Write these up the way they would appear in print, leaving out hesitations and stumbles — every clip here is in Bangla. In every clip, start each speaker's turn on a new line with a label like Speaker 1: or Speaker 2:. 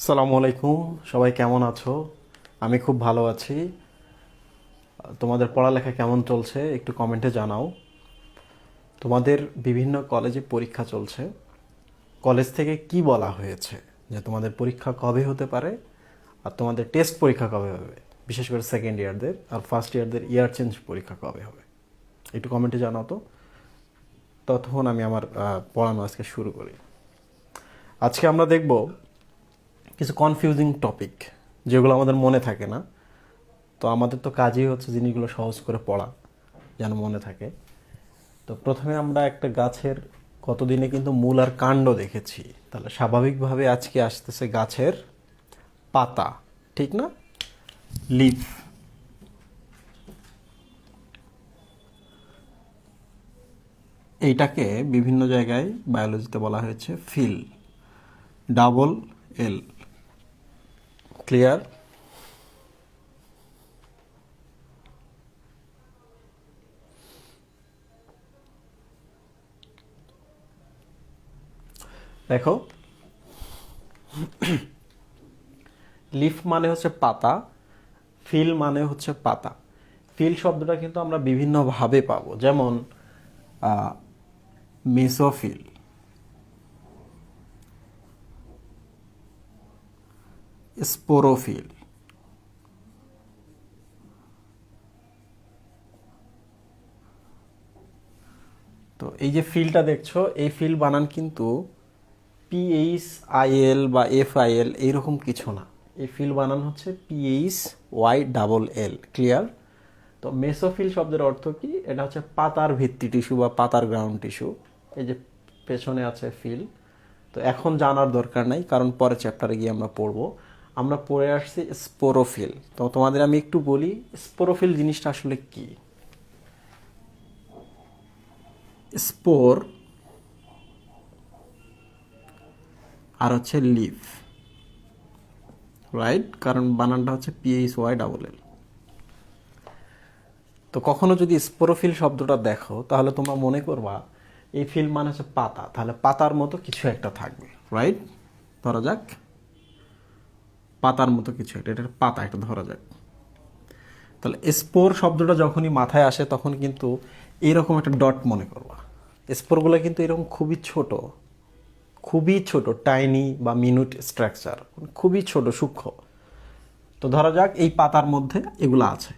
Speaker 1: আসসালামু আলাইকুম, সবাই কেমন আছো? আমি খুব ভালো আছি। তোমাদের পড়ালেখা কেমন চলছে একটু কমেন্টে জানাও। তোমাদের বিভিন্ন কলেজে পরীক্ষা চলছে। কলেজ থেকে কি বলা হয়েছে যে তোমাদের পরীক্ষা কবে হতে পারে আর তোমাদের টেস্ট পরীক্ষা কবে হবে, বিশেষ করে সেকেন্ড ইয়ারদের আর ফার্স্ট ইয়ারদের ইয়ার চেঞ্জ পরীক্ষা কবে হবে? একটু কমেন্টে জানাও তো। ততক্ষণ আমি আমার পড়ানো আজকে শুরু করি। আজকে আমরা দেখব কিছু কনফিউজিং টপিক যেগুলো আমাদের মনে থাকে না। তো আমাদের তো কাজই হচ্ছে জিনিসগুলো সহজ করে পড়া, যেন মনে থাকে। তো প্রথমে আমরা একটা গাছের কতদিনে কিন্তু মূল আর কাণ্ড দেখেছি, তাহলে স্বাভাবিকভাবে আজকে আসতেছে গাছের পাতা, ঠিক না? লিফ। এইটাকে বিভিন্ন জায়গায় বায়োলজিতে বলা হয়েছে ফিল, ডাবল এল। ক্লিয়ার? দেখো, লিফ মানে হচ্ছে পাতা, ফিল মানে হচ্ছে পাতা। ফিল শব্দটা কিন্তু আমরা বিভিন্নভাবে পাবো, যেমন মেসোফিল, স্পোরোফিল। তো এই যে ফিলটা দেখছো, এই ফিল বানান কিন্তু PHIL বা FIL এইরকম কিছু না। এই ফিল বানান হচ্ছে PHYLL। ক্লিয়ার? তো মেসোফিল শব্দের অর্থ কি? এটা হচ্ছে পাতার ভিত্তি টিস্যু বা পাতার গ্রাউন্ড টিস্যু। এই যে পেছনে আছে ফিল। তো এখন জানার দরকার নাই, কারণ পরে চ্যাপ্টারে গিয়ে আমরা পড়বো। আমরা পড়ে আসছি স্পোরোফিল। তো তোমাদের আমি একটু বলি স্পোরোফিল জিনিসটা আসলে কি। স্পোর আর হচ্ছে লিফ, রাইট? কারণ বানানটা হচ্ছে PHYLL। তো কখনো যদি স্পোরোফিল শব্দটা দেখো, তাহলে তোমরা মনে করবা এই ফিল মানে হচ্ছে পাতা, তাহলে পাতার মতো কিছু একটা থাকবে, রাইট? ধরা যাক পাতার মতো কিছু একটা, এটা পাতা একটা ধরা যাক। তাহলে স্পোর শব্দটা যখনই মাথায় আসে তখন কিন্তু এরকম একটা ডট মনে করবা। স্পোরগুলো কিন্তু এরকম খুবই ছোট, খুবই ছোট, টাইনি বা মিনুট স্ট্রাকচার, খুবই ছোট সূক্ষ্ম। তো ধরা যাক এই পাতার মধ্যে এগুলো আছে,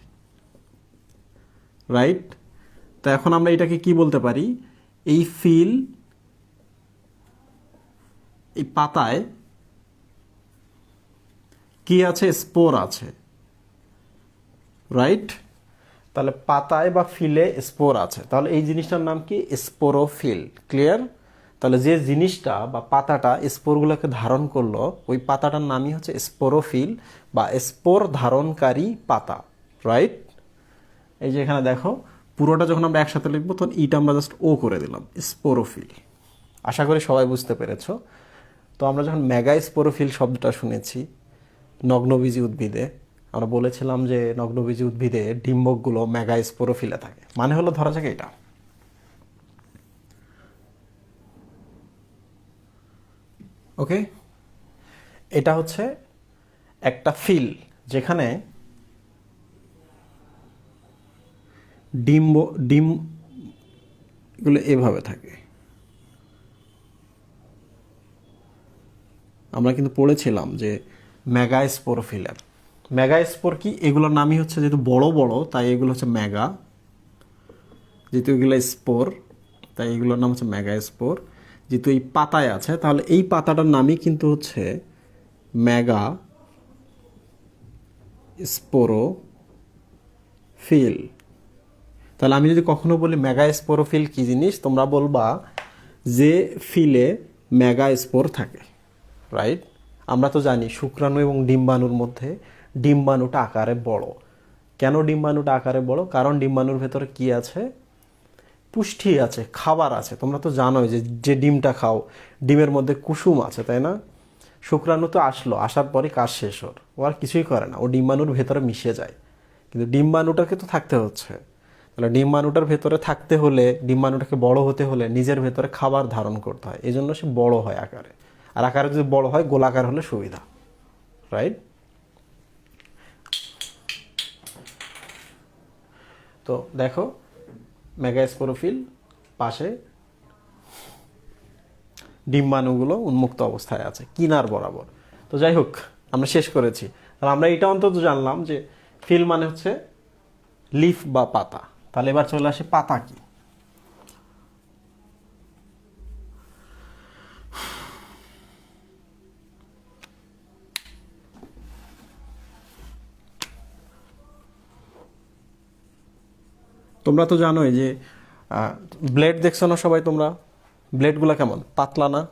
Speaker 1: রাইট? তো এখন আমরা এটাকে কি বলতে পারি? এই ফিল, এই পাতায় কি আছে? স্পোর আছে, রাইট? তাহলে পাতায় বা ফিলে স্পোর আছে, তাহলে এই জিনিসটার নাম কি? স্পোরোফিল। ক্লিয়ার? তাহলে যে জিনিসটা বা পাতাটা স্পোরগুলোকে ধারণ করলো, ওই পাতাটার নামই হচ্ছে স্পোরোফিল বা স্পোর ধারণকারী পাতা, রাইট? এই যে এখানে দেখো, পুরোটা যখন আমরা একসাথে লিখবো তখন ইটা আমরা জাস্ট ও করে দিলাম, স্পোরোফিল। আশা করি সবাই বুঝতে পেরেছো। তো আমরা যখন মেগা স্পোরোফিল শব্দটা শুনেছি নগ্নবীজি উদ্ভিদে, আমরা বলেছিলাম যে নগ্নবীজি উদ্ভিদে ডিম্বকগুলো মেগা স্পোরোফিলে থাকে। মানে হলো ধরা যাক এটা, ওকে? এটা হচ্ছে একটা ফিল যেখানে ডিম্ব ডিমগুলো এভাবে থাকে। আমরা কিন্তু পড়েছিলাম যে মেগা স্পোরোফিলের মেগা স্পোর কি, এগুলোর নামই হচ্ছে যেহেতু বড় বড় তাই এগুলো হচ্ছে মেগা, যেহেতু এগুলো স্পোর তাই এগুলোর নাম হচ্ছে মেগা স্পোর। যেহেতু এই পাতায় আছে তাহলে এই পাতাটার নামই কিন্তু হচ্ছে মেগা স্পোরোফিল। তাহলে আমি যদি কখনো বলি মেগা স্পোরোফিল কি জিনিস, তোমরা বলবা যে ফিলে মেগা স্পোর থাকে, রাইট? আমরা তো জানি শুক্রাণু এবং ডিম্বাণুর মধ্যে ডিম্বাণুটা আকারে বড়। কেন ডিম্বাণুটা আকারে বড়? কারণ ডিম্বাণুর ভেতরে কি আছে? পুষ্টি আছে, খাবার আছে। তোমরা তো জানোই যে যে ডিমটা খাও ডিমের মধ্যে কুসুম আছে, তাই না? শুক্রাণু তো আসলো, আসার পরে কাজ শেষ, ওর ও আর কিছুই করে না, ও ডিম্বাণুর ভেতরে মিশে যায়। কিন্তু ডিম্বাণুটাকে তো থাকতে হচ্ছে। তাহলে ডিম্বাণুটার ভেতরে থাকতে হলে, ডিম্বাণুটাকে বড় হতে হলে নিজের ভেতরে খাবার ধারণ করতে হয়, এই জন্য সে বড় হয় আকারে। আর আকারে যদি বড় হয় গোলাকার হলে সুবিধা, রাইট? তো দেখো মেগাস্পোরোফিল, পাশে ডিম্বাণুগুলো উন্মুক্ত অবস্থায় আছে কিনার বরাবর। তো যাই হোক, আমরা শেষ করেছি। তাহলে আমরা এটা অন্তত জানলাম যে ফিল মানে হচ্ছে লিফ বা পাতা। তাহলে এবার চলে আসে পাতা কি। তোমরা তো জানোই যে ব্লেড দেখছো না সবাই তোমরা? ব্লেডগুলো কেমন পাতলা না?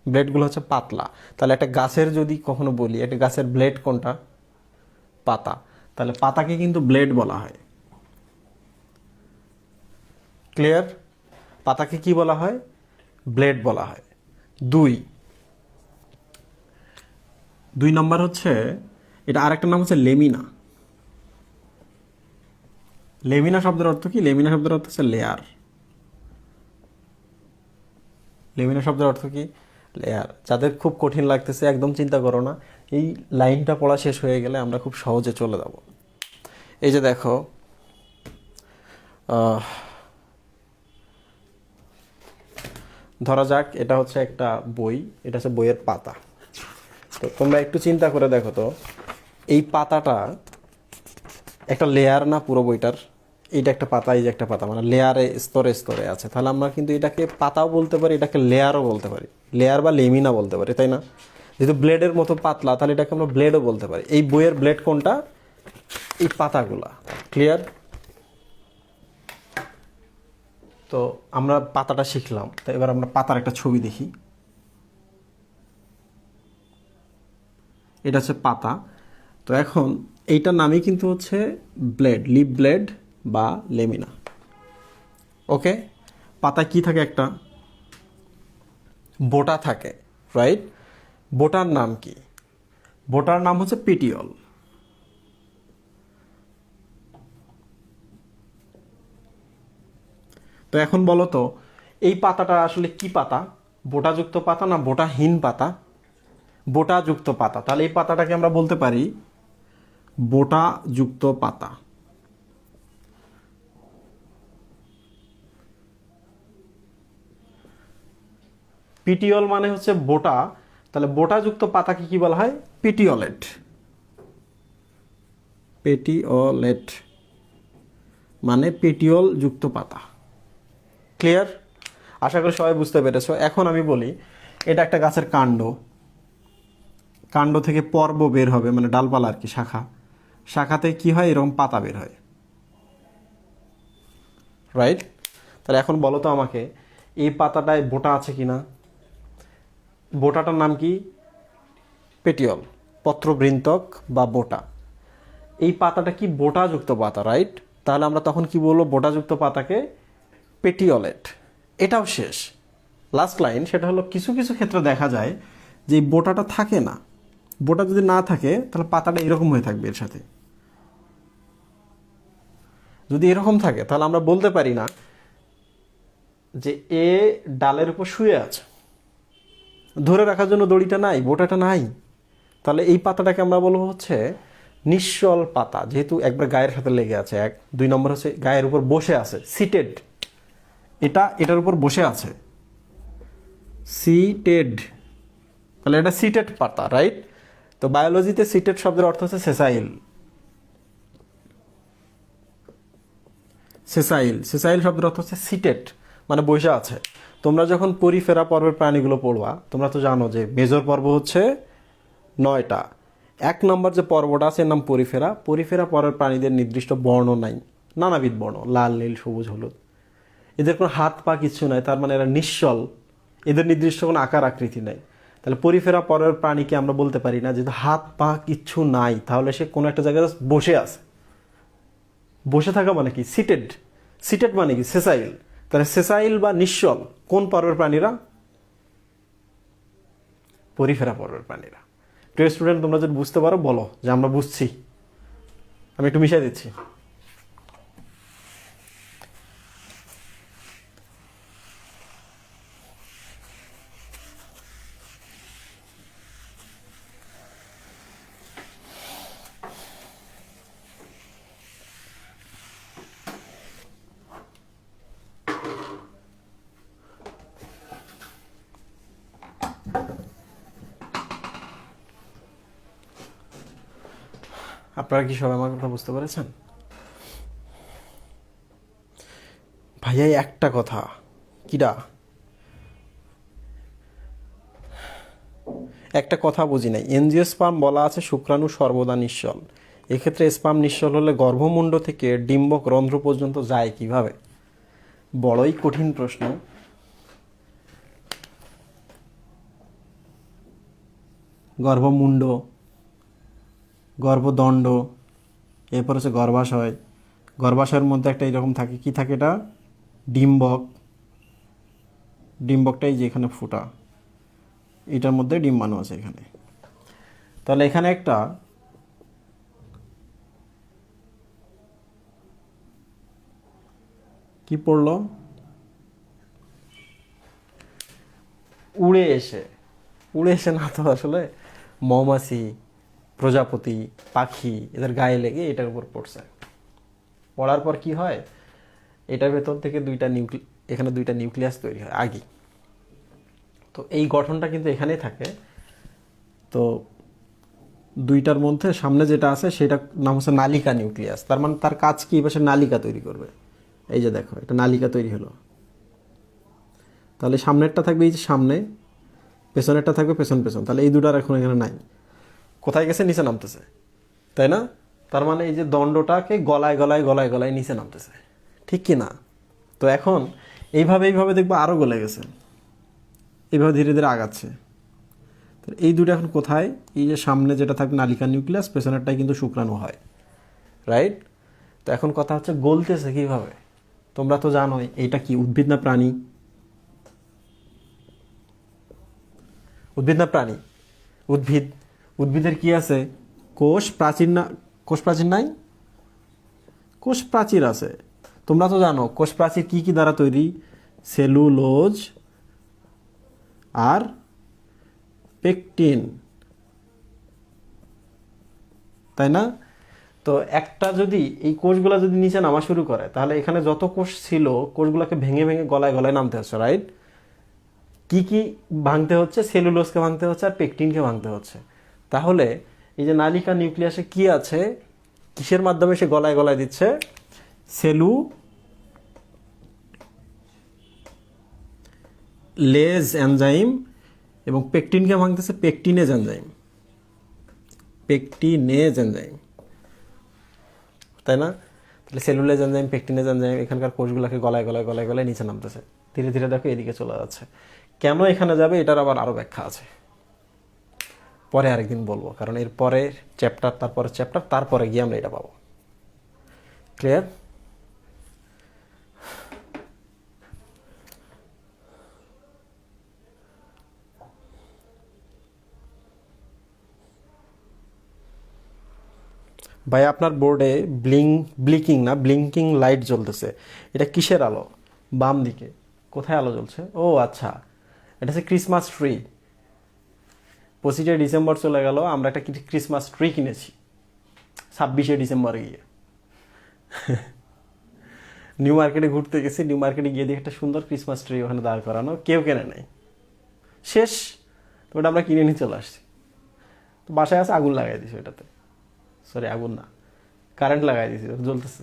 Speaker 1: ব্লেডগুলো হচ্ছে পাতলা। তাহলে একটা গাছের যদি কখনো বলি একটা গাছের ব্লেড কোনটা? পাতা। তাহলে পাতাকে কিন্তু ব্লেড বলা হয়। ক্লিয়ার? পাতাকে কি বলা হয়? ব্লেড বলা হয়। দুই দুই নম্বর হচ্ছে, এটা আরেকটা নাম হচ্ছে লেমিনা। লেমিনা শব্দের অর্থ কি? লেমিনা শব্দের অর্থ হচ্ছে লেয়ার। লেমিনা শব্দের অর্থ কি? লেয়ার। যাদের খুব কঠিন লাগতেছে একদম চিন্তা করো না, এই লাইনটা পড়া শেষ হয়ে গেলে আমরা খুব সহজে চলে যাব। এই যে দেখো, ধরা যাক এটা হচ্ছে একটা বই, এটা হচ্ছে বইয়ের পাতা। তো তোমরা একটু চিন্তা করে দেখো তো, এই পাতাটা একটা লেয়ার না পুরো বইটার? এইটা একটা পাতা, এই যে একটা পাতা, মানে লেয়ারে স্তরে স্তরে আছে। তাহলে আমরা কিন্তু এটাকে পাতাও বলতে পারি, এটাকে লেয়ারও বলতে পারি, লেয়ার বা লেমিনা বলতে পারি, তাই না? যেহেতু ব্লেডের মতো পাতলা, তাহলে এটাকে আমরা ব্লেডও বলতে পারি। এই বইয়ের ব্লেড কোনটা? এই পাতাগুলা। ক্লিয়ার? তো আমরা পাতাটা শিখলাম, তো এবার আমরা পাতার একটা ছবি দেখি। এটা হচ্ছে পাতা। তো এখন এইটার নামই কিন্তু হচ্ছে ব্লেড, লিপ ব্লেড বা লেমিনা। ওকে? পাতায় কি থাকে? একটা বোটা থাকে, রাইট? বোটার নাম কি? বোটার নাম হচ্ছে পেটিওল। তো এখন বলো তো, এই পাতাটা আসলে কি পাতা? বোটাযুক্ত পাতা না বোটাহীন পাতা? বোটাযুক্ত পাতা। তাহলে এই পাতাটাকে আমরা বলতে পারি বোটাযুক্ত পাতা। পিটিওল মানে হচ্ছে বোটা, তাহলে বোটাযুক্ত পাতাকে কি বলা হয়? পেটিওলেট। পেটিওলেট মানে পেটিওল যুক্ত পাতা। ক্লিয়ার? আশা করি সবাই বুঝতে পেরেছো। এখন আমি বলি, এটা একটা গাছের কাণ্ড, কাণ্ড থেকে পর্ব বের হবে, মানে ডালপালা আর কি, শাখা। শাখাতে কি হয়? এরকম পাতা বের হয়, রাইট? তাহলে এখন বলো তো আমাকে, এই পাতাটায় বোটা আছে কিনা? বোটাটার নাম কি? পেটিওল, পত্রবৃন্তক বা বোটা। এই পাতাটা কি বোটাযুক্ত পাতা, রাইট? তাহলে আমরা তখন কি বলবো? বোটাযুক্ত পাতাকে পেটিওলেট। এটাও শেষ। লাস্ট লাইন, সেটা হলো কিছু কিছু ক্ষেত্রে দেখা যায় যে এই বোটাটা থাকে না। বোটা যদি না থাকে তাহলে পাতাটা এরকম হয়ে থাকবে এর সাথে। যদি এরকম থাকে তাহলে আমরা বলতে পারি না যে এ ডালের উপর শুয়ে আছে, ধরে রাখার জন্য দড়িটা নাই, বোটাটা নাই। তাহলে এই পাতাটাকে আমরা বলবো হচ্ছে নিশ্চল পাতা, যেহেতু একবার গায়ের সাথে লেগে আছে। এক। দুই নম্বর হচ্ছে গায়ের উপর বসে আছে, সিটেড। এটা এটার উপর বসে আছে, সিটেড। তাহলে এটা সিটেড পাতা, রাইট? তো বায়োলজিতে সিটেড শব্দের অর্থ হচ্ছে সেসাইল। সেসাইল, সেসাইল শব্দের অর্থ হচ্ছে সিটেড, মানে বসে আছে। তোমরা যখন পরিফেরা পর্বের প্রাণীগুলো পড়বা, তোমরা তো জানো যে মেজর পর্ব হচ্ছে 9টা। 1 নম্বর যে পর্বটা আছে এর নাম পরিফেরা। পরিফেরা পর্বের প্রাণীদের নির্দিষ্ট বর্ণ নাই, নানাবিধ বর্ণ, লাল, নীল, সবুজ, হলুদ। এদের কোনো হাত পা কিচ্ছু নাই, তার মানে এরা নিশ্চল। এদের নির্দিষ্ট কোনো আকার আকৃতি নাই। তাহলে পরিফেরা পরের প্রাণীকে আমরা বলতে পারি না, যেহেতু হাত পা কিচ্ছু নাই, তাহলে সে কোনো একটা জায়গায় বসে আছে। বসে থাকা মানে কি? সিটেড। সিটেড মানে কি? সেসাইল। তাহলে সেসাইল বা নিশ্চল কোন পর্বের প্রাণীরা? পরিফেরা পর্বের প্রাণীরা। প্রিয় স্টুডেন্ট, তোমরা যদি বুঝতে পারো বলো যে আমরা বুঝছি। আমি একটু মিশাই দিচ্ছি। আপনারা কি সবাই আমার কথা বুঝতে পেরেছেন? ভাইয়া এই একটা কথা, কিরা একটা কথা বুঝি নাই। এনজিওস্পার্ম বলা আছে শুক্রাণু সর্বদা নিশ্চল। এক্ষেত্রে স্পাম নিশ্চল হলে গর্ভমুণ্ড থেকে ডিম্বক রন্ধ্র পর্যন্ত যায় কিভাবে? বড়ই কঠিন প্রশ্ন। গর্ভমুণ্ড, গর্ভদণ্ড, এরপর হচ্ছে গর্ভাশয়। গর্ভাশয়ের মধ্যে একটা এরকম থাকে, কি থাকে এটা? ডিম্বক। ডিম্বকটাই যে এখানে ফুটা, এটার মধ্যে ডিম্বাণু আছে এখানে। তাহলে এখানে একটা কি পড়লো? উড়ে এসে, উড়ে এসে না তো, আসলে মৌমাছি, প্রজাপতি, পাখি এদের গায়ে লেগে এটার উপর পড়ছে। পড়ার পর কি হয়, এটার ভেতর থেকে এখানে দুইটা নিউক্লিয়াস তৈরি হয় আগে। তো এই গঠনটা কিন্তু এখানেই থাকে। তো দুইটার মধ্যে সামনে যেটা আছে সেটা নাম হচ্ছে নালিকা নিউক্লিয়াস। তার মানে তার কাজ কি, এবার সে নালিকা তৈরি করবে। এই যে দেখো, এটা নালিকা তৈরি হলো। তাহলে সামনেরটা থাকবে এই যে সামনে, পেছনেরটা থাকবে পেছন পেছন। তাহলে এই দুটার এখন এখানে নাই, কোথায় গেছে? নিচে নামতেছে, তাই না? তার মানে এই যে দণ্ডটাকে গলায় গলায় গলায় গলায় নিচে নামতেছে, ঠিক কি না? তো এখন এইভাবে দেখবো আরও গলে গেছে, এইভাবে ধীরে ধীরে আগাচ্ছে। এই দুটো এখন কোথায়? এই যে সামনে যেটা থাকবে নালিকা নিউক্লিয়াস, পেছনেরটাই কিন্তু শুক্রাণু হয়, রাইট? তো এখন কথা হচ্ছে গলতেছে কিভাবে? তোমরা তো জানোই এইটা কি, উদ্ভিদ না প্রাণী? উদ্ভিদ না প্রাণী? উদ্ভিদ। উদ্ভিদের কি আছে? কোষ প্রাচীর না? কোষ প্রাচীর নাই? কোষ প্রাচীর আছে। তোমরা তো জানো কোষ প্রাচীর কি কি দ্বারা তৈরি? সেলুলোজ আর পেকটিন, তাই না? তো একটা যদি এই কোষগুলা যদি নিচে নামা শুরু করে, তাহলে এখানে যত কোষ ছিল কোষগুলোকে ভেঙে ভেঙে গলায় গলায় নামতে হচ্ছে, রাইট? কি কি ভাঙতে হচ্ছে? সেলুলোজকে ভাঙতে হচ্ছে আর পেকটিনকে ভাঙতে হচ্ছে। তাহলে এই যে নালিকা নিউক্লিয়াসে কি আছে, কিসের মাধ্যমে সে গলায় গলায় দিচ্ছে? সেলুলেজ এনজাইম, এবং পেকটিনকে ভাঙতেছে পেকটিনেজ এনজাইম। পেকটিনেজ এনজাইম, তাই না? তাহলে সেলুলেজ এনজাইম, পেকটিনেজ এনজাইম এখানকার কোষগুলোকে গলায় গলায় গলায় গলায় নিচে নামতেছে। ধীরে ধীরে দেখো এদিকে চলে যাচ্ছে। কেন এখানে যাবে এটার আবার আরও ব্যাখ্যা আছে, পরে আরেকদিন বলবো। কারণ এর পরের চ্যাপ্টার, তারপরে চ্যাপ্টার, তারপরে গিয়ে আমরা এটা পাবো। ক্লিয়ার? ভাই আপনার বোর্ডে ব্লিঙ্কিং লাইট জ্বলতেছে, এটা কিসের আলো? বাম দিকে কোথায় আলো জ্বলছে? ও আচ্ছা, এটা হচ্ছে ক্রিসমাস ট্রি। 25শে ডিসেম্বর চলে গেল, আমরা একটা ক্রিসমাস ট্রি কিনেছি 26শে ডিসেম্বরে গিয়ে। নিউ মার্কেটে ঘুরতে গেছি, নিউ মার্কেটে গিয়ে দেখি একটা সুন্দর ক্রিসমাস ট্রি ওখানে দাঁড় করানো, কেউ কেনে নেই, শেষ। তো ওটা আমরা কিনে নিয়ে চলে আসছি। তো বাসায় আছে, আগুন লাগাই দিছি ওটাতে। সরি, আগুন না, কারেন্ট লাগাই দিছি, জ্বলতেছে।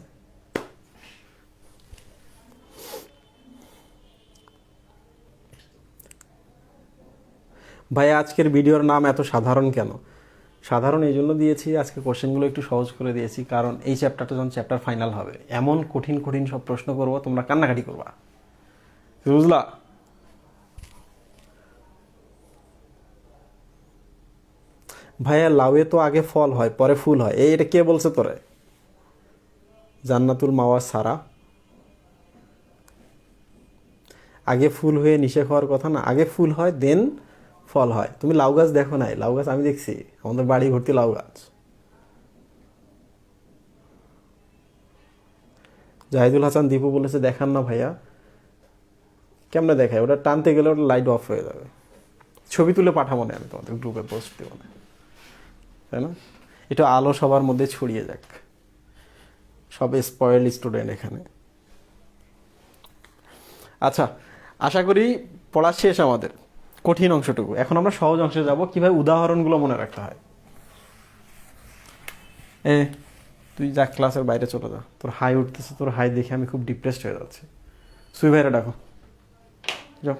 Speaker 1: ভাই আজকের ভিডিওর নাম এত সাধারণ কেন? সাধারণ এই জন্য দিয়েছি, আজকে কোশ্চেনগুলো একটু সহজ করে দিয়েছি, কারণ এই চ্যাপ্টারটা যখন চ্যাপ্টার ফাইনাল হবে, এমন কঠিন কঠিন সব প্রশ্ন করবো, তোমরা কান্নাকাটি করবা, বুঝলা? ভাইয়া লাউয়ে তো আগে ফল হয় পরে ফুল হয়, এটা কে বলছে তোরে? জান্নাতুল মাওয়া সারা। আগে ফুল হয়ে নিষেক হওয়ার কথা না, আগে ফুল হয় দেন ফল হয়। তুমি লাউ গাছ দেখো নাই? লাউ গাছ আমি দেখছি, আমাদের বাড়ি ভর্তি লাউ গাছ। জাহিদুল হাসান দীপু বলেছে দেখান না ভাইয়া। কেমনে দেখায়? ওটা টানতে গেলে ওটা লাইট অফ হয়ে যাবে। ছবি তুলে পাঠাবো না, আমি তোমাদের গ্রুপে পোস্ট দেবো না, তাই না? এটা আলো সবার মধ্যে ছড়িয়ে যাক, সব স্পয়েল স্টুডেন্ট এখানে। আচ্ছা, আশা করি পড়া শেষ আমাদের কঠিন অংশটুকু। এখন আমরা সহজ অংশে যাব, কিভাবে উদাহরণগুলো মনে রাখতে হয়। এ তুই যা, ক্লাসের বাইরে চলে যা, তোর হাই উঠতেছে, তোর হাই দেখে আমি খুব ডিপ্রেসড হয়ে যাচ্ছি। সুই ভাইরা ডাকো, যাও।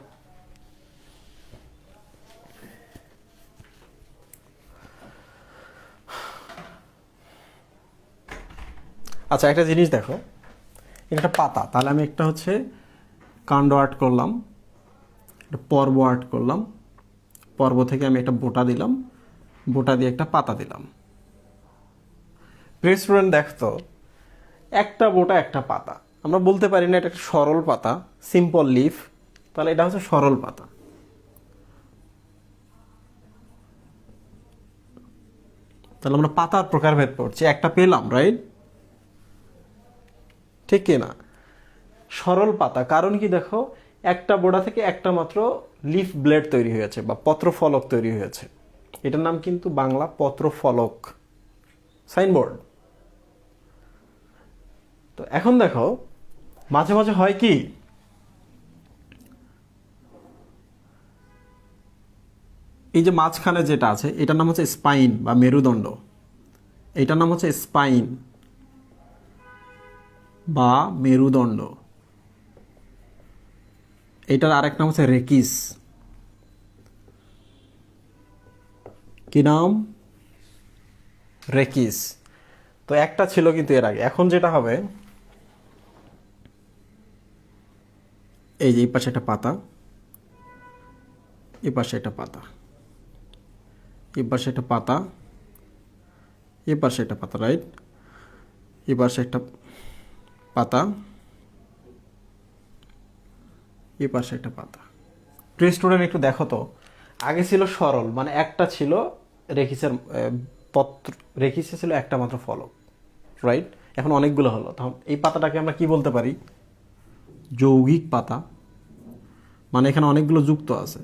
Speaker 1: আচ্ছা, একটা জিনিস দেখো, এটা একটা পাতা, তাহলে আমি একটা হচ্ছে কাণ্ড আর্ট করলাম, একটা পর্ব আর্ট করলাম, পর্ব থেকে আমি একটা বোটা দিলাম, বোটা দিয়ে একটা পাতা দিলাম। প্রিয় স্টুডেন্ট, দেখতো একটা বোটা একটা পাতা, আমরা বলতে পারি না এটা একটা সরল পাতা, সিম্পল লিফ, তাহলে এটা হচ্ছে সরল পাতা। তাহলে আমরা পাতার প্রকারভেদ পড়ছি, একটা পেলাম, রাইট? ঠিক কিনা? সরল পাতা, কারণ কি দেখো, একটা বোটা থেকে একটা মাত্র লিফ ব্লেড তৈরি হয়েছে বা পত্রফলক তৈরি হয়েছে। এটার নাম কিন্তু বাংলা পত্রফলক, সাইনবোর্ড। তো এখন দেখো, মাঝে মাঝে হয় কি, এই যে মাঝখানে যেটা আছে এটার নাম হচ্ছে স্পাইন বা মেরুদণ্ড, এটার নাম হচ্ছে স্পাইন বা মেরুদণ্ড। এটার আরেক নাম হচ্ছে রেকিস। কি নাম? রেকিস। তো একটা ছিল কিন্তু এর আগে, এখন যেটা হবে, এই যে এই পাশে একটা পাতা, এই পাশে একটা পাতা, এই পাশে একটা পাতা, এই পাশে একটা পাতা, রাইট? এই পাশে একটা পাতা, এই পাশে একটা পাতা। প্রিয় স্টুডেন্ট, একটু দেখো তো, আগে ছিল সরল, মানে একটা ছিল রেখিসের পত্র, রেখিসে ছিল একটা মাত্র ফলক, রাইট? এখন অনেকগুলো হলো, তখন এই পাতাটাকে আমরা কি বলতে পারি? যৌগিক পাতা, মানে এখানে অনেকগুলো যুক্ত আছে।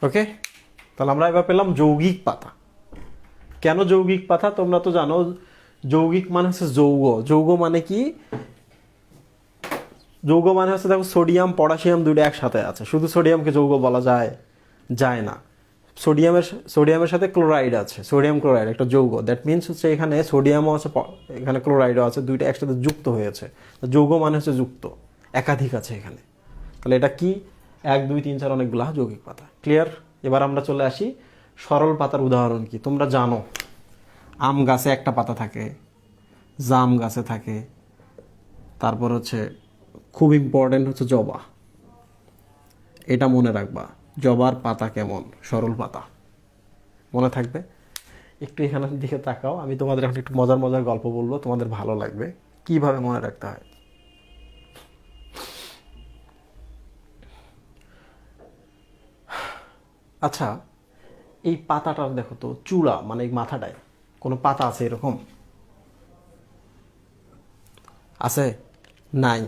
Speaker 1: ওকে, তাহলে আমরা এবার পেলাম যৌগিক পাতা। কেন যৌগিক পাতা? তোমরা তো জানো যৌগিক মানে হচ্ছে যৌগ। যৌগ মানে কি? যৌগ মানে হচ্ছে, দেখো সোডিয়াম পটাশিয়াম দুটো একসাথে আছে, শুধু সোডিয়ামকে যৌগ বলা যায়? যায় না। সোডিয়ামের সাথে ক্লোরাইড আছে, সোডিয়াম ক্লোরাইড একটা যৌগ। দ্যাট মিনস হচ্ছে এখানে সোডিয়ামও আছে, এখানে ক্লোরাইডও আছে, দুইটা একসাথে যুক্ত হয়েছে। যৌগ মানে হচ্ছে যুক্ত, একাধিক আছে এখানে। তাহলে এটা কি? 1 2 3 4 অনেকগুলা যৌগিক পাতা। ক্লিয়ার? এবার আমরা চলে আসি সরল পাতার উদাহরণ কি। তোমরা জানো আম গাছে একটা পাতা থাকে, জাম গাছে থাকে, তারপর হচ্ছে খুব ইম্পর্টেন্ট হচ্ছে জবা। এটা মনে রাখবা, জবার পাতা কেমন? সরল পাতা, মনে থাকবে। একটু এখানের দিকে তাকাও, আমি তোমাদের এখন একটু মজার মজার গল্প বলবো, তোমাদের ভালো লাগবে কিভাবে মনে রাখতে হয়। আচ্ছা, এই পাতাটার দেখো তো চূড়া, মানে এই মাথাটায় কোনো পাতা আছে এরকম? আছে? নাই।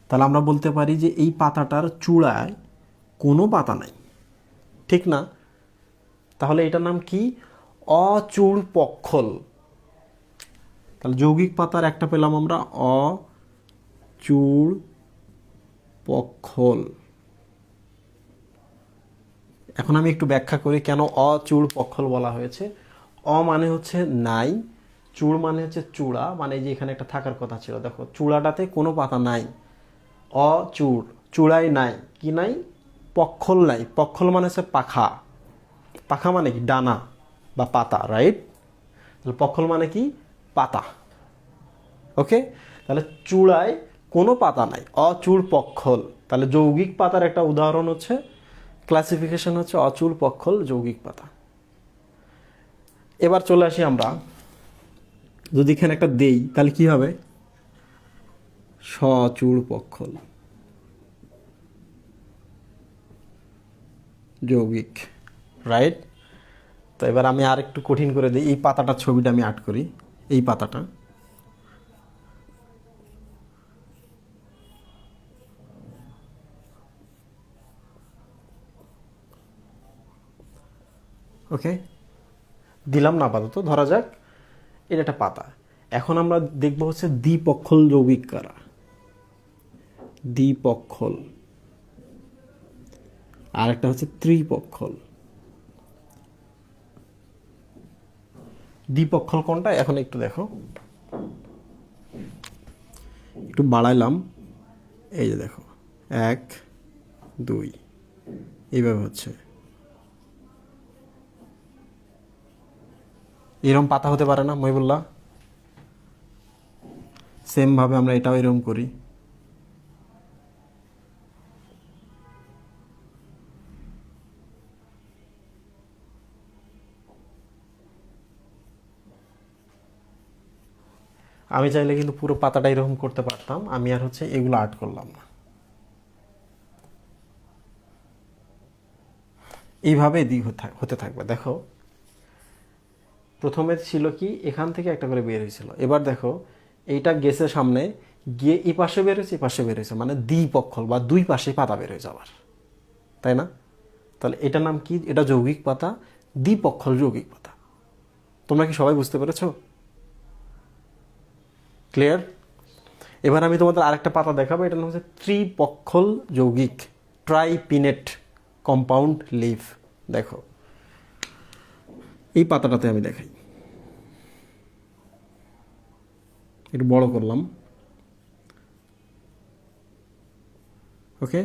Speaker 1: তাহলে আমরা বলতে পারি যে এই পাতাটার চূড়ায় কোনো পাতা নাই, ঠিক না? তাহলে এটার নাম কি? অচূড় পক্ষল। তাহলে যৌগিক পাতার একটা পেলাম আমরা, অচূড় পক্ষল। এখন আমি একটু ব্যাখ্যা করি কেন অচূড় পক্ষল বলা হয়েছে। অ মানে হচ্ছে নাই, চূড় মানে হচ্ছে চূড়া, মানে যে এখানে একটা থাকার কথা ছিল, দেখো চূড়াটাতে কোনো পাতা নাই। অচূড়, চূড়াই নাই, কি নাই? পক্ষল নাই। পক্ষল মানে হচ্ছে পাখা, পাখা মানে কি? ডানা বা পাতা, রাইট? তাহলে পক্ষল মানে কি? পাতা। ওকে, তাহলে চূড়ায় কোনো পাতা নাই, অচূড় পক্ষল। তাহলে যৌগিক পাতার একটা উদাহরণ হচ্ছে, ক্লাসিফিকেশন হচ্ছে অচূড় পক্ষল যৌগিক পাতা। এবার চলে আসি আমরা, যদি এখানে একটা দেই তাহলে কি হবে? সচূড় পক্ষল যৌগিক, রাইট? তো এবার আমি আর একটু কঠিন করে দিই, এই পাতাটার ছবিটা আমি আর্ট করি। এই পাতাটা, ওকে দিলাম না আপাতত, ধরা যাক এটা একটা পাতা। এখন আমরা দেখবো হচ্ছে দ্বিপক্ষল যৌগিক কারা। দ্বিপক্ষল আর একটা হচ্ছে ত্রিপক্ষল। দ্বিপক্ষল কোনটা এখন একটু দেখো, একটু বাড়াইলাম, এই যে দেখো 1 2 এইভাবে হচ্ছে। এরকম পাতা হতে পারে না মহিবুল্লাহ? সেম ভাবে আমরা এটাও এরকম করি। আমি চাইলে কিন্তু পুরো পাতাটা এরকম করতে পারতাম, আমি আর হচ্ছে এগুলো আর্ট করলাম না। এইভাবে দিক হতে থাকবে। দেখো প্রথমে ছিল কি এখান থেকে একটা করে বের হয়েছিল, এবার দেখো এইটা গেছে সামনে গিয়ে এই পাশে বের হয়েছে, এই পাশে বের হয়েছে, মানে দ্বিপক্ষল বা দুই পাশে পাতা বের হয়েছে আবার, তাই না? তাহলে এটার নাম কি? এটা যৌগিক পাতা, দ্বিপক্ষল যৌগিক পাতা। তোমরা কি সবাই বুঝতে পেরেছো? ক্লিয়ার? এবার আমি তোমাদের আরেকটা পাতা দেখাবো, এটার নাম হচ্ছে ত্রিপক্ষল যৌগিক, ট্রাইপিনেট কম্পাউন্ড লিফ। দেখো এই পাতাটাতে আমি দেখাই, একটু বড় করলাম, ওকে।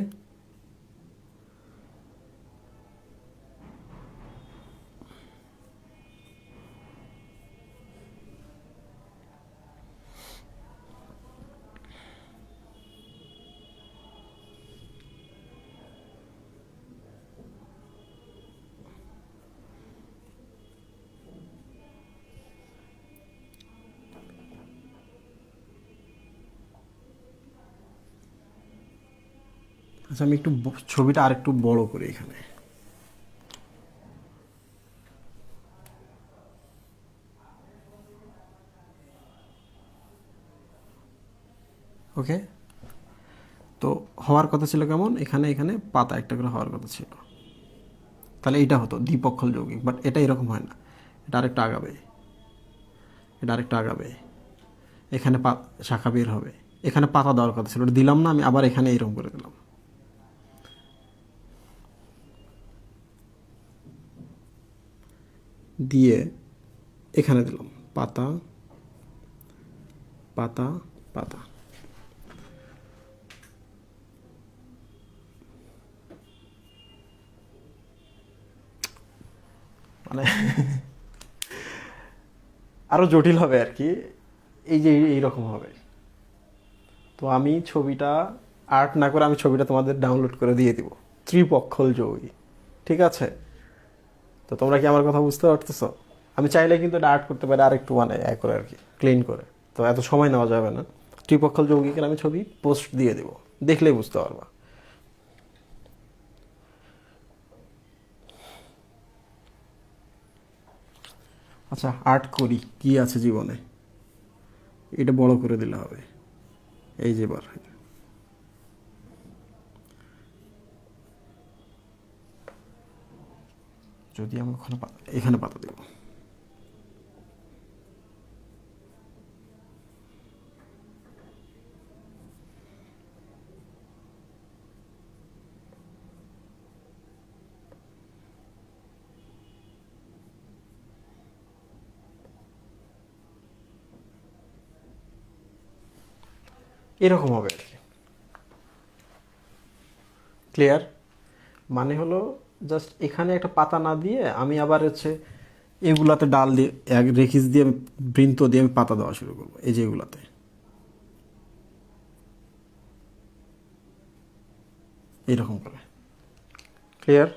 Speaker 1: আচ্ছা আমি একটু ছবিটা আর একটু বড় করি এখানে, ওকে। তো হওয়ার কথা ছিল কেমন, এখানে এখানে পাতা একটা করে হওয়ার কথা ছিল, তাহলে এইটা হতো দ্বিপক্ষল যৌগিক। বাট এটা এরকম হয় না, এটা আরেকটা আগাবে, এটা আরেকটা আগাবে, এখানে শাখা বের হবে, এখানে পাতা দেওয়ার কথা ছিল, ওটা দিলাম না, আমি আবার এখানে এরকম করে দিলাম। দিয়ে এখানে দিলাম পাতা পাতা পাতা। মানে আরো জটিল হবে আর কি, এই যে এইরকম হবে। তো আমি ছবিটা আর্ট না করে আমি ছবিটা তোমাদের ডাউনলোড করে দিয়ে দিব, ত্রিপক্ষল যৌগিক, ঠিক আছে? তো তোমরা কি আমার কথা বুঝতে পারতেছো? আমি চাইলে কিন্তু এটা আর্ট করতে পারি আরেকটু, মানে করে আর কি, ক্লিন করে, তো এত সময় নেওয়া যাবে না। ত্রিপক্ষল যৌগিকের আমি ছবি পোস্ট দিয়ে দেবো, দেখলেই বুঝতে পারবা। আচ্ছা আর্ট করি, কি আছে জীবনে, এটা বড় করে দিলে হবে, এই যে বার, যদি আমি ওখানে এখানে পাতা দেব, এরকম হবে আর কি। ক্লিয়ার? মানে হলো জাস্ট এখানে একটা পাতা না দিয়ে আমি আবার হচ্ছে এগুলাতে ডাল দিয়ে রেখিস দিয়ে আমি বৃন্ত দিয়ে আমি পাতা দেওয়া শুরু করবো, এই যে এগুলাতে, এইরকম করে। ক্লিয়ার?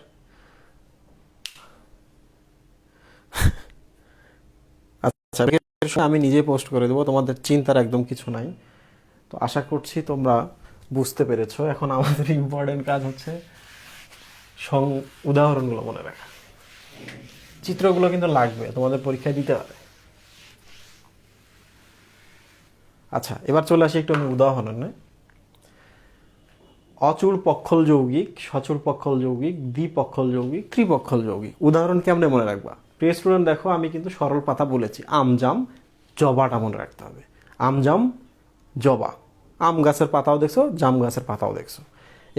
Speaker 1: আচ্ছা আমি নিজে পোস্ট করে দেবো, তোমাদের চিন্তার একদম কিছু নাই। তো আশা করছি তোমরা বুঝতে পেরেছো। এখন আমাদের ইম্পর্টেন্ট কাজ হচ্ছে উদাহরণগুলো মনে রাখা। চিত্রগুলো কিন্তু লাগবে, তোমাদের পরীক্ষায় দিতে হবে। আচ্ছা এবার চলে আসি একটু আমি উদাহরণে। অচূড় পক্ষল যৌগিক, সচূড় পক্ষল যৌগিক, দ্বিপক্ষল যৌগিক, ত্রিপক্ষল যৌগিক। উদাহরণ কেমনে মনে রাখবা? প্রিয় স্টুডেন্ট দেখো আমি কিন্তু সরল পাতা বলেছি, আম জাম জবাটা মনে রাখতে হবে। আম জাম জবা, আম গাছের পাতাও দেখছো, জাম গাছের পাতাও দেখছো।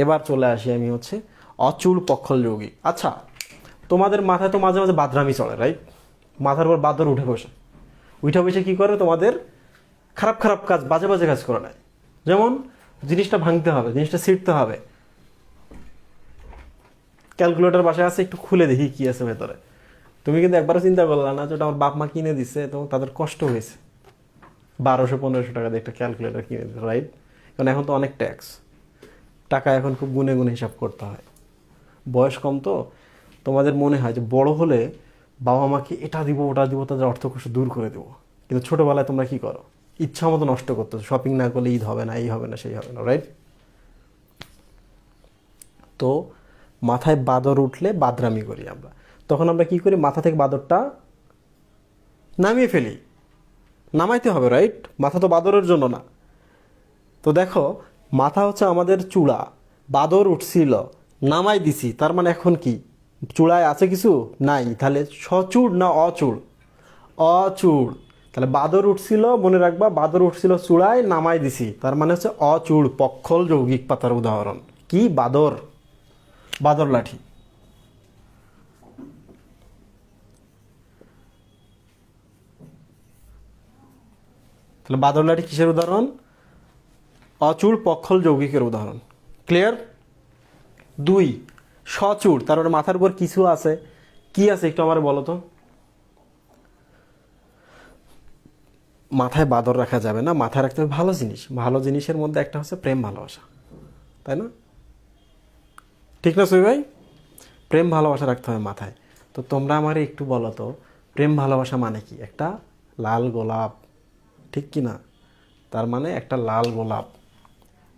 Speaker 1: এবার চলে আসি আমি হচ্ছে অচূড় পক্ষল যৌগিক। আচ্ছা, তোমাদের মাথায় তো মাঝে মাঝে বাদরামি চলে, রাইট? মাথার উপর বাদর উঠে বসে কি করে, তোমাদের খারাপ খারাপ কাজ, বাজে বাজে কাজ করে নেয়। যেমন জিনিসটা ভাঙতে হবে, জিনিসটা ছিঁড়তে হবে, ক্যালকুলেটর বাসায় আছে, একটু খুলে দেখি কি আছে ভেতরে। তুমি কিন্তু একবারও চিন্তা করলা না যে ওটা আমার বাপ মা কিনে দিচ্ছে এবং তাদের কষ্ট হয়েছে 1200-1500 টাকা দিয়ে একটা ক্যালকুলেটর কিনে দিতে, রাইট? কারণ এখন তো অনেক ট্যাক্স, টাকা এখন খুব গুনে গুনে হিসাব করতে হয়। বয়স কম তো, তোমাদের মনে হয় যে বড় হলে বাবা মাকে এটা দিব ওটা দিব, তাদের অর্থকষ্ট দূর করে দেবো। কিন্তু ছোটোবেলায় তোমরা কি করো? ইচ্ছা মতো নষ্ট করতো, শপিং না করলে ঈদ হবে না, এই হবে না, সেই হবে না, রাইট? তো মাথায় বাদর উঠলে বাদরামি করি আমরা, তখন আমরা কি করি? মাথা থেকে বাদরটা নামিয়ে ফেলি। নামাইতে হবে, রাইট? মাথা তো বাদরের জন্য না। তো দেখো, মাথা হচ্ছে আমাদের চূড়া, বাদর উঠছিল, নামাই দিছি, তার মানে এখন কি চূড়ায় আছে কিছু? নাই। তাহলে সচূড় না অচূড়? অচূড়। তাহলে বাদর উঠছিল, মনে রাখবা, বাদর উঠছিল চূড়ায়, নামাই দিছি, তার মানে হচ্ছে অচূড় পক্ষল যৌগিক পাতার উদাহরণ কি? বাদর, বাদর লাঠি। তাহলে বাদর লাঠি কিসের উদাহরণ? অচূড় পক্ষল যৌগিকের উদাহরণ। ক্লিয়ার? 2, সচূড়, তার মানে মাথার উপর কিছু আছে। কি আছে একটু আমার বলো তো। মাথায় বাদর রাখা যাবে না, মাথায় রাখতে হবে ভালো জিনিস। ভালো জিনিসের মধ্যে একটা হচ্ছে প্রেম ভালোবাসা, তাই না? ঠিক না সুই ভাই? প্রেম ভালোবাসা রাখতে হবে মাথায়। তো তোমরা আমার একটু বলো তো, প্রেম ভালোবাসা মানে কি? একটা লাল গোলাপ, ঠিক কি না? তার মানে একটা লাল গোলাপ,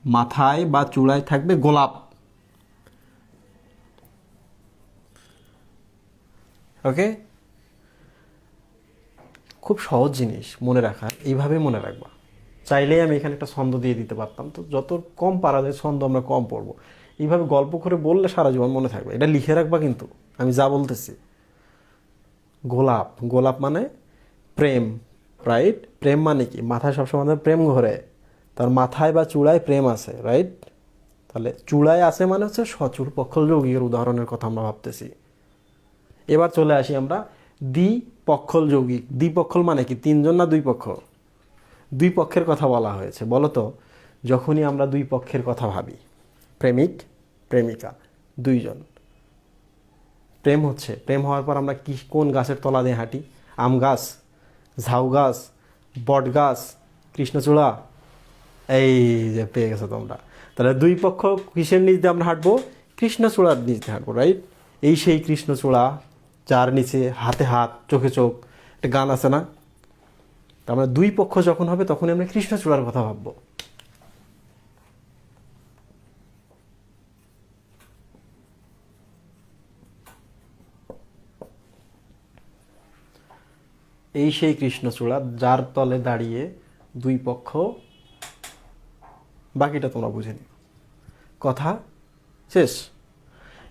Speaker 1: মাথায় বা চূড়ায় থাকবে গোলাপ। ওকে, খুব সহজ জিনিস মনে রাখার, এইভাবে মনে রাখবা। চাইলেই আমি এখানে একটা ছন্দ দিয়ে দিতে পারতাম, তো যত কম পারা যায় ছন্দ আমরা কম পড়বো। এইভাবে গল্প করে বললে সারা জীবন মনে থাকবে। এটা লিখে রাখবা কিন্তু, আমি যা বলতেছি। গোলাপ, গোলাপ মানে প্রেম, রাইট? প্রেম মানে কি? মাথায় সবসময় আমাদের প্রেম ঘোরে, তার মাথায় বা চূড়ায় প্রেম আছে, রাইট? তাহলে চূড়ায় আছে মানে হচ্ছে সচূড় পক্ষল যৌগিকের উদাহরণের কথা আমরা ভাবতেছি। এবার চলে আসি আমরা দ্বিপক্ষল যৌগিক। দ্বিপক্ষল মানে কি? তিনজন না দুই পক্ষ? দুই পক্ষের কথা বলা হয়েছে। বলো তো, যখনই আমরা দুই পক্ষের কথা ভাবি, প্রেমিক প্রেমিকা দুইজন, প্রেম হচ্ছে, প্রেম হওয়ার পর আমরা কি কোন গাছের তলা দিয়ে হাঁটি? আম গাছ, ঝাউ গাছ, বট গাছ, কৃষ্ণচূড়া। এই যে পেয়ে গেছো তোমরা। তাহলে দুই পক্ষ কিসের নিচ দিয়ে আমরা হাঁটবো? কৃষ্ণচূড়ার নিচ দিয়ে হাঁটবো, রাইট? এই সেই কৃষ্ণচূড়া, যার নিচে হাতে হাত চোখে চোখ, একটা গান আছে না? তার মানে দুই পক্ষ যখন হবে তখনই আমরা কৃষ্ণচূড়ার কথা ভাববো। এই সেই কৃষ্ণচূড়া, যার তলে দাঁড়িয়ে দুই পক্ষ, বাকিটা তোমরা বুঝে নিও। কথা শেষ।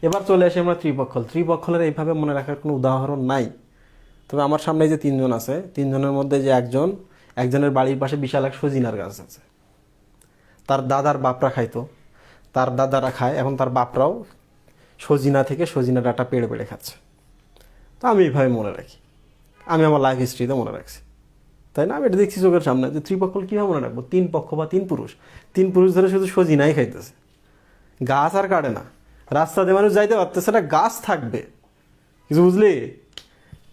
Speaker 1: এবার চলে আসি আমরা ত্রিপক্ষল। ত্রিপক্ষলের এইভাবে মনে রাখার কোনো উদাহরণ নাই। তবে আমার সামনে যে তিনজন আছে, তিনজনের মধ্যে যে একজনের বাড়ির পাশে বিশাল এক সজিনার গাছ আছে। তার দাদার বাপরা খাইতো, তার দাদারা খায়, এখন তার বাপরাও সজিনা থেকে সজিনা ডাটা পেড়ে পেড়ে খাচ্ছে। তো আমি এইভাবে মনে রাখি, আমি আমার লাইফ হিস্ট্রিতে মনে রাখছি, তাই না? আমি এটা দেখছি চোখের সামনে যে ত্রিপক্ষল কীভাবে মনে রাখবো? তিন পক্ষ বা তিন পুরুষ, তিন পুরুষ ধরে শুধু সজিনাই খাইতেছে, গাছ আর কাটে না। রাস্তা দিয়ে মানুষ যাইতে পারতেছে না, গাছ থাকবে, কিছু বুঝলি?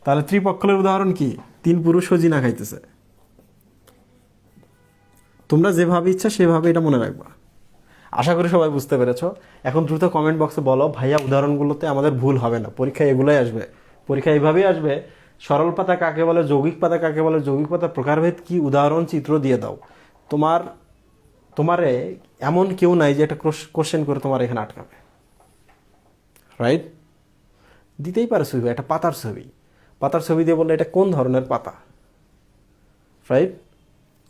Speaker 1: তাহলে ত্রিপক্ষলের উদাহরণ কি? তিন পুরুষ সজিনা খাইতেছে। তোমরা যেভাবে ইচ্ছা সেভাবে এটা মনে রাখবা। আশা করি সবাই বুঝতে পেরেছো। এখন দ্রুত কমেন্ট বক্সে বলো, ভাইয়া উদাহরণগুলোতে আমাদের ভুল হবে না, পরীক্ষায় এগুলোই আসবে, পরীক্ষা এইভাবেই আসবে। সরল পাতা কাকে বলে, যৌগিক পাতা কাকে বলে, যৌগিক পাতা প্রকারভেদ কি, উদাহরণ চিত্র দিয়ে দাও। তোমারে এমন কেউ নাই যে একটা কোশ্চেন করে তোমার এখানে আটকাবে, রাইট? দিতেই পারে ছবি, একটা পাতার ছবি, পাতার ছবি দিয়ে বললে এটা কোন ধরনের পাতা, রাইট?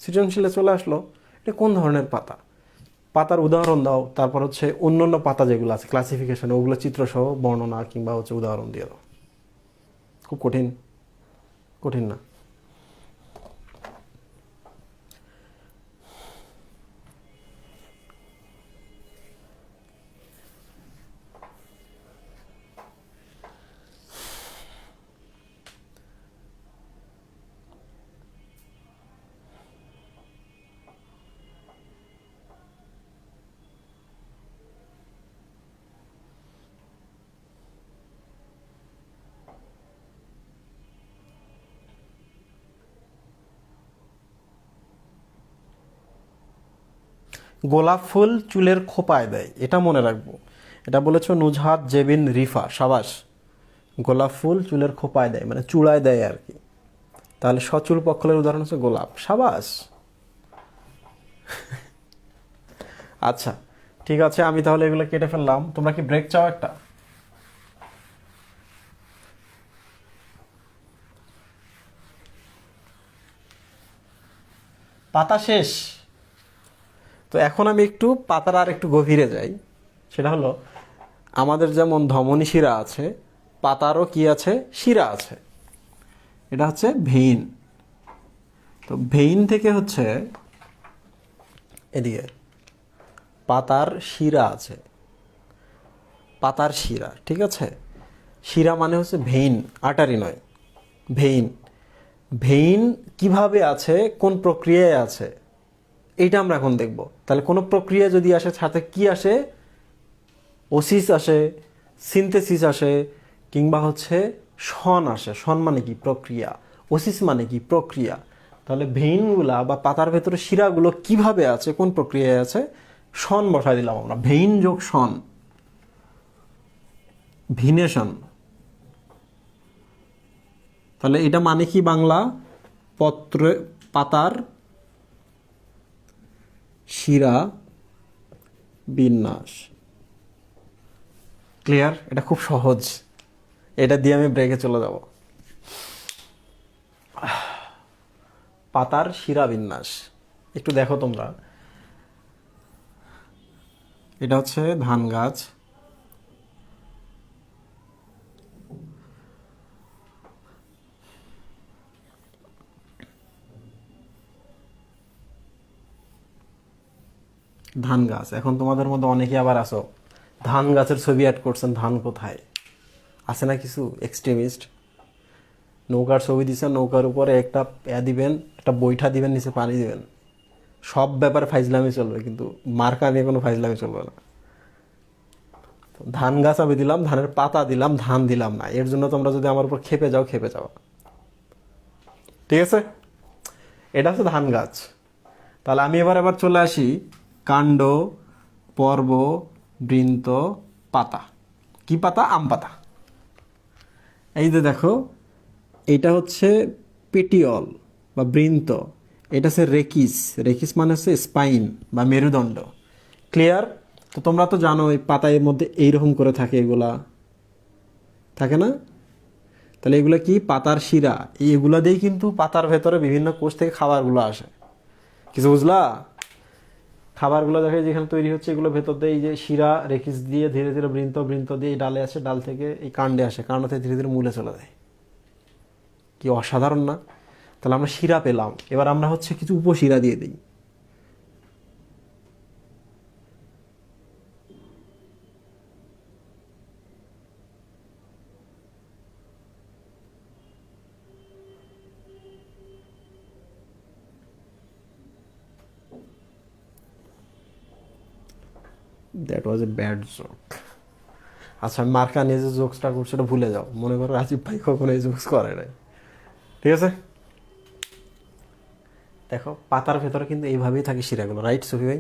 Speaker 1: সৃজনশীলে চলে আসলো, এটা কোন ধরনের পাতা, পাতার উদাহরণ দাও। তারপর হচ্ছে অন্যান্য পাতা যেগুলো আছে ক্লাসিফিকেশন, ওগুলো চিত্রসহ বর্ণনা কিংবা হচ্ছে উদাহরণ দিয়ে দাও। খুব কঠিন, কঠিন না। গোলাপ ফুল চুলের খোপায় দেয়, এটা মনে রাখবো। এটা বলেছো নুজহাত জেবিন রিফা, সাবাস। গোলাপ ফুল চুলের খোপায় দেয় মানে চূড়ায় দেয় আর কি। তাহলে সচুল পক্ষলের উদাহরণ হচ্ছে গোলাপ, সাবাস। আচ্ছা ঠিক আছে, আমি তাহলে এগুলো কেটে ফেললাম। তোমরা কি ব্রেক চাও একটা? পাতা শেষ। তো এখন আমি একটু পাতার আর একটু গভীরে যাই। সেটা হলো আমাদের যেমন ধমনী শিরা আছে, পাতারও কি আছে, শিরা আছে। এটা হচ্ছে ভেইন। তো ভেইন থেকে হচ্ছে এদিকে পাতার শিরা আছে, পাতার শিরা, ঠিক আছে। শিরা মানে হচ্ছে ভেইন, আর্টারি নয়, ভেইন। ভেইন কিভাবে আছে, কোন প্রক্রিয়ায় আছে, এইটা আমরা এখন দেখব। তাহলে কোনো প্রক্রিয়া যদি আসে, সাথে কি আসে, ওসিস আসে, সিনথেসিস আসে, কিংবা হচ্ছে শন আসে। শন মানে কি, প্রক্রিয়া। ওসিস মানে কি, প্রক্রিয়া। তাহলে ভেইনগুলা বা পাতার ভেতরে শিরাগুলো কিভাবে আছে, কোন প্রক্রিয়ায় আছে, শন বসাই দিলাম আমরা। ভেইন যোগ শন, ভিনেশন। তাহলে এটা মানে কি বাংলা, পাতার শিরা বিন্যাস। ক্লিয়ার? এটা খুব সহজ, এটা দিয়ে আমি ব্রেকে চলে যাব। পাতার শিরা বিন্যাস একটু দেখো তোমরা। এটা হচ্ছে ধান গাছ, ধান গাছ। এখন তোমাদের মধ্যে অনেকে আবার আসো, ধান গাছের ছবি অ্যাড করছেন, ধান কোথায় আছে না কিছু এক্সট্রিমিস্ট, নৌকার ছবি দিচ্ছেন, নৌকার উপরে একটা দিবেন, একটা বৈঠা দিবেন, নিচে পানি দিবেন। সব ব্যাপারে ফাইজলামি চলবে, কিন্তু মার্কা নিয়ে কোনো ফাইজলামি চলবে না। ধান গাছ আমি দিলাম, ধানের পাতা দিলাম, ধান দিলাম না। এর জন্য তোমরা যদি আমার উপর খেপে যাও, খেপে যাও, ঠিক আছে। এটা হচ্ছে ধান গাছ। তাহলে আমি এবার চলে আসি কাণ্ড, পর্ব, বৃন্ত, পাতা। কি পাতা? আম পাতা। এই যে দেখো, এটা হচ্ছে পেটিয়ল বা বৃন্ত, এটা হচ্ছে রেকিস। রেকিস মানে হচ্ছে স্পাইন বা মেরুদণ্ড। ক্লিয়ার? তো তোমরা তো জানো এই পাতার মধ্যে এইরকম করে থাকে, এগুলা থাকে না? তাহলে এগুলো কি, পাতার শিরা। এইগুলা দিয়েই কিন্তু পাতার ভেতরে বিভিন্ন কোষ থেকে খাবারগুলো আসে। কিছু বুঝলা? খাবারগুলো দেখে যেখানে তৈরি হচ্ছে, এগুলো ভেতর দিয়ে এই যে শিরা, রেকিস দিয়ে ধীরে ধীরে বৃন্ত, বৃন্ত দিয়ে এই ডালে আসে, ডাল থেকে এই কাণ্ডে আসে, কাণ্ড থেকে ধীরে ধীরে মূলে চলে যায়। কি অসাধারণ না? তাহলে আমরা শিরা পেলাম। এবার আমরা হচ্ছে কিছু উপশিরা দিয়ে দিই। That was a bad joke. আচ্ছা, মার্কা নিয়ে যে জোকসটা করছে ওটা ভুলে যাও। মনে করো রাজীব ভাই কখনো এই জোকস করে নাই, ঠিক আছে। দেখো পাতার ভেতরে কিন্তু এইভাবেই থাকে শিরাগুলো, রাইট সফি ভাই?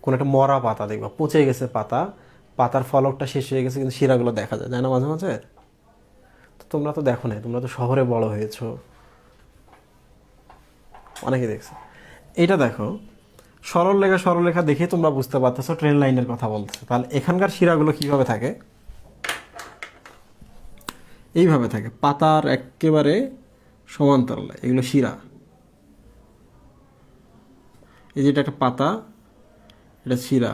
Speaker 1: কোনো একটা মরা পাতা দেখবা, পচে গেছে পাতা, পাতার ফলকটা শেষ হয়ে গেছে, কিন্তু শিরাগুলো দেখা যায় না মাঝে মাঝে? তো তোমরা তো দেখো না, তোমরা তো শহরে বড় হয়েছো, অনেকে দেখছে। এটা দেখো, সরলরেখা দেখে তোমরা বুঝতে পারতেছো ট্রেন লাইনের কথা বলতেছে। তাহলে এখানকার শিরাগুলো কিভাবে থাকে? এইভাবে থাকে, পাতার একেবারে সমান্তরালে এগুলো শিরা। এই যে এটা একটা পাতা, এটা শিরা।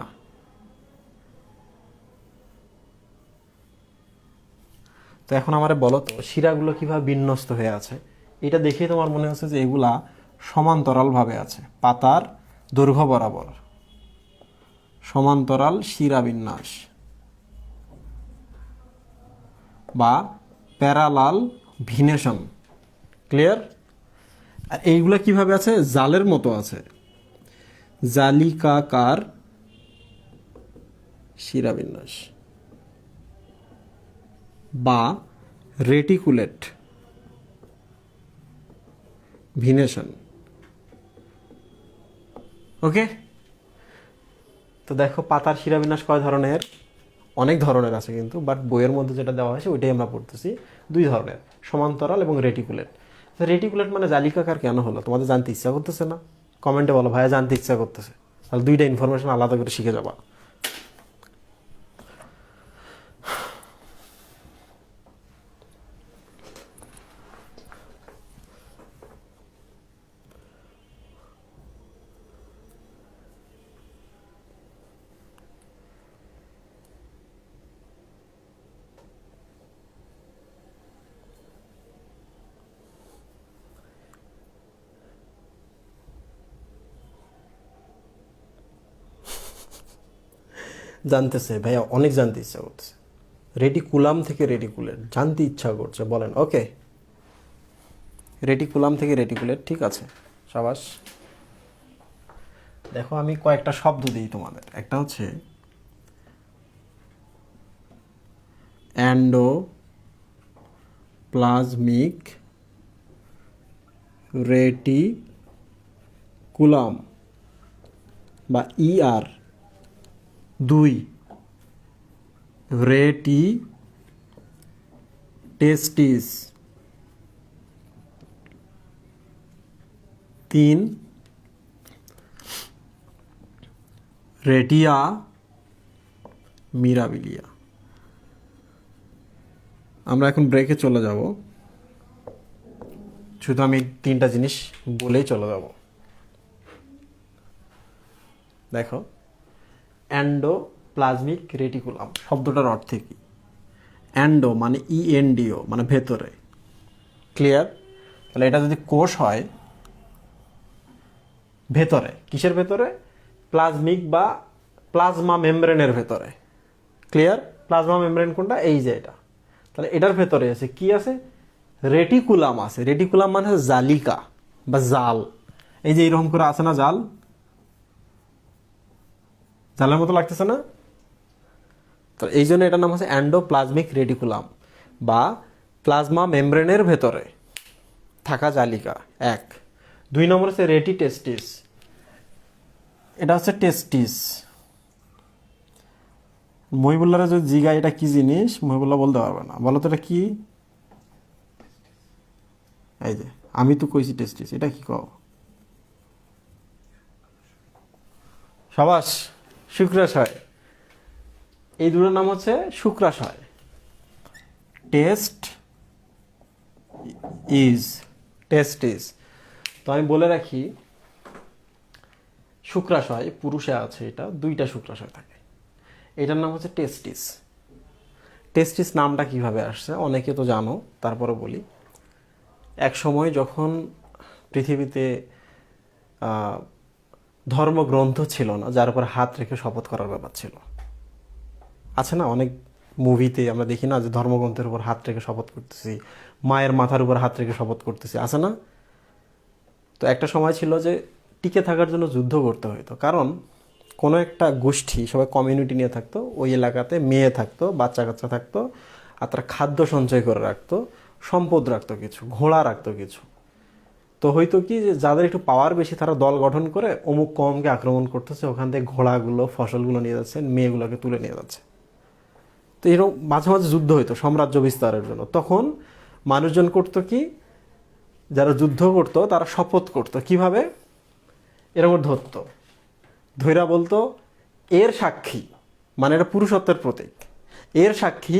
Speaker 1: তো এখন আমারে বলো তো, শিরাগুলো কিভাবে বিন্যস্ত হয়ে আছে? এটা দেখে তোমার মনে হচ্ছে যে এগুলা সমান্তরালভাবে আছে, পাতার দৈর্ঘ্য বরাবর, সমান্তরাল শিরা বিন্যাস বা প্যারালাল ভিনেশন। ক্লিয়ার? আর এইগুলা কিভাবে আছে? জালের মতো আছে, জালিকাকার শিরাবিন্যাস বা রেটিকুলেট ভিনেশন। ওকে, তো দেখো পাতার শিরাবিন্যাস কয় ধরনের? অনেক ধরনের আছে কিন্তু, বাট বইয়ের মধ্যে যেটা দেওয়া হয়েছে ওইটাই আমরা পড়তেছি। দুই ধরনের, সমান্তরাল এবং রেটিকুলেট। তো রেটিকুলেট মানে জালিকাকার কেন হলো? তোমাদের জানতে ইচ্ছা করতেছে না? কমেন্টে বলো ভাইয়া জানতে ইচ্ছা করতেছে। তাহলে দুইটা ইনফরমেশন আলাদা করে শিখে যাবা। জানতেছে ভাইয়া, অনেক জানতে ইচ্ছা করতেছে। রেটিকুলাম থেকে রেটিকুলেট জানতে ইচ্ছা করছে, বলেন ওকে। রেটিকুলাম থেকে রেটিকুলেট, ঠিক আছে, সাবাস। দেখো আমি কয়েকটা শব্দ দিই তোমাদের। একটা হচ্ছে অ্যান্ডোপ্লাজমিক রেটিকুলাম বা ইআর। দুই, টেস্টিস। তিন, রেটিয়া মিরাবিলিয়া। আমরা এখন ব্রেকে চলে যাব, শুধু আমি তিনটা জিনিস বলেই চলে যাব। দেখো অ্যান্ডোপ্লাজমিক রেটিকুলাম শব্দটার অর্থে কি? অ্যান্ডো মানে ইএনডিও মানে ভেতরে, ক্লিয়ার? তাহলে এটা যদি কোষ হয় ভেতরে, কিসের ভেতরে? প্লাজমিক বা প্লাজমা মেমব্রেনের ভেতরে, ক্লিয়ার? প্লাজমা মেমব্রেন কোনটা? এই যে এটা। তাহলে এটার ভেতরে আছে কি? আছে রেটিকুলাম আছে। রেটিকুলাম মানে জালিকা বা জাল। এই যে এইরকম করে আছে না জাল, জালের মতো লাগতেছে না? তো এই জন্য এটার নাম হচ্ছে অ্যান্ডোপ্লাজমিক রেটিকুলাম বা প্লাজমা মেমব্রেনের ভেতরে থাকা জালিকা। এক। দুই নম্বর হচ্ছে রেটিটেস্টিস। এটা হচ্ছে টেস্টিস। মহিবুল্লাহরা যদি জিগা এটা কি জিনিস, মহিবুল্লাহ বলতে পারবে না। বলো তো এটা কি? এই যে আমি তো কইছি টেস্টিস, এটা কি কও? সাবাস, শুক্রাশয়। এই দুটোর নাম হচ্ছে শুক্রাশয়। টেস্ট ইজ, টেস্টিস। তো আমি বলে রাখি শুক্রাশয় পুরুষে আছে, এটা দুইটা শুক্রাশয় থাকে। এটার নাম হচ্ছে টেস্টিস। টেস্টিস নামটা কিভাবে আসছে অনেকে তো জানো, তারপরে বলি। এক সময় যখন পৃথিবীতে ধর্মগ্রন্থ ছিল না যার উপর হাত রেখে শপথ করার ব্যাপার ছিল, আছে না? অনেক মুভিতে আমরা দেখি না যে ধর্মগ্রন্থের উপর হাত রেখে শপথ করতেছি, মায়ের মাথার উপর হাত রেখে শপথ করতেছি, আছে না? তো একটা সময় ছিল যে টিকে থাকার জন্য যুদ্ধ করতে হতো, কারণ কোনো একটা গোষ্ঠী সবাই কমিউনিটি নিয়ে থাকতো, ওই এলাকাতে মেয়ে থাকতো, বাচ্চা কাচ্চা থাকতো, আর তারা খাদ্য সঞ্চয় করে রাখতো, সম্পদ রাখতো কিছু, ঘোড়া রাখতো কিছু। তো হয়তো কি যে যাদের একটু পাওয়ার বেশি তারা দল গঠন করে অমুক কমকে আক্রমণ করতেছে, ওখান থেকে ঘোড়াগুলো ফসলগুলো নিয়ে যাচ্ছে, মেয়েগুলোকে তুলে নিয়ে যাচ্ছে। তো এরকম মাঝে মাঝে যুদ্ধ হইতো সাম্রাজ্য বিস্তারের জন্য। তখন মানুষজন করতো কি, যারা যুদ্ধ করতো তারা শপথ করতো কিভাবে? এরকম ধরতো, ধৈরা বলতো এর সাক্ষী, মানে এটা পুরুষত্বের প্রতীক, এর সাক্ষী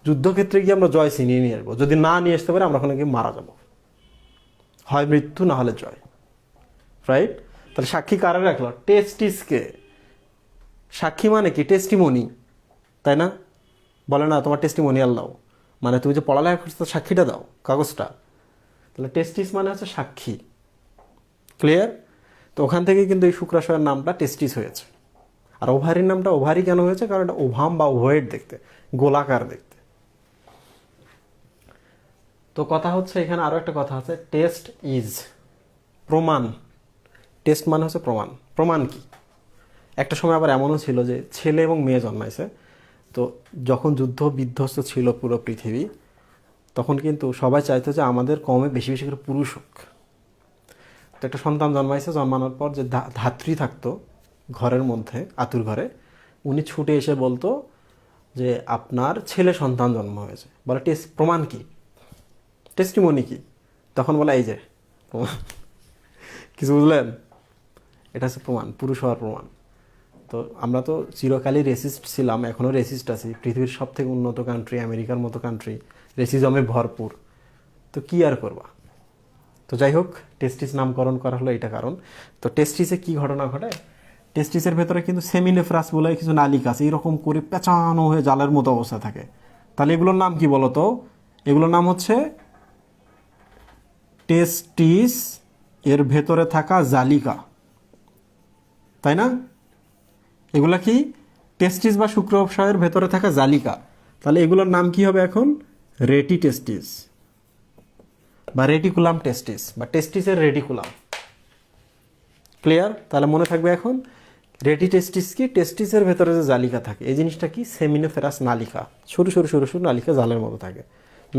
Speaker 1: যুদ্ধক্ষেত্রে গিয়ে আমরা জয় ছিনিয়ে নিয়ে আসবো, যদি না নিয়ে আসতে পারে আমরা ওখানে গিয়ে মারা যাবো, হয় মৃত্যু না হলে জয়, রাইট? তাহলে সাক্ষী কারা রাখলো? টেস্টিসকে। সাক্ষী মানে কি? টেস্টিমনি, তাই না? বলে না তোমার টেস্টিমোনিয়াল দাও, মানে তুমি যে পড়ালেখা করছো তার সাক্ষীটা দাও, কাগজটা। তাহলে টেস্টিস মানে হচ্ছে সাক্ষী, ক্লিয়ার? তো ওখান থেকে কিন্তু এই শুক্রাশয়ের নামটা টেস্টিস হয়েছে। আর ওভারির নামটা ওভারি কেন হয়েছে? কারণ এটা ওভাম বা ওভয়েড দেখতে, গোলাকার দেখতে। তো কথা হচ্ছে এখানে আরো একটা কথা আছে, টেস্ট ইজ, প্রমাণ। টেস্ট মানে হচ্ছে প্রমাণ। প্রমাণ কি? একটা সময় আবার এমনও ছিল যে ছেলে এবং মেয়ে জন্মাইছে, তো যখন যুদ্ধ বিধ্বস্ত ছিল পুরো পৃথিবী, তখন কিন্তু সবাই চাইতো যে আমাদের কমে বেশি বেশি করে পুরুষ হোক। তো একটা সন্তান জন্মাইছে, জন্মানোর পর যে ধাত্রী থাকতো, ঘরের মধ্যে, আতুর ঘরে, উনি ছুটে এসে বলতো যে আপনার ছেলে সন্তান জন্ম হয়েছে। বলে টেস্ট প্রমাণ কি, টেস্টিমনি কি? তখন বলে এই যে প্রমাণ। কিছু বুঝলেন? এটা হচ্ছে প্রমাণ, পুরুষ হওয়ার প্রমাণ। তো আমরা তো চিরকালই রেসিস্ট ছিলাম, এখনও রেসিস্ট আছি। পৃথিবীর সব থেকে উন্নত কান্ট্রি, আমেরিকার মতো কান্ট্রি, রেসিজমে ভরপুর। তো কি আর করবা? তো যাই হোক, টেস্টিস নামকরণ করা হলো এটা কারণ। তো টেস্টিসে কি ঘটনা ঘটে? টেস্টিসের ভেতরে কিন্তু সেমিনেফ্রাস বলে কিছু নালিকা আছে, এইরকম করে পেঁচানো হয়ে জালের মতো অবস্থা থাকে। তাহলে এগুলোর নাম কি বলতো? এগুলোর নাম হচ্ছে টেস্টিস, এর ভেতরে থাকা জালিকা, তাই না? এগুলা কি? টেস্টিস বা শুক্রাশয়ের ভেতরে থাকা জালিকা। তাহলে এগুলোর নাম কি হবে এখন? রেটি টেস্টিস বা রেটিকুলাম টেস্টিস বা টেস্টিসের রেটিকুলাম। ক্লিয়ার? তাহলে মনে থাকবে এখন রেটি টেস্টিস কি? টেস্টিসের ভেতরে যে জালিকা থাকে, এই জিনিসটা কি? সেমিনোফেরাস নালিকা, সরু সরু সরু সরু নালিকা জালের মতো থাকে।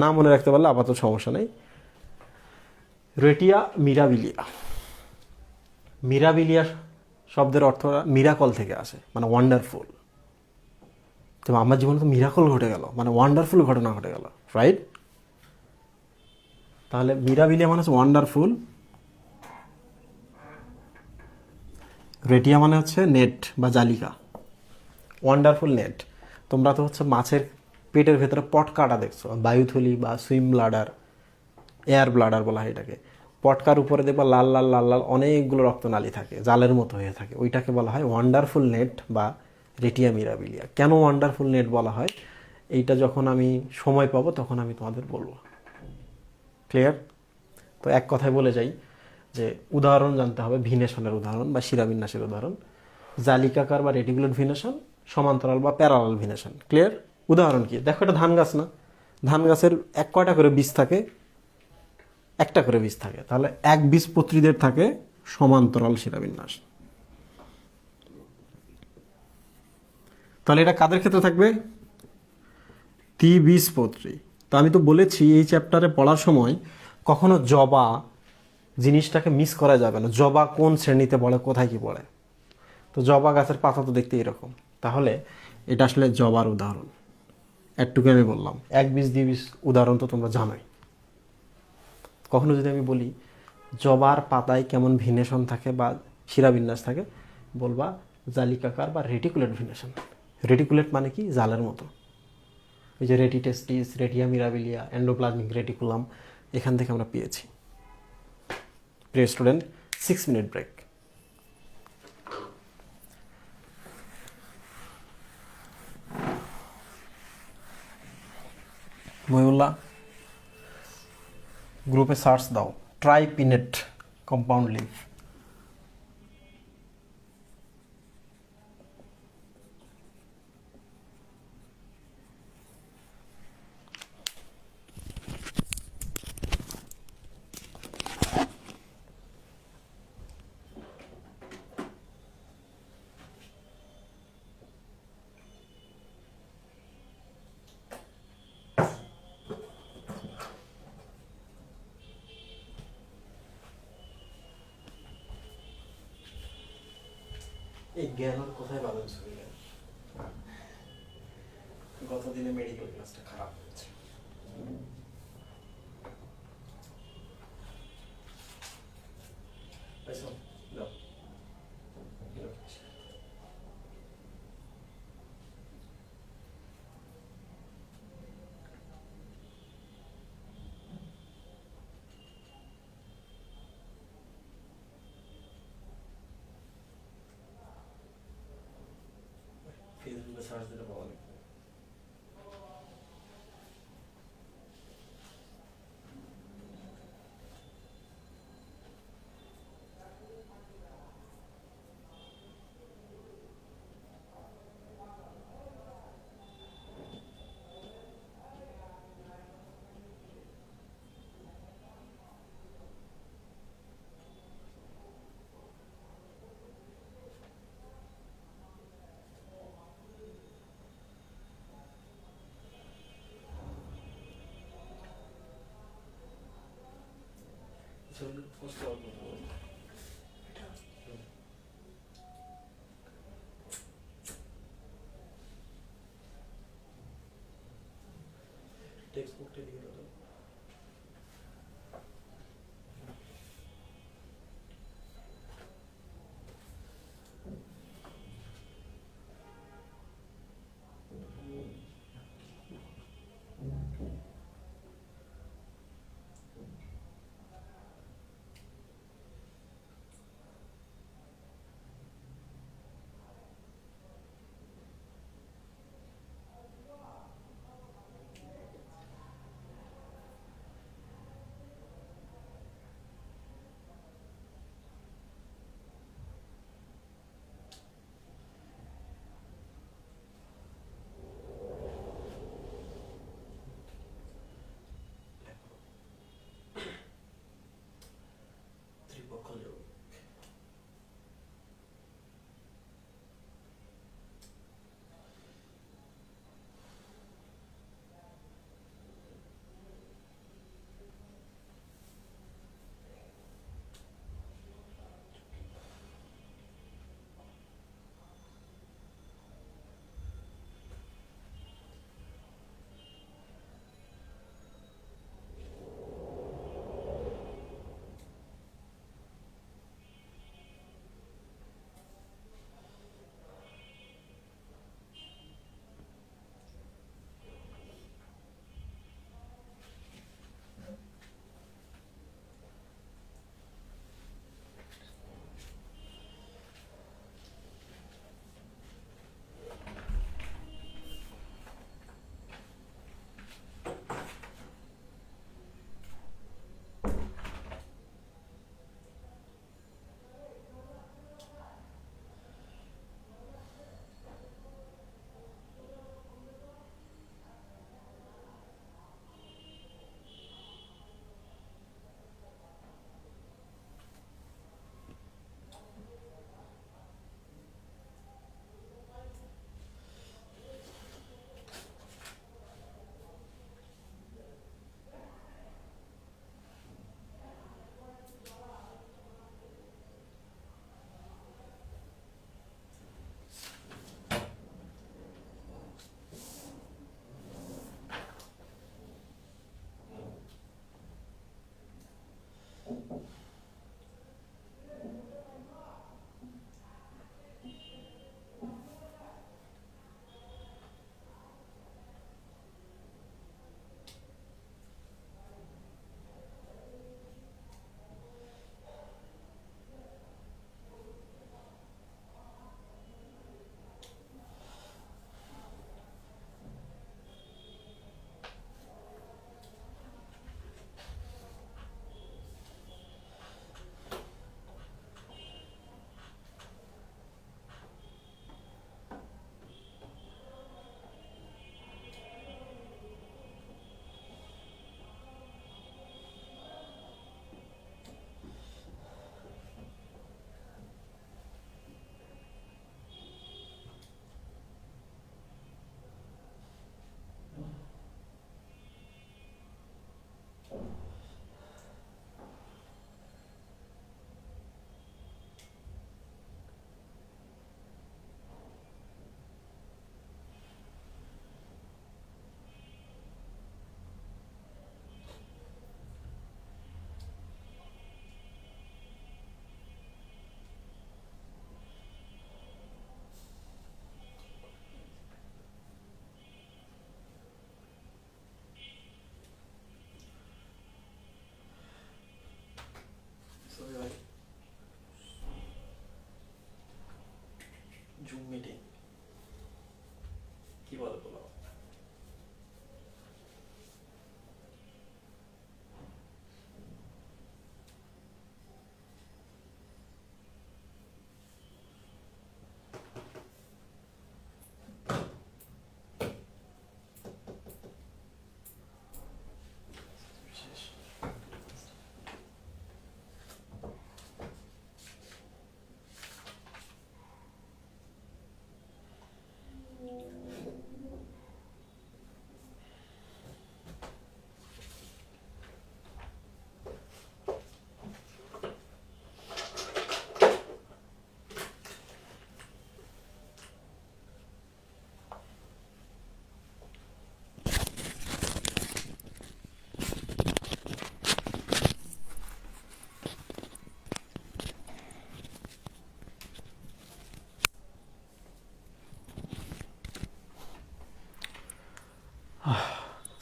Speaker 1: না মনে রাখতে পারলে আপাতত সমস্যা নেই। রেটিয়া মিরাবিলিয়া। মিরাবিলিয়া শব্দের অর্থ মিরাকল থেকে আসে, মানে ওয়ান্ডারফুল। তো আমার জীবনে তো মিরাকল ঘটে গেল, মানে ওয়ান্ডারফুল ঘটনা ঘটে গেল, রাইট? তাহলে মিরাবিলিয়া মানে হচ্ছে ওয়ান্ডারফুল, রেটিয়া মানে হচ্ছে নেট বা জালিকা, ওয়ান্ডারফুল নেট। তোমরা তো হচ্ছে মাছের পেটের ভেতরে পটকাটা দেখছো, বায়ুথলি বা সুইম ব্লাডার, এয়ার ব্লাডার বলা হয় এটাকে। পটকার উপরে দেখবা লাল লাল লাল লাল অনেকগুলো রক্তনালী থাকে, জালের মতো হয়ে থাকে, ওইটাকে বলা হয় ওয়ান্ডারফুল নেট বা রেটিয়া মিরাবিলিয়া। কেন ওয়ান্ডারফুল নেট বলা হয়, এইটা যখন আমি সময় পাবো তখন আমি তোমাদের বলবো। ক্লিয়ার? তো এক কথায় বলে যাই যে উদাহরণ জানতে হবে, ভিনেশনের উদাহরণ বা শিরাবিন্যাসের উদাহরণ। জালিকাকার বা রেটিকুলেট ভিনেশন, সমান্তরাল বা প্যারালাল ভিনেশন। ক্লিয়ার? উদাহরণ কি? দেখো, এটা ধান গাছ না? ধান গাছের এক কয়টা করে বীজ থাকে? একটা করে বীজ থাকে। তাহলে এক বীজপত্রীদের থাকে সমান্তরাল শিরাবিন্যাস। তাহলে এটা কাদের ক্ষেত্রে থাকবে? দ্বিবীজপত্রী। তো আমি তো বলেছি এই চ্যাপ্টারে পড়ার সময় কখনো জবা জিনিসটাকে মিস করা যাবে না। জবা কোন শ্রেণীতে পড়ে, কোথায় কি পড়ে? তো জবা গাছের পাতা তো দেখতে এরকম। তাহলে এটা আসলে জবার উদাহরণ। একটুকু আমি বললাম, এক বীজ দ্বিবীজ উদাহরণ তো তোমরা জানোই। কখনো যদি আমি বলি জবার পাতায় কেমন ভিনেশন থাকে বা শিরাবিন্যাস থাকে, বলবা জালিকাকার বা রেটিকুলেট ভিনেশন। রেটিকুলেট মানে কি? জালের মতো। ওই যে রেটি টেস্টিস, রেটিয়া মিরাবিলিয়া, এন্ডোপ্লাজমিক রেটিকুলাম, এখান থেকে আমরা পেয়েছি। প্রিয় স্টুডেন্ট, 6 মিনিট ব্রেক। মহিউল্লাহ, গ্রুপে সার্চ দাও ট্রাইপিনেট কম্পাউন্ড লিভ। এই জ্ঞান কোথায় পাবেন সুবিধা? গত দিনে মেডিকেল ক্লাসটা খারাপ হয়েছে। ফেসবুকে সার্চ দিলে পাওয়া যাবে।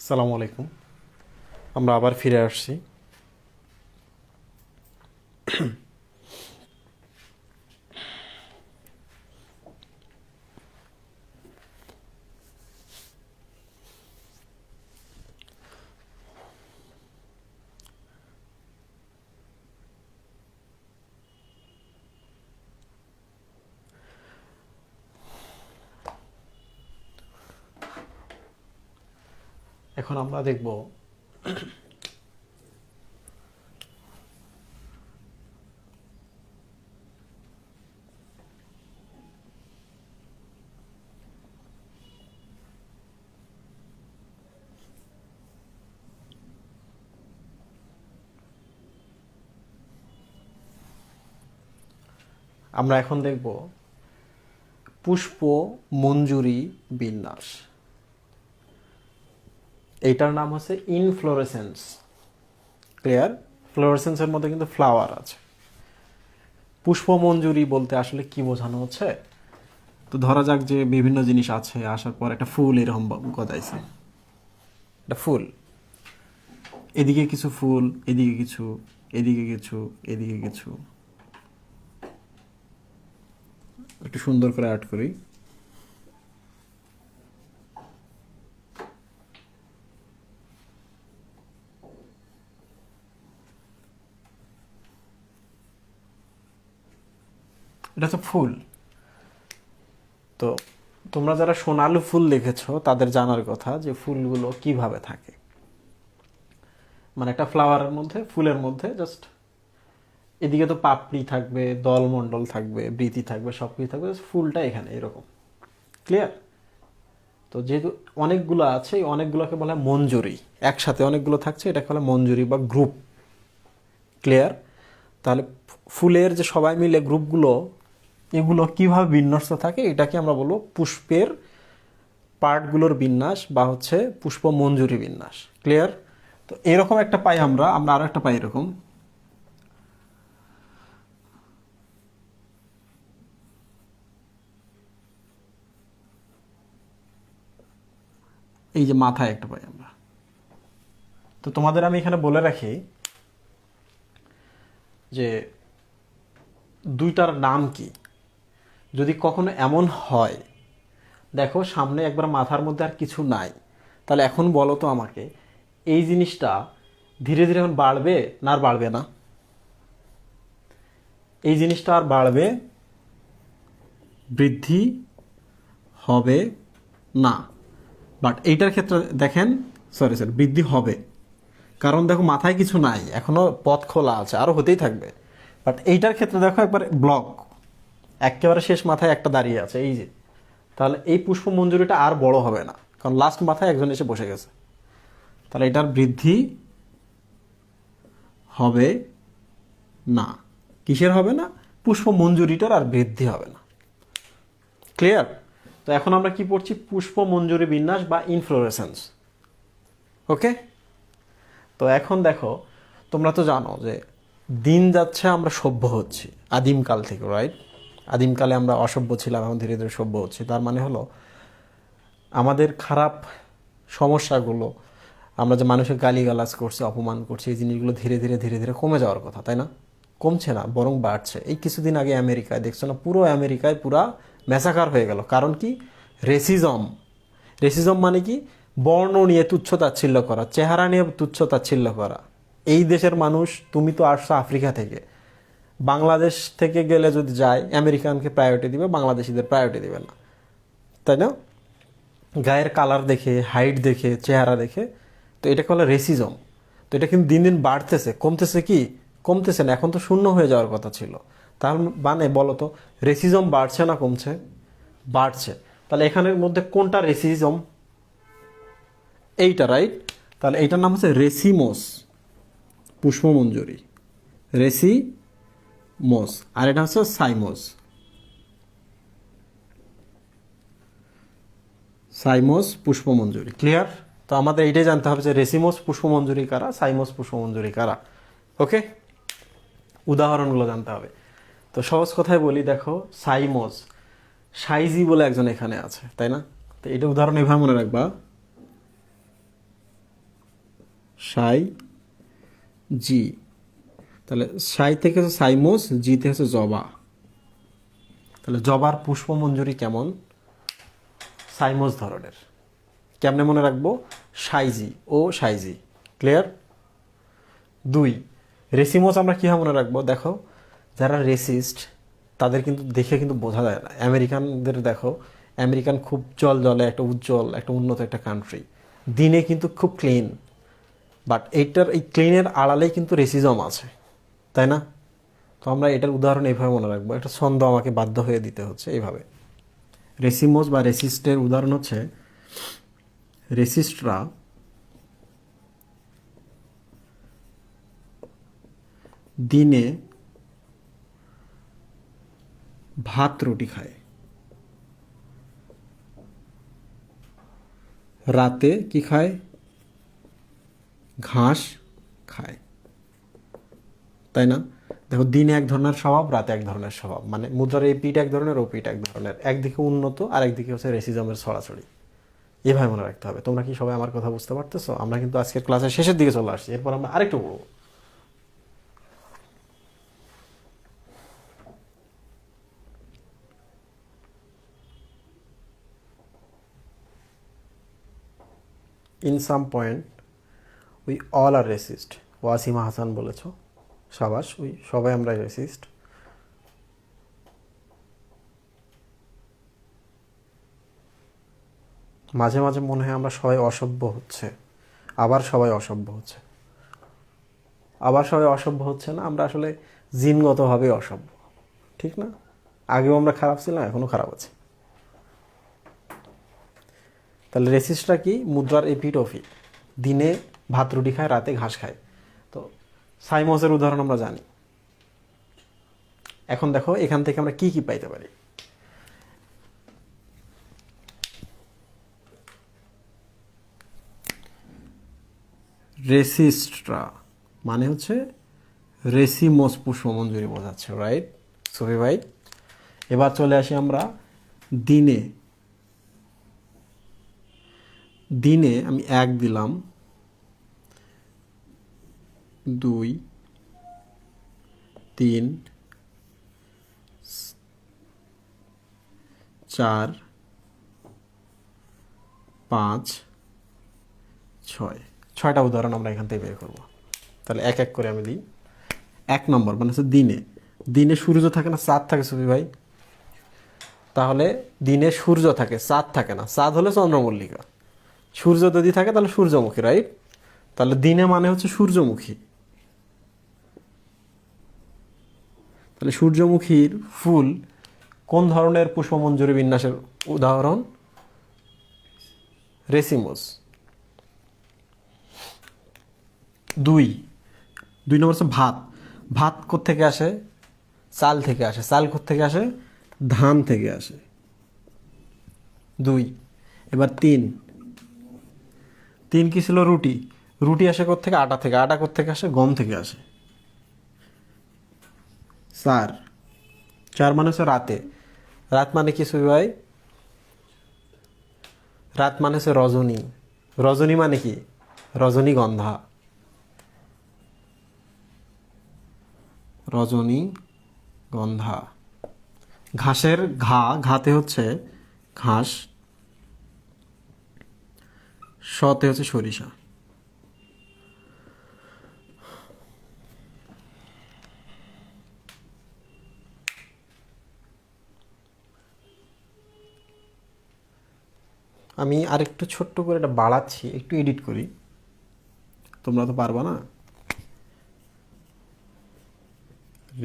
Speaker 1: আসসালামু আলাইকুম। আমরা আবার ফিরে আসছি। এখন আমরা দেখব আমরা এখন দেখব পুষ্প মঞ্জুরি বিন্যাস। এইটার নাম হচ্ছে ইনফ্লোরেসেন্স। ক্লিয়ার? ফ্লোরেসেন্সের মধ্যে কিন্তু ফ্লাওয়ার আছে। পুষ্প মঞ্জুরি বলতে আসলে কি বোঝানো হচ্ছে? তো ধরা যাক যে বিভিন্ন জিনিস আছে, আসার পর একটা ফুল এরকম গজাইছে, একটা ফুল, এদিকে কিছু ফুল, এদিকে কিছু, এদিকে কিছু, এদিকে কিছু, একটু সুন্দর করে অ্যাড করি। এটা হচ্ছে ফুল। তো তোমরা যারা সোনালু ফুল দেখেছো তাদের জানার কথা যে ফুলগুলো কিভাবে থাকে। মানে একটা ফ্লাওয়ারের মধ্যে, ফুলের মধ্যে জাস্ট এদিকে তো পাপড়ি থাকবে, দলমণ্ডল থাকবে, বৃতি থাকবে, সব কিছু থাকবে, ফুলটা এখানে এরকম। ক্লিয়ার? তো যেহেতু অনেকগুলো আছে, এই অনেকগুলোকে বলা হয় মঞ্জুরি। একসাথে অনেকগুলো থাকছে, এটাকে বলা হয় মঞ্জুরি বা গ্রুপ। ক্লিয়ার? তাহলে ফুলের যে সবাই মিলে গ্রুপগুলো, এগুলো কিভাবে বিন্যস্ত থাকে এটাকে আমরা বলবো পুষ্পের পার্টগুলোর বিন্যাস বা হচ্ছে পুষ্প মঞ্জুরি বিন্যাস। ক্লিয়ার? তো এরকম একটা পাই আমরা আরো একটা পাই এরকম। এই যে মাথায় একটা পাই আমরা। তো তোমাদের আমি এখানে বলে রাখি যে দুইটার নাম কি। যদি কখনো এমন হয়, দেখো সামনে একবার মাথার মধ্যে আর কিছু নাই, তাহলে এখন বলো তো আমাকে, এই জিনিসটা ধীরে ধীরে এখন বাড়বে না আর বাড়বে না? এই জিনিসটা আর বাড়বে, বৃদ্ধি হবে না। বাট এইটার ক্ষেত্রে দেখেন, সরি বৃদ্ধি হবে, কারণ দেখো মাথায় কিছু নাই, এখনো পথ খোলা আছে, আরো হতেই থাকবে। বাট এইটার ক্ষেত্রে দেখো একবার ব্লক, একেবারে শেষ মাথায় একটা দাঁড়িয়ে আছে, এই যে। তাহলে এই পুষ্প মঞ্জুরিটা আর বড় হবে না, কারণ লাস্ট মাথায় একজন এসে বসে গেছে। তাহলে এটার বৃদ্ধি হবে না। কিসের হবে না? পুষ্প মঞ্জুরিটার আর বৃদ্ধি হবে না। ক্লিয়ার? তো এখন আমরা কি পড়ছি? পুষ্প মঞ্জুরি বিন্যাস বা ইনফ্লোরেসেন্স। ওকে? তো এখন দেখো, তোমরা তো জানো যে দিন যাচ্ছে, আমরা সভ্য হচ্ছি আদিমকাল থেকে, রাইট? আদিমকালে আমরা অসভ্য ছিলাম, এখন ধীরে ধীরে সভ্য হচ্ছি। তার মানে হলো আমাদের খারাপ সমস্যাগুলো, আমরা যে মানুষের গালিগালাজ করছি, অপমান করছি, এই জিনিসগুলো ধীরে ধীরে ধীরে ধীরে কমে যাওয়ার কথা, তাই না? কমছে না, বরং বাড়ছে। এই কিছুদিন আগে আমেরিকায় দেখছো না, পুরো আমেরিকায় পুরা ম্যাসাকার হয়ে গেল। কারণ কি? রেসিজম। রেসিজম মানে কি? বর্ণ নিয়ে তুচ্ছ-তাচ্ছিল্য করা, চেহারা নিয়ে তুচ্ছ-তাচ্ছিল্য করা। এই দেশের মানুষ, তুমি তো আসছো আফ্রিকা থেকে, বাংলাদেশ থেকে গেলে যদি যায়, আমেরিকানকে প্রায়োরিটি দিবে, বাংলাদেশিদের প্রায়োরিটি দিবে না, তাই না? গায়ের কালার দেখে, হাইট দেখে, চেহারা দেখে। তো এটাকে বলে রেসিজম। তো এটা কিন্তু দিন দিন বাড়তেছে, কমতেছে কি? কমতেছে না, এখন তো শূন্য হয়ে যাওয়ার কথা ছিল। তার মানে বলো তো, রেসিজম বাড়ছে না কমছে? বাড়ছে। তাহলে এখানের মধ্যে কোনটা রেসিজম? এইটা, রাইট? তাহলে এইটার নাম হচ্ছে রেসিমোস, পুষ্পমঞ্জুরি। রেসিমোস। আর এটা হচ্ছে সাইমোস। সাইমোস পুষ্পমঞ্জুরি। ক্লিয়ার? তো আমাদের এইটাই জানতে হবে যে রেসিমোস পুষ্পমঞ্জুরি কারা, সাইমোস পুষ্পমঞ্জুরি কারা। ওকে? উদাহরণগুলো জানতে হবে। তো সহজ কথায় বলি, দেখো সাইমোস, সাইজি বলে একজন এখানে আছে, তাই না? তো এটা উদাহরণ এভাবে মনে রাখবা। সাই জি, তাহলে সাই থেকে হচ্ছে সাইমোস, জিতে হচ্ছে জবা। তাহলে জবার পুষ্পমঞ্জুরি কেমন? সাইমোস ধরনের। কেমনে মনে রাখবো? সাইজি ও সাইজি। ক্লিয়ার? 2, রেসিমোস আমরা কীভাবে মনে রাখবো? দেখো, যারা রেসিস্ট তাদের কিন্তু দেখে কিন্তু বোঝা যায় না। আমেরিকানদের দেখো, আমেরিকান খুব জলে একটা উজ্জ্বল, একটা উন্নত একটা কান্ট্রি, দিনে কিন্তু খুব ক্লিন, বাট এইটার এই ক্লিনের আড়ালেই কিন্তু রেসিজম আছে, তাই না? তো আমরা এটার উদাহরণ এইভাবে মনে রাখবো, একটা ছন্দ আমাকে বাধ্য হয়ে দিতে হচ্ছে এইভাবে। রেসিমোস বা রেসিস্টের উদাহরণ হচ্ছে, রেসিস্টরা দিনে ভাত রুটি খায়, রাতে কি খায়? ঘাস খায়, তাই না? দেখো, দিনে এক ধরনের স্বভাব, রাতে এক ধরনের স্বভাব, মানে মুদ্রার এই পিঠ এক ধরনের, ও পিঠ এক ধরনের, একদিকে উন্নত আর একদিকে হচ্ছে রেসিজমের ছড়াছড়ি। এভাবে মনে রাখতে হবে। তোমরা কি সবাই আমার কথা বুঝতে পারতেছো? আমরা কিন্তু আজকের ক্লাসের শেষের দিকে চলে আসছি, এরপর আমরা আরেকটু পড়বো। In some point we all are resist. Wasima Hasan বলেছ, সাবাস, উই সবাই আমরা রেসিস্ট। মাঝে মাঝে মনে হয় আমরা সবাই অসভ্য হচ্ছে, আবার সবাই অসভ্য হচ্ছে, আবার সবাই অসভ্য হচ্ছে না, আমরা আসলে জিনগতভাবে অসভ্য, ঠিক না? আগেও আমরা খারাপ ছিলাম, এখনও খারাপ আছে। তাহলে রেসিস্টরা কি? মুদ্রার এপিঠ ওপিঠ, দিনে ভাত রুটি খায়, রাতে ঘাস খায়। তো সাইমসের উদাহরণ আমরা জানি। এখন দেখো, এখান থেকে আমরা কি কি পাইতে পারি। রেসিস্টরা মানে হচ্ছে রেসিমোস পুষ্পমঞ্জুরি বোঝাচ্ছে, রাইট সুফি ভাই? এবার চলে আসি আমরা দিনে। দিনে আমি 1 দিলাম, 2, 3, 4, 5, 6, 6টা উদাহরণ আমরা এখান থেকে বের করবো। তাহলে এক এক করে আমি দিই। 1 নম্বর মানে হচ্ছে দিনে। দিনে সূর্য থাকে না, চাঁদ থাকে সুফি ভাই? তাহলে দিনে সূর্য থাকে, চাঁদ থাকে না। চাঁদ হলে চন্দ্রমল্লিকা, সূর্য যদি থাকে তাহলে সূর্যমুখী, রাইট? তাহলে দিনে মানে হচ্ছে সূর্যমুখী। তাহলে সূর্যমুখীর ফুল কোন ধরনের পুষ্পমঞ্জুরি বিন্যাসের উদাহরণ? রেসিমোস। 2 নম্বর হচ্ছে ভাত। ভাত কোত্থেকে আসে? চাল থেকে আসে। চাল কোত্থেকে আসে? ধান থেকে আসে। 2। এবার 3 কি ছিল? রুটি। রুটি আসে কোত্থেকে? আটা থেকে। আটা কোত্থেকে আসে? গম থেকে আসে। 4 মানে হচ্ছে রাতে। রাত মানে কি সুবি ভাই? রাত মানে হচ্ছে রজনী। রজনী মানে কি? রজনীগন্ধা। রজনীগন্ধা। ঘাসের ঘাতে হচ্ছে ঘাস, শতে হচ্ছে সরিষা। আমি আরেকটু ছোট্ট করে এটা বাড়াচ্ছি, একটু এডিট করি, তোমরা তো পারবা না।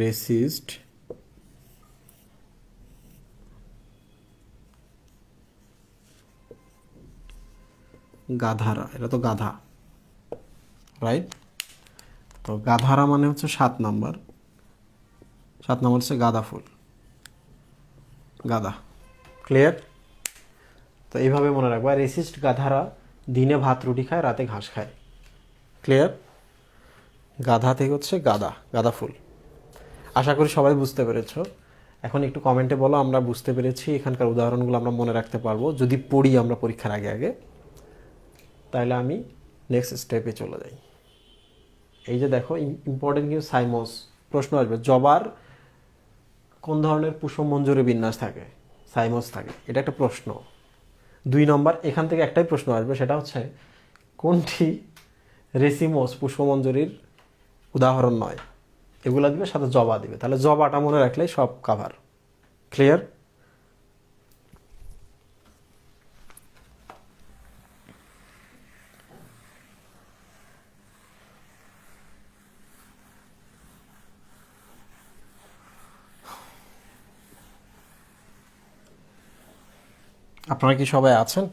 Speaker 1: রেসিস্ট গাধারা, এটা তো গাধা, রাইট? তো গাধারা মানে হচ্ছে 7 নম্বর। 7 নম্বর হচ্ছে গাঁদা ফুল, গাঁদা। ক্লিয়ার? তো এইভাবে মনে রাখবা, রেসিস্ট গাধারা দিনে ভাত রুটি খায়, রাতে ঘাস খায়। ক্লিয়ার? গাধা থেকে হচ্ছে গাঁদা, গাঁদা ফুল। আশা করি সবাই বুঝতে পেরেছ। এখন একটু কমেন্টে বলো আমরা বুঝতে পেরেছি, এখানকার উদাহরণগুলো আমরা মনে রাখতে পারবো যদি পড়ি আমরা পরীক্ষার আগে আগে। তাহলে আমি নেক্সট স্টেপে চলে যাই। এই যে দেখো ইম্পর্টেন্ট কিন্তু সাইমোস প্রশ্ন আসবে, জবার কোন ধরনের পুষ্পমঞ্জুরি বিন্যাস থাকে? সাইমোস থাকে, এটা একটা প্রশ্ন। 2 নম্বর, এখান থেকে একটাই প্রশ্ন আসবে, সেটা হচ্ছে কোনটি রেসিমোস পুষ্পমঞ্জুরির উদাহরণ নয়? এগুলা দিবে, সাথে জবা দিবে, তাহলে জবাটা মনে রাখলেই সব কাভার। ক্লিয়ার? আপনারা কি সবাই আছেন?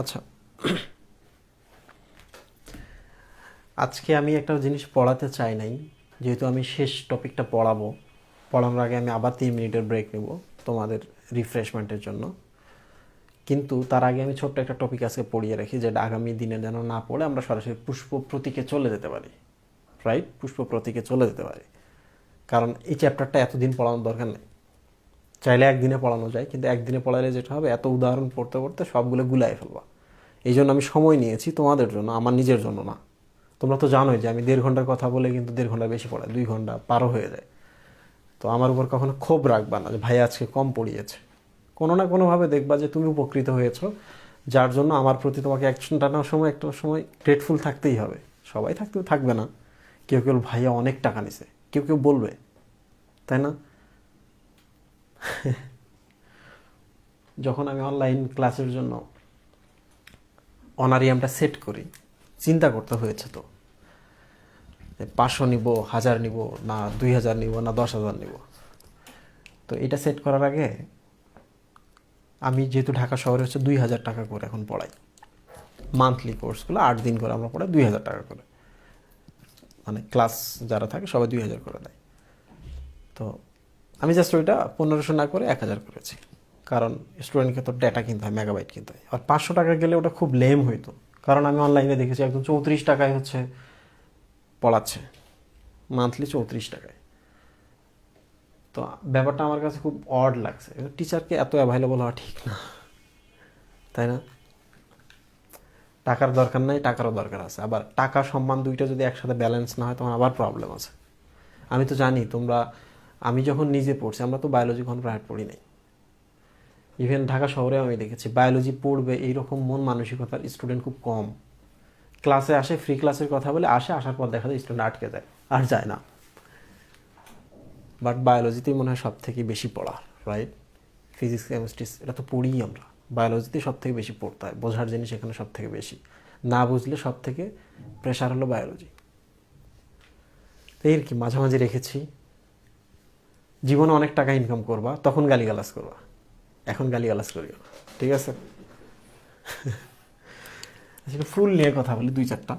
Speaker 1: আচ্ছা, আজকে আমি একটা জিনিস পড়াতে চাই নাই, যেহেতু আমি শেষ টপিকটা পড়াবো। পড়ানোর আগে আমি আবার 3 মিনিটের ব্রেক নেব তোমাদের রিফ্রেশমেন্টের জন্য। কিন্তু তার আগে আমি ছোট্ট একটা টপিক আজকে পড়িয়ে রাখি, যেটা আগামী দিনে যেন না পড়ে আমরা সরাসরি পুষ্প প্রতীকে চলে যেতে পারি। রাইট, পুষ্প প্রতীকে চলে যেতে পারি। কারণ এই চ্যাপ্টারটা এতদিন পড়ানোর দরকার নেই। চাইলে একদিনে পড়ানো যায়, কিন্তু একদিনে পড়ালে যেটা হবে, এত উদাহরণ পড়তে পড়তে সবগুলো গুলাই ফেলবা। এই জন্য আমি সময় নিয়েছি তোমাদের জন্য, আমার নিজের জন্য না। তোমরা তো জানোই যে আমি 1.5 ঘন্টার কথা বলে কিন্তু 1.5 ঘন্টা বেশি পড়াই, 2 ঘন্টা পারও হয়ে যায়। তো আমার উপর কখনো ক্ষোভ রাখবা না যে ভাই আজকে কম পড়িয়েছে। কোনো না কোনোভাবে দেখবা যে তুমি উপকৃত হয়েছো, যার জন্য আমার প্রতি তোমাকে একটা সময় গ্রেটফুল থাকতেই হবে। সবাই থাকবে না, কেউ কেউ ভাইয়া অনেক টাকা নিছে, কেউ কেউ বলবে, তাই না? যখন আমি অনলাইন ক্লাসের জন্য অনারিয়ামটা সেট করি, চিন্তা করতে হয়েছে তো 500 নিব, 1000 নিব, না 2000 নিব, না 10,000 নিব। তো এটা সেট করার আগে আমি যেহেতু ঢাকা শহরে হচ্ছে 2000 টাকা করে এখন পড়াই। মান্থলি কোর্সগুলো 8 দিন করে আমরা পড়াই 2000 টাকা করে, মানে ক্লাস যারা থাকে সবাই 2000 করে দেয়। তো আমি জাস্ট ওইটা 1500 না করে 1000 করেছি, কারণ স্টুডেন্টকে তো ডেটা কিনতে হয়, মেগাবাইট কিনতে হয়। আর 500 টাকা গেলে ওটা খুব লেম হইতো, কারণ আমি অনলাইনে দেখেছি একদম 34 টাকায় হচ্ছে পড়াচ্ছে, মান্থলি 34 টাকায়। তো ব্যাপারটা আমার কাছে খুব অড লাগছে। টিচারকে এত অ্যাভেলেবল হওয়া ঠিক না, তাই না? টাকার দরকার নাই, টাকারও দরকার আছে। আবার টাকা সম্মান দুইটা যদি একসাথে ব্যালেন্স না হয়, তখন আবার প্রবলেম আছে। আমি তো জানি তোমরা, আমি যখন নিজে পড়ছি, আমরা তো বায়োলজি কোনো প্রাইভেট পড়ি নাই। ইভেন ঢাকা শহরেও আমি দেখেছি বায়োলজি পড়বে এইরকম মন মানসিকতার স্টুডেন্ট খুব কম। ক্লাসে আসে, ফ্রি ক্লাসের কথা বলে আসে, আসার পর দেখা যায় স্টুডেন্ট আটকে যায়, আর যায় না। বাট বায়োলজিতেই মনে হয় সব থেকে বেশি পড়া, রাইট? ফিজিক্স, কেমিস্ট্রি এটা তো পড়িই আমরা। বায়োলজিতেই সব থেকে বেশি পড়তে হয়, বোঝার জিনিস এখানে সব থেকে বেশি। না বুঝলে সব থেকে প্রেশার হলো বায়োলজি। তো এর কি মাঝামাঝি রেখেছি। জীবনে অনেক টাকা ইনকাম করবা, তখন গালিগালাজ করবা, এখন গালিগালাজ করিও, ঠিক আছে? আসলে ফুল নিয়ে কথা বলি 2-4টা।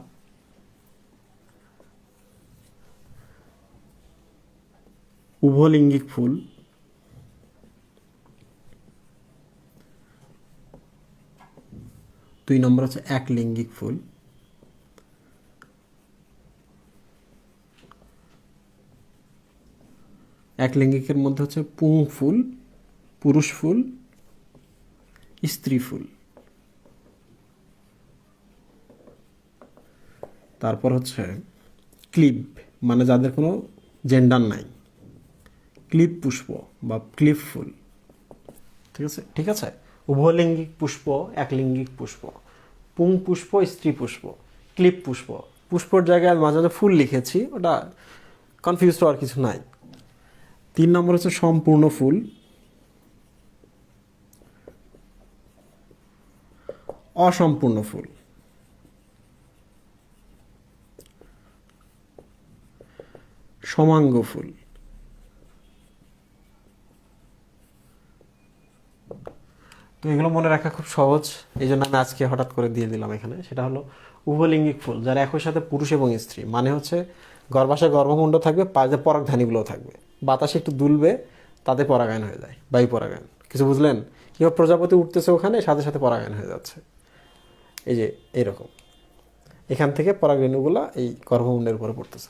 Speaker 1: উভলিঙ্গিক ফুল, দুই নম্বর হচ্ছে একলিঙ্গিক ফুল, একলিঙ্গিকের মধ্যে হচ্ছে পুং ফুল, পুরুষ ফুল, স্ত্রী ফুল। তারপর হচ্ছে ক্লিপ, মানে যাদের কোনো জেন্ডার নাই, ক্লিপ পুষ্প বা ক্লিপ ফুল, ঠিক আছে? ঠিক আছে, উভলিঙ্গিক পুষ্প, একলিঙ্গিক পুষ্প, পুং পুষ্প, স্ত্রী পুষ্প, ক্লিপ পুষ্প। পুষ্পর জায়গায় মাঝে মাঝে ফুল লিখেছি, ওটা কনফিউজ হওয়ার কিছু নাই। 3 নম্বর হচ্ছে সম্পূর্ণ ফুল, অসম্পূর্ণ ফুল, সমাঙ্গ ফুল। তো এগুলো মনে রাখা খুব সহজ, এই জন্য আমি আজকে হঠাৎ করে দিয়ে দিলাম এখানে। সেটা হলো উভলিঙ্গিক ফুল, যারা একই সাথে পুরুষ এবং স্ত্রী, মানে হচ্ছে গর্ভাশয় গর্ভকুণ্ড থাকবে, পাশে পরাগধানীগুলোও থাকবে, বাতাসে একটু দুলবে, তাতে পরাগায়ন হয়ে যায়, বায়ু পরাগায়ন। কিছু বুঝলেন? কিংবা প্রজাপতি উঠতেছে ওখানে, সাথে সাথে পরাগায়ন হয়ে যাচ্ছে। এই যে এরকম এখান থেকে পরাগরেণুগুলো এই গর্ভমুণ্ডের উপরে পড়তেছে।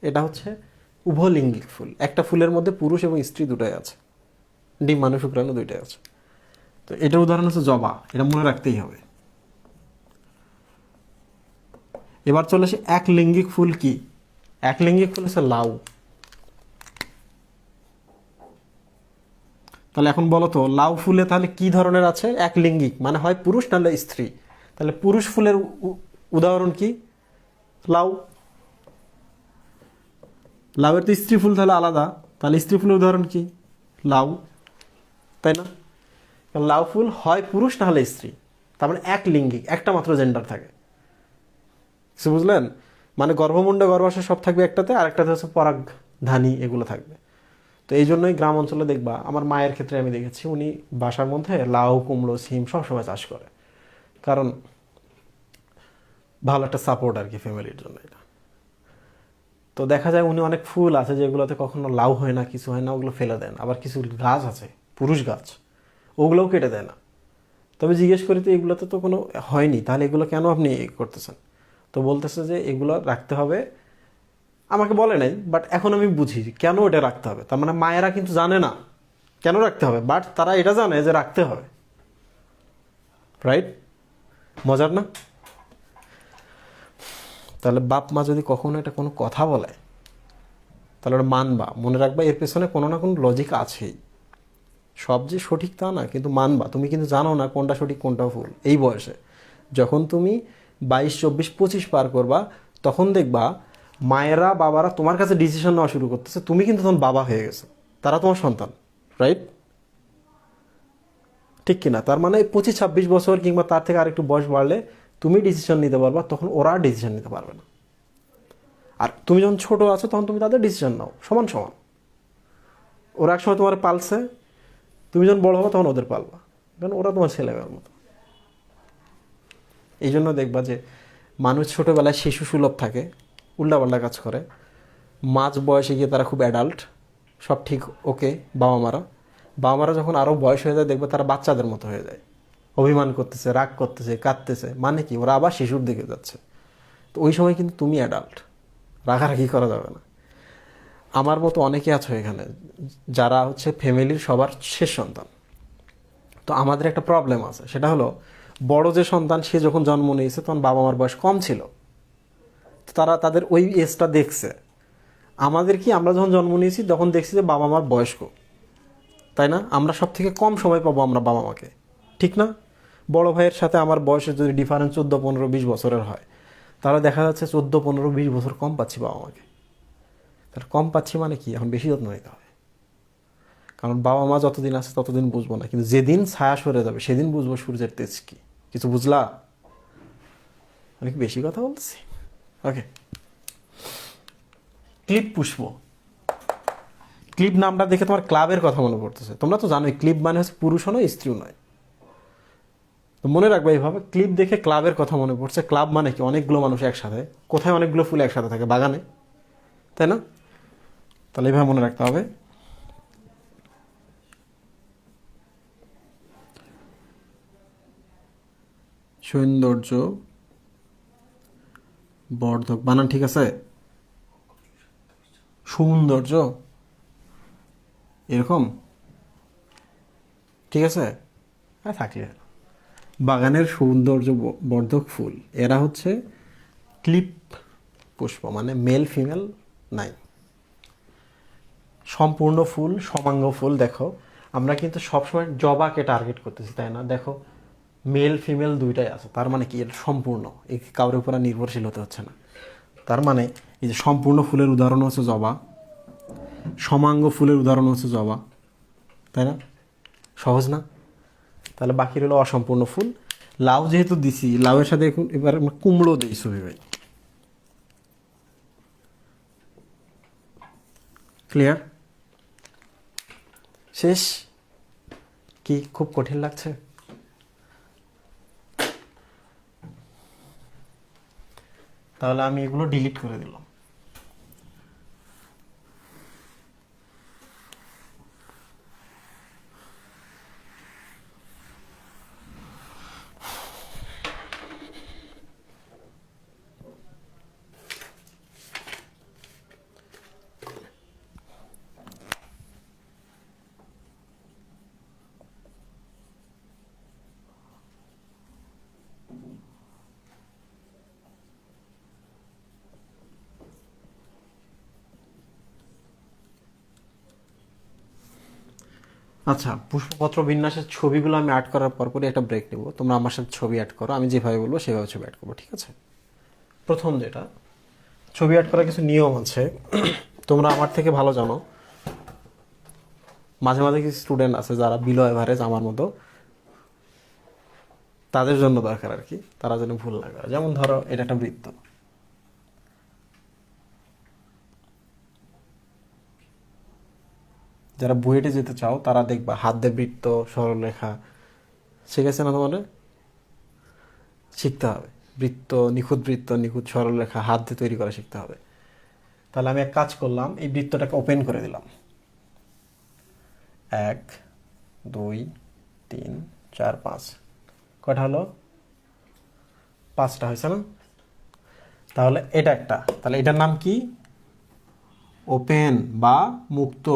Speaker 1: এটা হচ্ছে উভলিঙ্গিক ফুল। একটা ফুলের মধ্যে পুরুষ এবং স্ত্রী দুটাই আছে, ডিম্বাণু শুক্রাণু দুইটাই আছে। তো এটার উদাহরণ হচ্ছে জবা, এটা মনে রাখতেই হবে। এবার চলে আসে এক লিঙ্গিক ফুল। কি এক লিঙ্গিক ফুল? হচ্ছে লাউ। তাহলে এখন বলো তো, লাউ ফুলে তাহলে কি ধরনের আছে? এক লিঙ্গিক, মানে হয় পুরুষ নাহলে স্ত্রী। তাহলে পুরুষ ফুলের উদাহরণ কি? লাউ। লাউয়ের তো স্ত্রী ফুল তাহলে আলাদা, তাহলে স্ত্রী ফুলের উদাহরণ কি? লাউ, তাই না? লাউ ফুল হয় পুরুষ না হলে স্ত্রী, তার মানে এক লিঙ্গিক, একটা মাত্র জেন্ডার থাকে। কিছু বুঝলেন? মানে গর্ভমুণ্ড গর্ভাশয় সব থাকবে একটাতে, আর একটাতে হচ্ছে পরাগধানী, এগুলো থাকবে। তো এই জন্যই গ্রাম অঞ্চলে দেখবা, আমার মায়ের ক্ষেত্রে আমি দেখেছি, উনি বাসার মধ্যে লাউ, কুমড়ো, সিম সবসময় চাষ করে, কারণ ভালো একটা সাপোর্ট আর কি ফ্যামিলির জন্য এটা। তো দেখা যায় উনি অনেক ফুল আছে যেগুলোতে কখনো লাউ হয় না, কিছু হয় না, ওগুলো ফেলে দেন। আবার কিছু গাছ আছে পুরুষ গাছ, ওগুলোও কেটে দেয় না। তবে জিজ্ঞেস করি তো এগুলোতে তো কোনো হয়নি, তাহলে এগুলো কেন আপনি করতেছেন? তো বলতেছে যে এগুলো রাখতে হবে। আমাকে বলে নাই, বাট এখন আমি বুঝি কেন এটা রাখতে হবে। তার মানে মায়েরা কিন্তু জানে না কেন রাখতে হবে, বাট তারা এটা জানে যে রাখতে হবে। রাইট? মজার না? তাহলে বাপ মা যদি কখনো এটা কোনো কথা বলে, তাহলে ওটা মানবা, মনে রাখবা এর পেছনে কোনো না কোনো লজিক আছেই। সব যে সঠিক তা না, কিন্তু মানবা। তুমি কিন্তু জানো না কোনটা সঠিক কোনটা ভুল এই বয়সে। যখন তুমি 22, 24, 25 পার করবা, তখন দেখবা মায়েরা বাবারা তোমার কাছে ডিসিশন নেওয়া শুরু করতেছে। তুমি কিন্তু তখন বাবা হয়ে গেছো, তারা তোমার সন্তান। রাইট? ঠিক কিনা? তার মানে 25, 26 বছর কিংবা তার থেকে আরেকটু বয়স বাড়লে তুমি ডিসিশন নিতে পারবা, তখন ওরা ডিসিশন নিতে পারবে না। আর তুমি যখন ছোট আছো তখন তুমি তাদের ডিসিশন নাও সমান সমান। ওরা একসময় তোমার পালছে, তুমি যখন বড় হবো তখন ওদের পালবা, কারণ ওরা তোমার ছেলেমেয়ের মতো। এই জন্য দেখবা যে মানুষ ছোটোবেলায় শিশু সুলভ থাকে, উল্টাপাল্টা কাজ করে। মাঝ বয়সে গিয়ে তারা খুব অ্যাডাল্ট, সব ঠিক ওকে। বাবা মারা যখন আরও বয়স হয়ে যায়, দেখবে তারা বাচ্চাদের মতো হয়ে যায়, অভিমান করতেছে, রাগ করতেছে, কাঁদতেছে। মানে কি? ওরা আবার শিশুর দিকে যাচ্ছে। তো ওই সময় কিন্তু তুমি অ্যাডাল্ট, রাগারাগি করা যাবে না। আমার মতো অনেকে আছো এখানে যারা হচ্ছে ফ্যামিলির সবার শেষ সন্তান। তো আমাদের একটা প্রবলেম আছে, সেটা হলো বড় যে সন্তান সে যখন জন্ম নিয়েছে তখন বাবা মার বয়স কম ছিল, তো তারা তাদের ওই এজটা দেখছে। আমাদের কি, আমরা যখন জন্ম নিয়েছি তখন দেখছি যে বাবা মার বয়স্ক, তাই না? আমরা সব থেকে কম সময় পাবো আমরা বাবা মাকে, ঠিক না? বড় ভাইয়ের সাথে আমার বয়সের যদি ডিফারেন্স 14, 15, 20 বছরের হয়, তাহলে দেখা যাচ্ছে 14, 15, 20 বছর কম পাচ্ছি বাবা মাকে। তাহলে কম পাচ্ছি মানে কি? এখন বেশি যত্ন নিতে হবে। কারণ বাবা মা যতদিন আছে ততদিন বুঝবো না, কিন্তু যেদিন ছায়া সরে যাবে সেদিন বুঝবো সূর্যের তেজ কি। কিছু বুঝলা? অনেক বেশি কথা বলতেছি। ওকে, ক্লিপ পুষ্প। ক্লিপ নামটা দেখে তোমার ক্লাবের কথা মনে পড়তেছে। তোমরা তো জানোই ক্লিপ মানে হচ্ছে পুরুষও নয় স্ত্রীও নয়। তো মনে রাখবে এইভাবে, ক্লিপ দেখে ক্লাবের কথা মনে পড়ছে। ক্লাব মানে কি? অনেকগুলো মানুষ একসাথে। কোথায় অনেকগুলো ফুল একসাথে থাকে? বাগানে, তাই না? তাহলে এইভাবে মনে রাখতে হবে। সৌন্দর্য বর্ধক, বানান ঠিক আছে? সৌন্দর্য এরকম ঠিক আছে? হ্যাঁ, থাকলে বাগানের সৌন্দর্য বর্ধক ফুল, এরা হচ্ছে ক্লিপ পুষ্প। মানে মেল ফিমেল নাই, সম্পূর্ণ ফুল, সমাঙ্গ ফুল। দেখো আমরা কিন্তু সবসময় জবাকে টার্গেট করতেছি, তাই না? দেখো মেল ফিমেল দুইটাই আছে, তার মানে কি? এটা সম্পূর্ণ, এই কারোর উপর নির্ভরশীল হতে হচ্ছে না। তার মানে এই যে সম্পূর্ণ ফুলের উদাহরণ হচ্ছে জবা, সমাঙ্গ ফুলের উদাহরণ হচ্ছে জবা, তাই না? সহজ না? তাহলে বাকি রইল অসম্পূর্ণ ফুল। লাউ যেহেতু দিছি, লাউয়ের সাথে এবার আমরা কুমড়ো দিই ছবি ভাই। ক্লিয়ার? শেষ? কি খুব কঠিন লাগছে? তাহলে আমি এগুলো ডিলিট করে দিলাম। আচ্ছা, পুষ্পপত্র বিন্যাসের ছবিগুলো আমি অ্যাড করার পরপরই একটা ব্রেক নেব। তোমরা আমার সাথে ছবি অ্যাড করো, আমি যেভাবে বলবো সেভাবে ছবি অ্যাড করবো, ঠিক আছে? প্রথম যেটা, ছবি অ্যাড করার কিছু নিয়ম আছে। তোমরা আমার থেকে ভালো জানো। মাঝে মাঝে কিছু স্টুডেন্ট আছে যারা বিলো এভারেজ আমার মতো, তাদের জন্য দরকার আর কি, তারা যেন ভুল না করে। যেমন ধরো এটা একটা বৃত্ত, যারা বুয়েটে যেতে চাও তারা দেখবা হাত দিয়ে বৃত্ত, সরলরেখা শিখেছে না তোমাদের? শিখতে হবে। বৃত্ত, নিখুঁত সরলরেখা হাত দিয়ে তৈরি করা শিখতে হবে। তাহলে আমি এক কাজ করলাম, এই বৃত্তটাকে ওপেন করে দিলাম। 1 2 3 4 5, কয়টা হলো? 5টা হয়েছে না? তাহলে এটা একটা, তাহলে এটার নাম কি? ওপেন বা মুক্ত।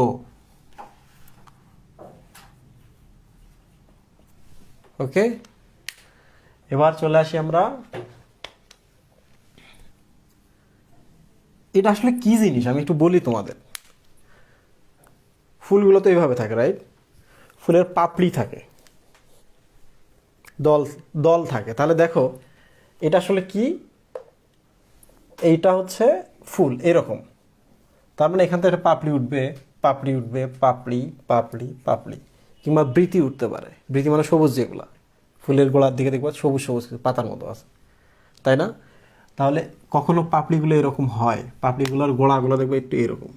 Speaker 1: ওকে, এবার চলে আসি আমরা, এটা আসলে কি জিনিস আমি একটু বলি তোমাদের। ফুলগুলো তো এইভাবে থাকে, রাইট? ফুলের পাপড়ি থাকে, দল দল থাকে। তাহলে দেখো এটা আসলে কি? এইটা হচ্ছে ফুল এরকম। তার মানে এখান থেকে একটা পাপড়ি উঠবে, পাপড়ি উঠবে, পাপড়ি পাপড়ি পাপড়ি, কিংবা বৃতি উঠতে পারে। বৃতি মানে সবুজ, যেগুলা ফুলের গোড়ার দিকে দেখবা সবুজ সবুজ কিছু পাতার মতো আছে, তাই না? তাহলে কখনো পাপড়িগুলো এরকম হয়, পাপড়িগুলোর গোড়াগুলো দেখবে একটু এরকম,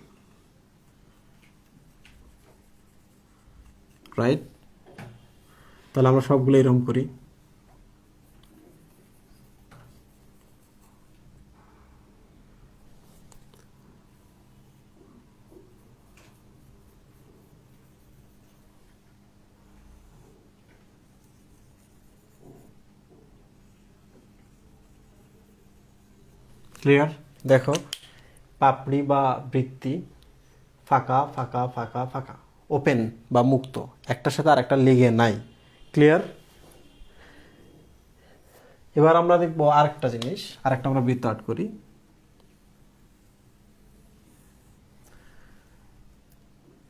Speaker 1: রাইট? তাহলে আমরা সবগুলো এরকম করি। ক্লিয়ার? দেখো, পাপড়ি বা বৃত্তি, ফাঁকা ফাঁকা ফাঁকা ফাঁকা, ওপেন বা মুক্ত, একটার সাথে আর একটা লেগে নাই। ক্লিয়ার? এবার আমরা দেখবো আরেকটা জিনিস, আরেকটা আমরা বৃত্ত আর্ট করি।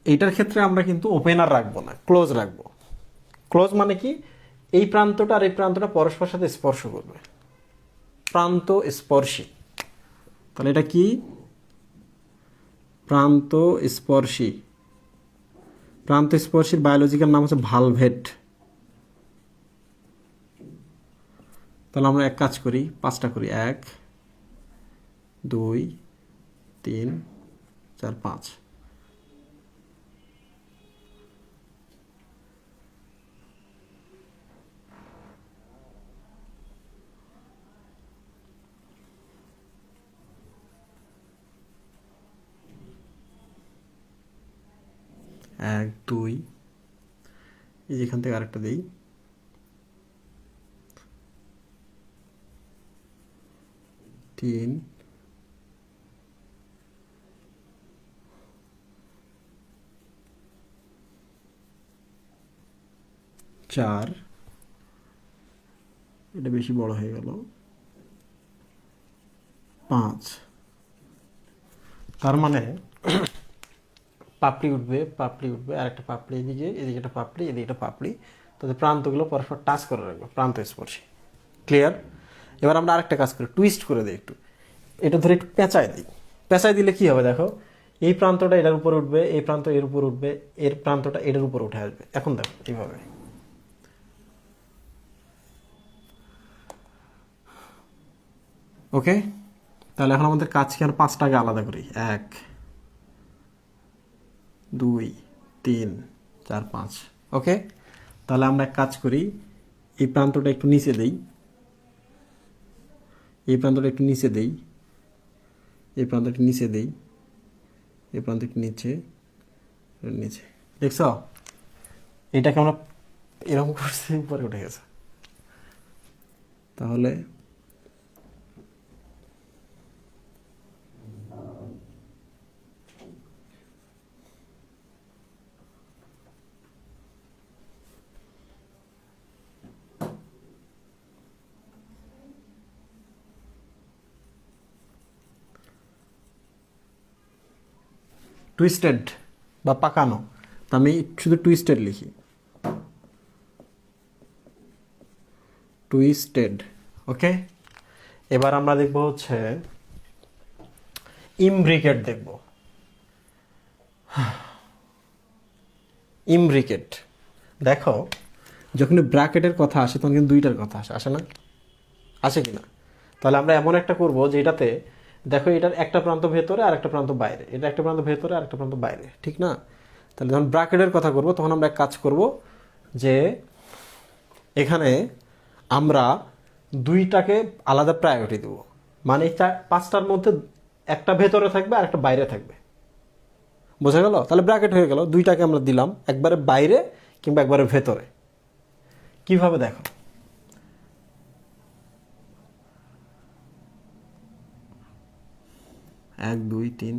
Speaker 1: এইটার ক্ষেত্রে আমরা কিন্তু ওপেনার রাখবো না, ক্লোজ রাখবো। ক্লোজ মানে কি? এই প্রান্তটা আর এই প্রান্তটা পরস্পর সাথে স্পর্শ করবে, প্রান্ত স্পর্শী। তাহলে এটা কি? প্রান্ত স্পর্শী। প্রান্ত স্পর্শীর বায়োলজিক্যাল নাম হচ্ছে ভালভেট। তাহলে আমরা এক কাজ করি, 5টা করি। 1 2 3 4 5। 1 2, এই যেখান থেকে আরেকটা দিই। 3 4, এটা বেশি বড় হয়ে গেল। 5। তার মানে পাপড়ি উঠবে, পাপড়ি উঠবে, আর একটা পাপড়ি এদিকে, এদিকে একটা পাপড়ি, এদিকে একটা পাপড়ি, তাদের প্রান্তগুলো পরস্পর টাচ করে রাখবে, প্রান্ত স্পর্শী। ক্লিয়ার? এবার আমরা আরেকটা কাজ করি, টুইস্ট করে দিই একটু। এটা ধরে একটু পেঁচায় দিই। পেঁচায় দিলে কি হবে দেখো, এই প্রান্তটা এটার উপর উঠবে, এই প্রান্ত এর উপর উঠবে, এর প্রান্তটা এটার উপর উঠে আসবে। এখন দেখো এইভাবে। ওকে, তাহলে এখন আমাদের কাজ কি? আর 5টাকে আলাদা করি। 1 2 3 4 5। ওকে, তাহলে আমরা এক কাজ করি, এই প্রান্তটা একটু নিচে দেই, এই প্রান্তটা একটু নিচে দেই, এই প্রান্তটা নিচে দেই, এই প্রান্ত একটু নিচে, নিচে। দেখছ? এটাকে আমরা এরকম করছি, উপরে উঠে গেছে। তাহলে টুইস্টেড বা পাকানো, তা আমি শুধু টুইস্টেড লিখি, টুইস্টেড। ওকে, এবার আমরা দেখব হচ্ছে ইমব্রিকেট দেখব। ইমব্রিকেট দেখো, যখন ব্র্যাকেটের কথা আসে তখন কিন্তু দুইটার কথা আসে না? আসে কি না? তাহলে আমরা এমন একটা করব যেটাতে দেখো এটার একটা প্রান্ত ভেতরে আর একটা প্রান্ত বাইরে, এটা একটা প্রান্ত ভেতরে আর একটা প্রান্ত বাইরে, ঠিক না? তাহলে যখন ব্র্যাকেটের কথা করব তখন আমরা এক কাজ করব যে এখানে আমরা দুইটাকে আলাদা প্রায়োরিটি দেব, মানে পাঁচটার মধ্যে একটা ভেতরে থাকবে আর একটা বাইরে থাকবে। বোঝা গেল? তাহলে ব্র্যাকেট হয়ে গেল, দুইটাকে আমরা দিলাম একবারে বাইরে কিংবা একবারে ভেতরে। কিভাবে দেখো, এক দুই তিন,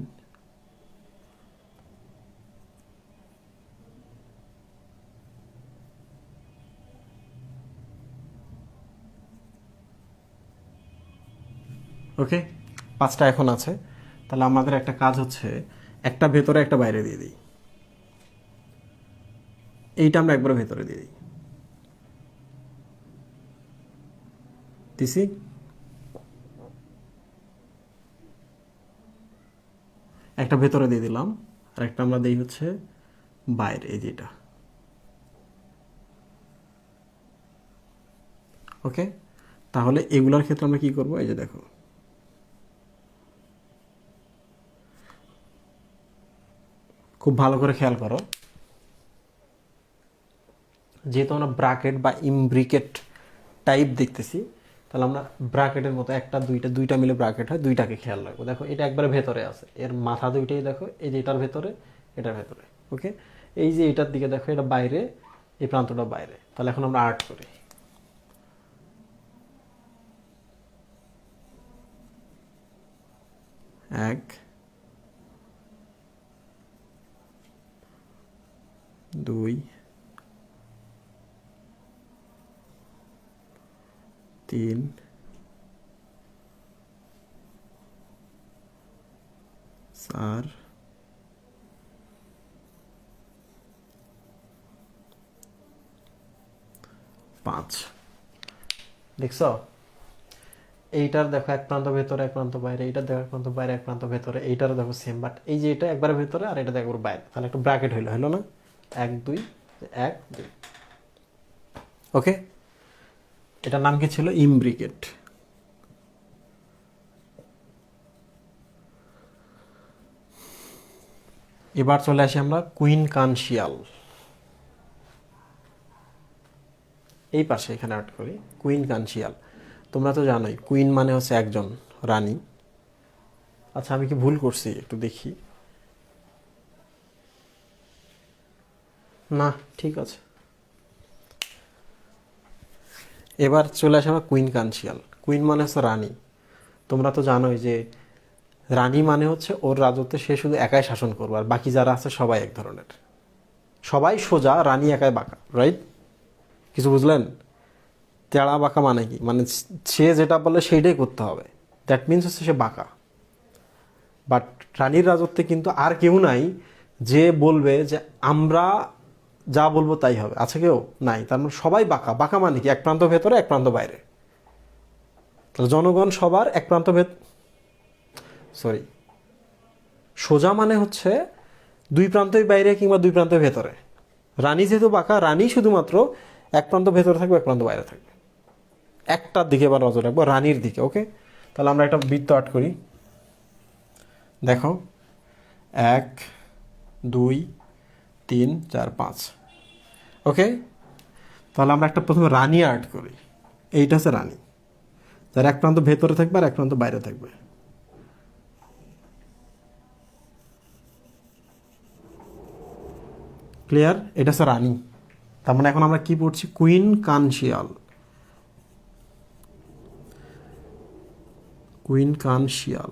Speaker 1: ওকে, পাঁচটা এখন আছে। তাহলে আমাদের একটা কাজ হচ্ছে একটা ভেতরে একটা বাইরে দিয়ে দিই, এইটা আমরা একবার ভেতরে দিয়ে দিই, দিছি। একটা ভেতরে দিয়ে দিলাম আর একটা আমরা দিই হচ্ছে বাইরে, এই যেটা। ওকে, তাহলে এগুলোর ক্ষেত্রে আমরা কি করব? এই যে দেখো, খুব ভালো করে খেয়াল করো, যেহেতু আমরা ব্র্যাকেট বা ইমব্রিকেট টাইপ দেখতেছি, তাহলে আমরা ব্র্যাকেটের মতো একটা দুইটা দুইটা মিলে ব্র্যাকেট হয়, দুইটাকে খেয়াল রাখবো। দেখো এটা একবারে ভেতরে আছে, এর মাথা দুইটাই দেখো, এই যে এটার ভেতরে এটার ভেতরে। ওকে, এই যে এটার দিকে দেখো এটা বাইরে, এই প্রান্তটা বাইরে। তাহলে এখন আমরা আর্ট করি। এক দুই তিন চার পাঁচ। দেখছো, এইটার দেখো এক প্রান্ত ভেতরে এক প্রান্ত বাইরে, এইটার দেখো এক প্রান্ত বাইরে এক প্রান্ত ভেতরে, এইটারও দেখো সেম, বাট এই যে এটা একবার ভেতরে আর এটা একবার বাইরে। তাহলে একটা ব্র্যাকেট হইলো, হলো না? এক দুই, এক দুই। ওকে, এটার নাম কি ছিল? ইমব্রিকেট। এবার চলে আসি আমরা কুইন কানশিয়াল। এই পাশে এখানে আর্ট করি কুইন কানশিয়াল। তোমরা তো জানোই কুইন মানে হচ্ছে একজন রানী। আচ্ছা, আমি কি ভুল করছি? একটু দেখি। না, ঠিক আছে। এবার চলে আসে আমরা কুইন কানশিয়াল। কুইন মানে হচ্ছে রানী। তোমরা তো জানোই যে রানী মানে হচ্ছে ওর রাজত্বে সে শুধু একাই শাসন করবে, আর বাকি যারা আছে সবাই এক ধরনের, সবাই সোজা, রানী একাই বাঁকা। রাইট? কিছু বুঝলেন? তেড়া বাঁকা মানে কি? মানে সে যেটা বলে সেইটাই করতে হবে, দ্যাট মিনস হচ্ছে সে বাঁকা। বাট রানীর রাজত্বে কিন্তু আর কেউ নাই যে বলবে যে আমরা যা বলবো তাই হবে। আছে কেউ? নাই। তার মানে সবাই বাঁকা। বাঁকা মানে কি? এক প্রান্ত ভেতরে এক প্রান্ত বাইরে। তাহলে জনগণ সবার এক প্রান্ত সরি, সোজা মানে হচ্ছে দুই প্রান্তই বাইরে কিংবা দুই প্রান্তের ভেতরে। রানী যেহেতু বাঁকা, রানী শুধুমাত্র এক প্রান্ত ভেতরে থাকবে এক প্রান্ত বাইরে থাকবে। একটার দিকে এবার নজর রাখবো, রানীর দিকে। ওকে, তাহলে আমরা একটা বৃত্ত আর্ট করি। দেখো, এক দুই তিন চার পাঁচ। ওকে, তাহলে আমরা একটা প্রথমে রানী আর্ট করি। এইটা হচ্ছে রানী, যার এক প্রান্ত ভেতরে থাকবে আর এক প্রান্ত বাইরে থাকবে। ক্লিয়ার? এটা হচ্ছে রানী। তার মানে এখন আমরা কি পড়ছি? কুইন কানশিয়াল। কুইন কানশিয়াল।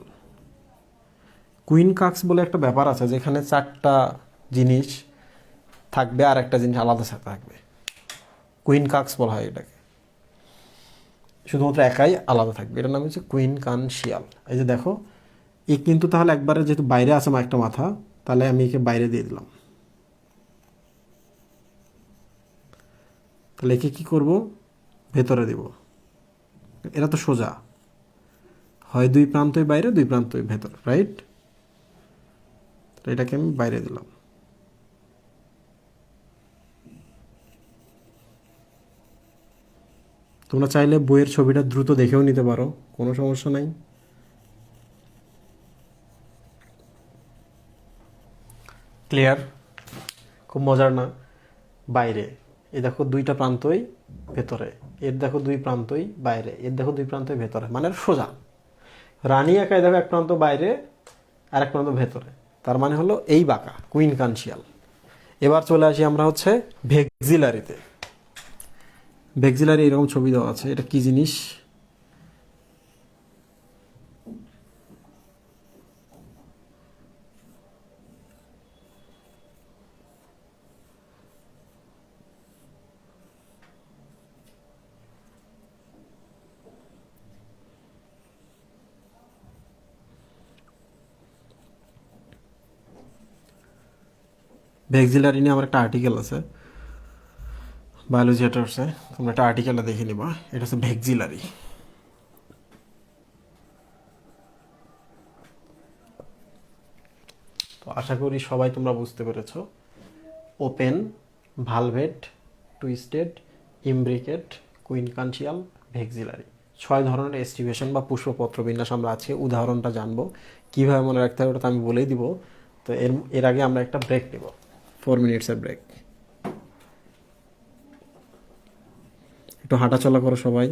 Speaker 1: কুইন কাক্স বলে একটা ব্যাপার আছে, যেখানে চারটা জিনিস থাকবে আর একটা জিনিস আলাদা থাকবে। কুইন কাক্স বলা হয় এটাকে, শুধুমাত্র একাই আলাদা থাকবে। এটার নাম হচ্ছে কুইন কানশিয়াল। এই যে দেখো, এই কিন্তু তাহলে একবারে যেহেতু বাইরে আছে আমার একটা মাথা, তাহলে আমি একে বাইরে দিয়ে দিলাম। তাহলে একে কী করব, ভেতরে দেব। এরা তো সোজা, হয় দুই প্রান্তই বাইরে দুই প্রান্তই ভেতর, রাইট? এটাকে আমি বাইরে দিলাম। তোমরা চাইলে বইয়ের ছবিটা দ্রুত দেখেও নিতে পারো, কোনো সমস্যা নাই। ক্লিয়ার? খুব মজার না? বাইরে এ দেখো দুইটা প্রান্তই ভেতরে, এর দেখো দুই প্রান্তই বাইরে, এর দেখো দুই প্রান্তই ভেতরে, মানে সোজা। রানী একাই দেখো এক প্রান্ত বাইরে আর এক প্রান্ত ভেতরে, তার মানে হলো এই বাঁকা, কুইন কানসিয়াল। এবার চলে আসি আমরা হচ্ছে ভেক্সিলারিতে। ভেক্সিলারি এরকম ছবি দেওয়া আছে, এটা কি জিনিস? ভেক্সিলারি নিয়ে আমার একটা আর্টিকেল আছে বায়োলজি এটার্সে, তোমরা একটা আর্টিকেলটা দেখে নিবা। এটা হচ্ছে ভেক্সিলারি। তো আশা করি সবাই তোমরা বুঝতে পেরেছ। ওপেন, ভালভেট, টুইস্টেড, ইমব্রিকেট, কুইন কানসিয়াল, ভেক্সিলারি, 6 ধরনের এস্টিভেশন বা পুষ্পপত্র বিন্যাস আমরা আজকে উদাহরণটা জানবো। কীভাবে মনে রাখতে হবে ওটা তো আমি বলেই দিব। তো এর আগে আমরা একটা ব্রেক নেব, 4 মিনিটসের ব্রেক। একটু হাঁটাচলা করো সবাই।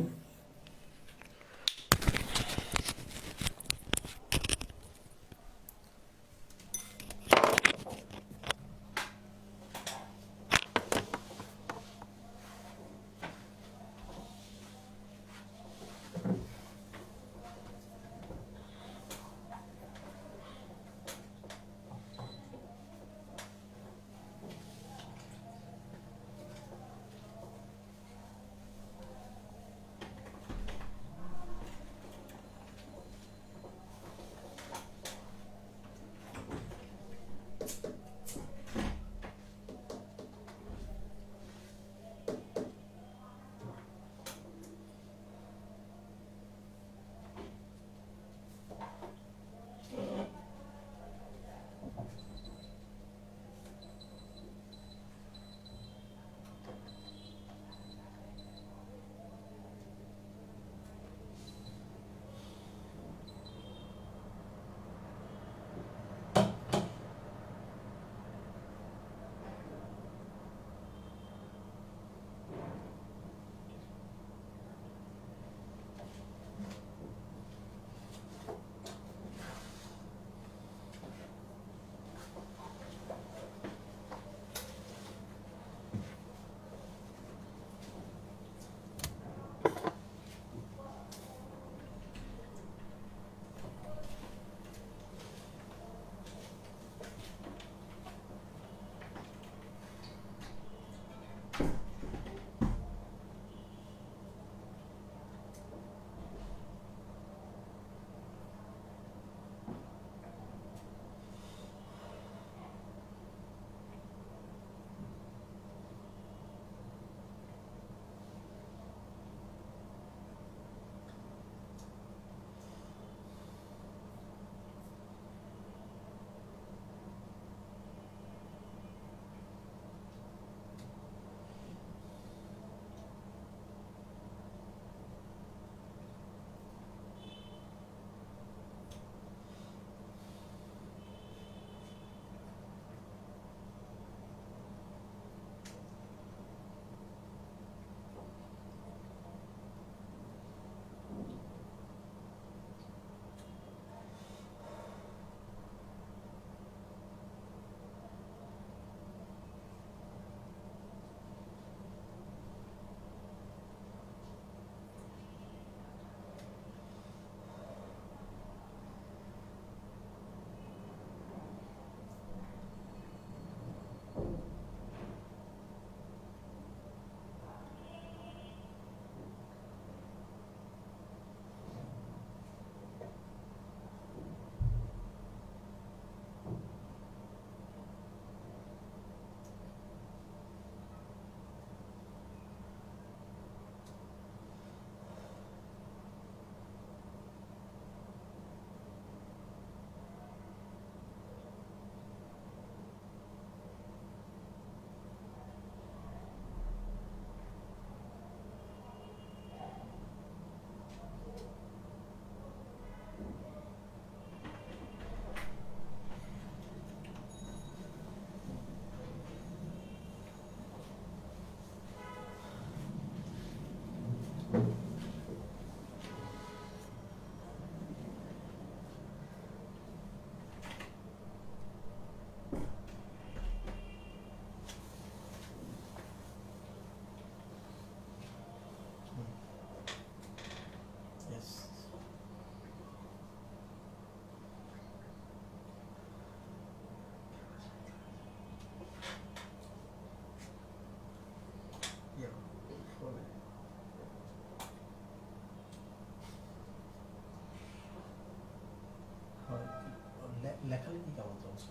Speaker 1: লেখালেখি কেমন চলছে?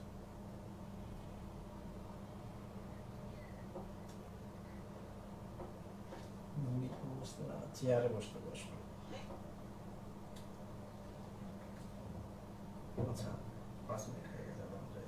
Speaker 1: বসতে না, চেয়ারে বসতে বসো। আচ্ছা, 5 মিনিট হয়ে গেছে, এখন যাই।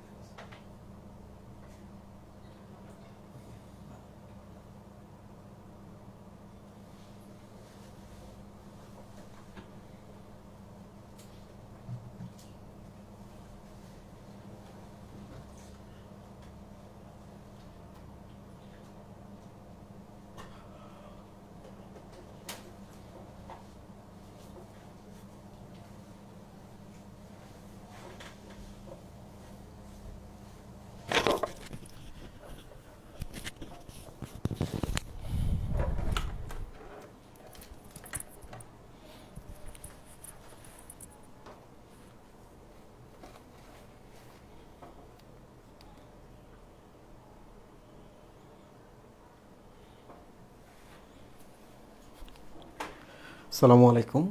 Speaker 1: আসসালামু আলাইকুম।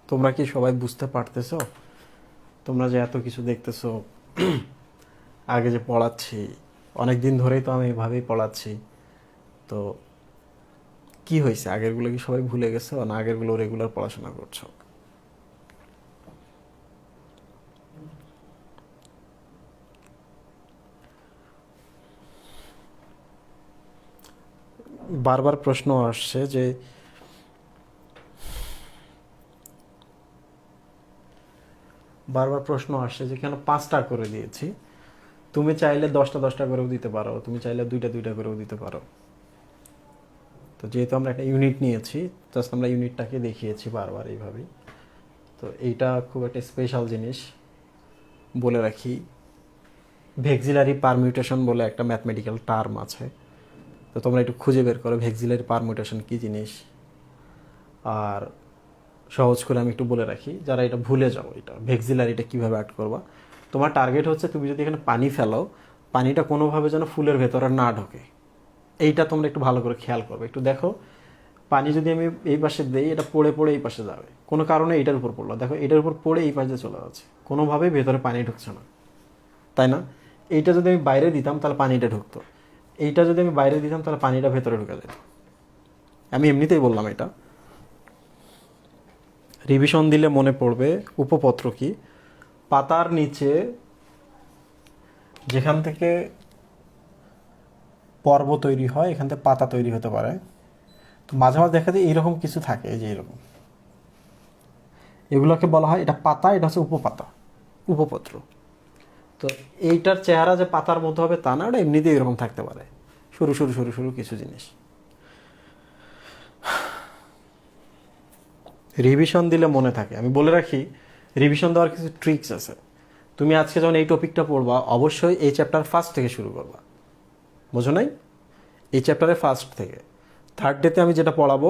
Speaker 1: তোমরা কি সবাই বুঝতে পারতেছো? তোমরা যে এত কিছু দেখতেছো, আগে যে পড়াচ্ছি, অনেক দিন ধরেই তো আমি এভাবেই পড়াচ্ছি। তো কি হয়েছে? আগেরগুলো কি সবাই ভুলে গেছো, না আগেরগুলো রেগুলার পড়াশোনা করছো? বারবার প্রশ্ন আসছে যে কেন 5টা করে দিয়েছি। তুমি চাইলে 10টা করেও দিতে পারো, তুমি চাইলে 2টা করেও দিতে পারো। তো যেহেতু আমরা একটা ইউনিট নিয়েছি, জাস্ট আমরা ইউনিটটাকে দেখিয়েছি বারবার এইভাবেই। তো এইটা খুব একটা স্পেশাল জিনিস। বলে রাখি, ভেক্সিলারি পারমিউটেশন বলে একটা ম্যাথমেটিক্যাল টার্ম আছে। তো তোমরা একটু খুঁজে বের করো ভেক্সিলারি পারমিউটেশন কী জিনিস। আর সহজ করে আমি একটু বলে রাখি, যারা এটা ভুলে যাও, এটা ভেক্সিলারিটা কীভাবে অ্যাড করবা। তোমার টার্গেট হচ্ছে, তুমি যদি এখানে পানি ফেলো, পানিটা কোনোভাবে যেন ফুলের ভেতরে না ঢোকে। এইটা তোমরা একটু ভালো করে খেয়াল করবে। একটু দেখো, পানি যদি আমি এই পাশে দিই, এটা পড়ে পড়ে এই পাশে যাবে, কোনো কারণে এটার উপর পড়লো, দেখো এটার উপর পড়ে এই পাশে চলে যাচ্ছে, কোনোভাবেই ভেতরে পানি ঢুকছে না, তাই না? এইটা যদি আমি বাইরে দিতাম তাহলে পানিটা ঢুকতো, এইটা যদি আমি বাইরে দিতাম তাহলে পানিটা ভেতরে ঢুকে যেত। আমি এমনিতেই বললাম এটা। রিভিশন দিলে মনে পড়বে উপপত্র কি। পাতার নিচে যেখান থেকে পর্ব তৈরি হয়, এখান থেকে পাতা তৈরি হতে পারে। তো মাঝে মাঝে দেখা যায় এইরকম কিছু থাকে, এই যে এরকম, এগুলোকে বলা হয়, এটা পাতা, এটা হচ্ছে উপপাতা, উপপত্র। তো এইটার চেহারা যে পাতার মতো হবে তা না, ওটা এমনিতেই এরকম থাকতে পারে, সরু সরু সরু সরু কিছু জিনিস। রিভিশন দিলে মনে থাকে। আমি বলে রাখি, রিভিশন দেওয়ার কিছু ট্রিক্স আছে। তুমি আজকে যখন এই টপিকটা পড়বা, অবশ্যই এই চ্যাপ্টার ফার্স্ট থেকে শুরু করবা, বোঝো নাই? এই চ্যাপ্টারে ফার্স্ট থেকে থার্ড ডেতে আমি যেটা পড়াবো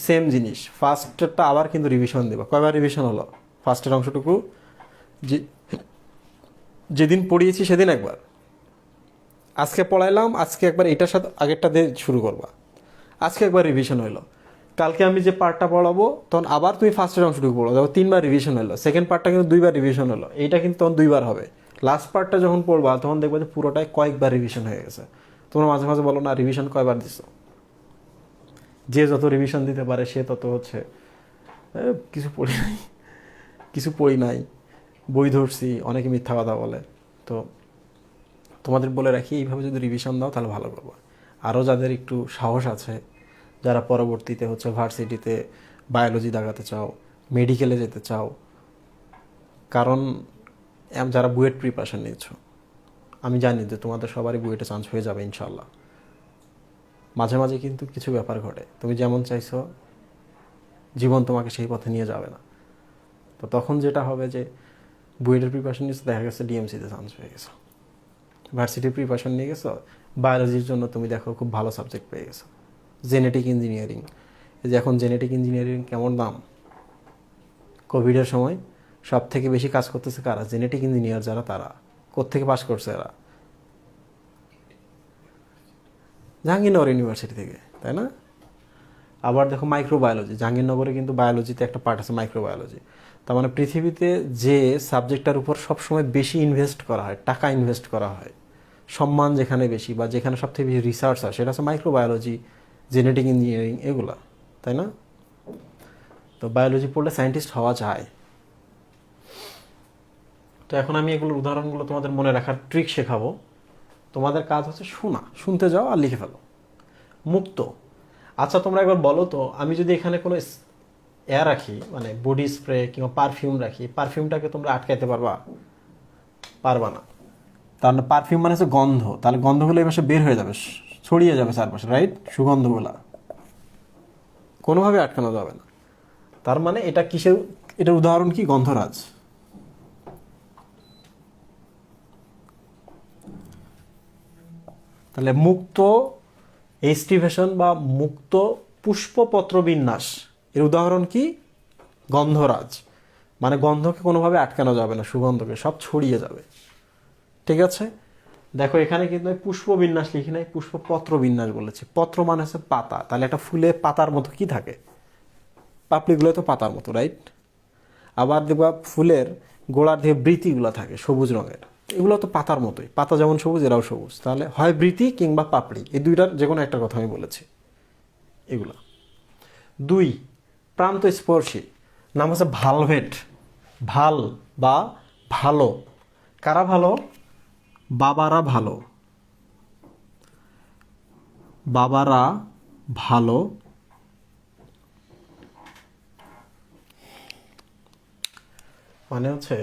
Speaker 1: সেম জিনিস, ফার্স্টেরটা আবার কিন্তু রিভিশন দেবা। কয়বার রিভিশন হলো? ফার্স্টের অংশটুকু যে যেদিন পড়িয়েছি সেদিন একবার, আজকে পড়াইলাম, আজকে একবার এটার সাথে আগেরটা দিয়ে শুরু করবা, আজকে একবার রিভিশন হইলো। কালকে আমি যে পার্টটা পড়াবো তখন আবার তুমি ফার্স্টের অংশটুকু পড়ো, দেখো 3বার রিভিশন হলো। সেকেন্ড পার্টটা কিন্তু 2বার রিভিশন হলো, এইটা কিন্তু তখন 2বার হবে। লাস্ট পার্টটা যখন পড়বা তখন দেখবে যে পুরোটাই কয়েকবার রিভিশন হয়ে গেছে। তোমরা মাঝে মাঝে বলো না রিভিশন কয়বার দিছো। যে যত রিভিশন দিতে পারে সে তত হচ্ছে কিছু পড়ি নাই, বই ধরছি, অনেকে মিথ্যা কথা বলে। তো তোমাদের বলে রাখি, এইভাবে যদি রিভিশন দাও তাহলে ভালো করবো। আরও যাদের একটু সাহস আছে, যারা পরবর্তীতে হচ্ছে ভার্সিটিতে বায়োলজি দাগাতে চাও, মেডিকেলে যেতে চাও, কারণ যারা বুয়েট প্রিপারেশন নিচ্ছ, আমি জানি যে তোমাদের সবারই বুয়েটে চান্স হয়ে যাবে ইনশাল্লাহ। মাঝে মাঝে কিন্তু কিছু ব্যাপার ঘটে, তুমি যেমন চাইছো জীবন তোমাকে সেই পথে নিয়ে যাবে না। তো তখন যেটা হবে যে বুয়েটের প্রিপারেশন নিচ্ছ, দেখা গেছে ডিএমসিতে চান্স হয়ে গেছো, ভার্সিটির প্রিপারেশন নিয়ে গেছো, বায়োলজির জন্য তুমি দেখো খুব ভালো সাবজেক্ট পেয়ে গেছো, জেনেটিক ইঞ্জিনিয়ারিং। এই যে এখন জেনেটিক ইঞ্জিনিয়ারিং কেমন দাম! কোভিডের সময় সব থেকে বেশি কাজ করতেছে কারা? জেনেটিক ইঞ্জিনিয়ার যারা, তারা কোত্থেকে পাস করছে? এরা জাহাঙ্গীরনগর ইউনিভার্সিটি থেকে, তাই না? আবার দেখো মাইক্রোবায়োলজি, জাহাঙ্গীরনগরে কিন্তু বায়োলজিতে একটা পার্ট আছে মাইক্রোবায়োলজি। তার মানে পৃথিবীতে যে সাবজেক্টটার উপর সবসময় বেশি ইনভেস্ট করা হয়, টাকা ইনভেস্ট করা হয়, সম্মান যেখানে বেশি বা যেখানে সবথেকে বেশি রিসার্চ হয়, সেটা হচ্ছে মাইক্রোবায়োলজি, জেনেটিক ইঞ্জিনিয়ারিং, এগুলা, তাই না? তো বায়োলজি পড়লে সায়েন্টিস্ট হওয়া যায়। তো এখন আমি এগুলোর উদাহরণগুলো তোমাদের মনে রাখার ট্রিক শেখাবো। তোমাদের কাজ হচ্ছে শোনা, শুনতে যাও আর লিখে ফেলো। মুক্ত। আচ্ছা তোমরা একবার বলো তো, আমি যদি এখানে কোনো এয়ার রাখি, মানে বডি স্প্রে কিংবা পারফিউম রাখি, পারফিউমটাকে তোমরা আটকাইতে পারবা? পারবা না। তার মানে পারফিউম মানে হচ্ছে গন্ধ, তাহলে গন্ধগুলো এই পাশে বের হয়ে যাবে, ছড়িয়ে যাবে চারপাশে, রাইট? সুগন্ধগুলা কোনোভাবে আটকানো যাবে না। তার মানে এটা কিসের, এটার উদাহরণ কি? গন্ধরাজ। তাহলে মুক্ত এস্টিভেশন বা মুক্ত পুষ্পপত্র বিন্যাস, এর উদাহরণ কি? গন্ধরাজ। মানে গন্ধকে কোনোভাবে আটকানো যাবে না, সুগন্ধকে সব ছড়িয়ে যাবে। ঠিক আছে, দেখো এখানে কিন্তু আমি পুষ্প বিন্যাস লিখি নাই, পুষ্পপত্র বিন্যাস বলেছি। পত্র মানে হচ্ছে পাতা, তাহলে একটা ফুলে পাতার মতো কি থাকে? পাপড়িগুলো তো পাতার মতো, রাইট? আবার দেখবা ফুলের গোড়ার দিকে বৃতিগুলো থাকে সবুজ রঙের, এগুলো তো পাতার মতোই, পাতা যেমন সবুজ এরাও সবুজ। তাহলে হয় বৃতি কিংবা পাপড়ি, এই দুইটার যে কোনো একটা কথা আমি বলেছি। এগুলা 2, প্রান্ত স্পর্শী, নাম হচ্ছে ভালভেট। ভাল বা ভালো, কারা ভালো? বাবারা ভালো, বাবারা ভালো। মানে হচ্ছে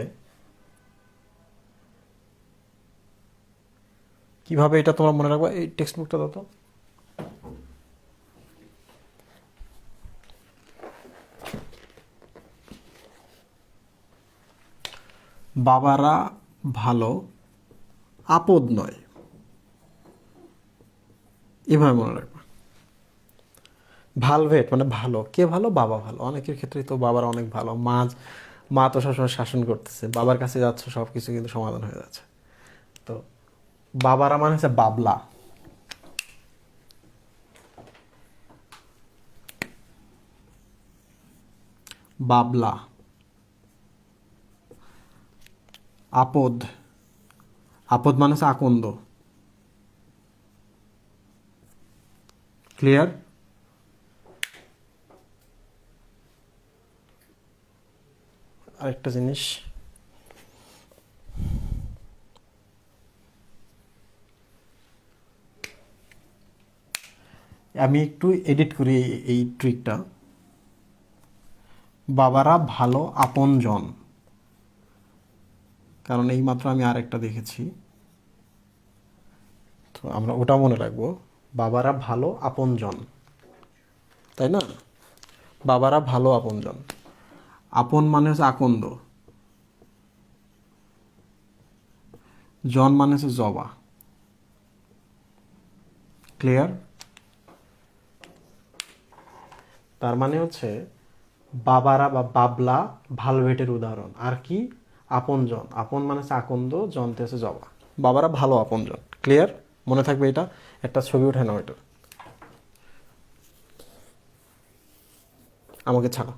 Speaker 1: কিভাবে এটা তোমরা মনে রাখবা, এই টেক্সট বুকটা দাও তো। বাবারা ভালো, আপদ নয়, এভাবে মনে রাখবা। ভালভেট মানে ভালো, কে ভালো? বাবা ভালো। অনেকের ক্ষেত্রে তো বাবারা অনেক ভালো, মা তো সবসময় শাসন করতেছে, বাবার কাছে যাচ্ছে, সব কিছু কিন্তু সমাধান হয়ে যাচ্ছে। তো বাবারা মানে হচ্ছে বাবলা। বাবলা। আপদ, আপদ মানে হচ্ছে আকন্দ। ক্লিয়ার? আরেকটা জিনিস, আমি একটু এডিট করি এই ট্রিকটা। বাবারা ভালো আপনজন, কারণ এইমাত্র আমি আরেকটা দেখেছি, তো আমরা ওটা মনে রাখবো। বাবারা ভালো আপনজন, তাই না? বাবারা ভালো আপনজন। আপন মানে হচ্ছে আকন্দ, জন মানে হচ্ছে জবা। ক্লিয়ার? তার মানে হচ্ছে বাবারা বা বাবলা ভালভেটের উদাহরণ। আর কি? আপনজন, আপন মানে হচ্ছে আকন্দ, জনতে হচ্ছে জবা। বাবারা ভালো আপনজন। ক্লিয়ার? মনে থাকবে এটা। একটা ছবি উঠে নাও এটা, আমাকে ছাড়া।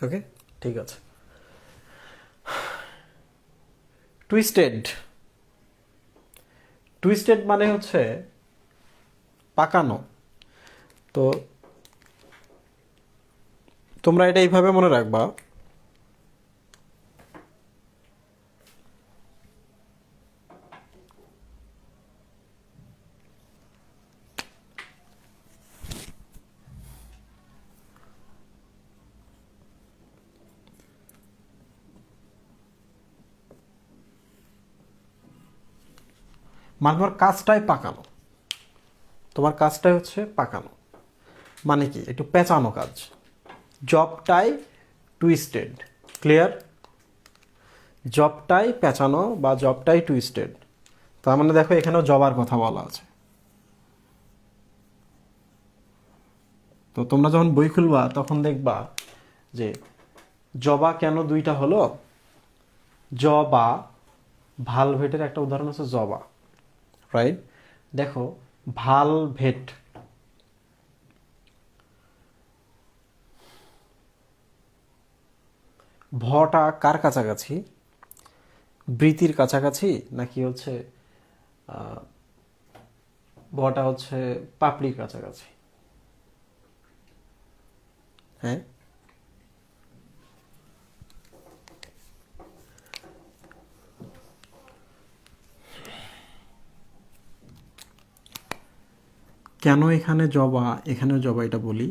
Speaker 1: ওকে, ঠিক আছে। টুইস্টেড, টুইস্টেড মানে হচ্ছে পাকানো। তো তোমরা এটা এইভাবে মনে রাখবা, মানে তোমার কাজটাই পাকানো, তোমার কাজটাই হচ্ছে পাকানো। মানে কি? একটু পেঁচানো কাজ। জবটাই টুইস্টেড। ক্লিয়ার? জবটাই পেঁচানো বা জবটাই টুইস্টেড। তার মানে দেখো এখানেও জবার কথা বলা আছে। তো তোমরা যখন বই খুলবা তখন দেখবা যে জবা কেন দুইটা হলো। জবা, ভালভেটের একটা উদাহরণ হচ্ছে জবা, রাইট? দেখো ভালভেট। ভটা কার কাছাকাছি? বৃতির কাছাকাছি, নাকি হচ্ছে ভটা হচ্ছে পাপড়ির কাছাকাছি? হ্যাঁ, কেন এখানে জবা এখানেও জবা এটা বলি,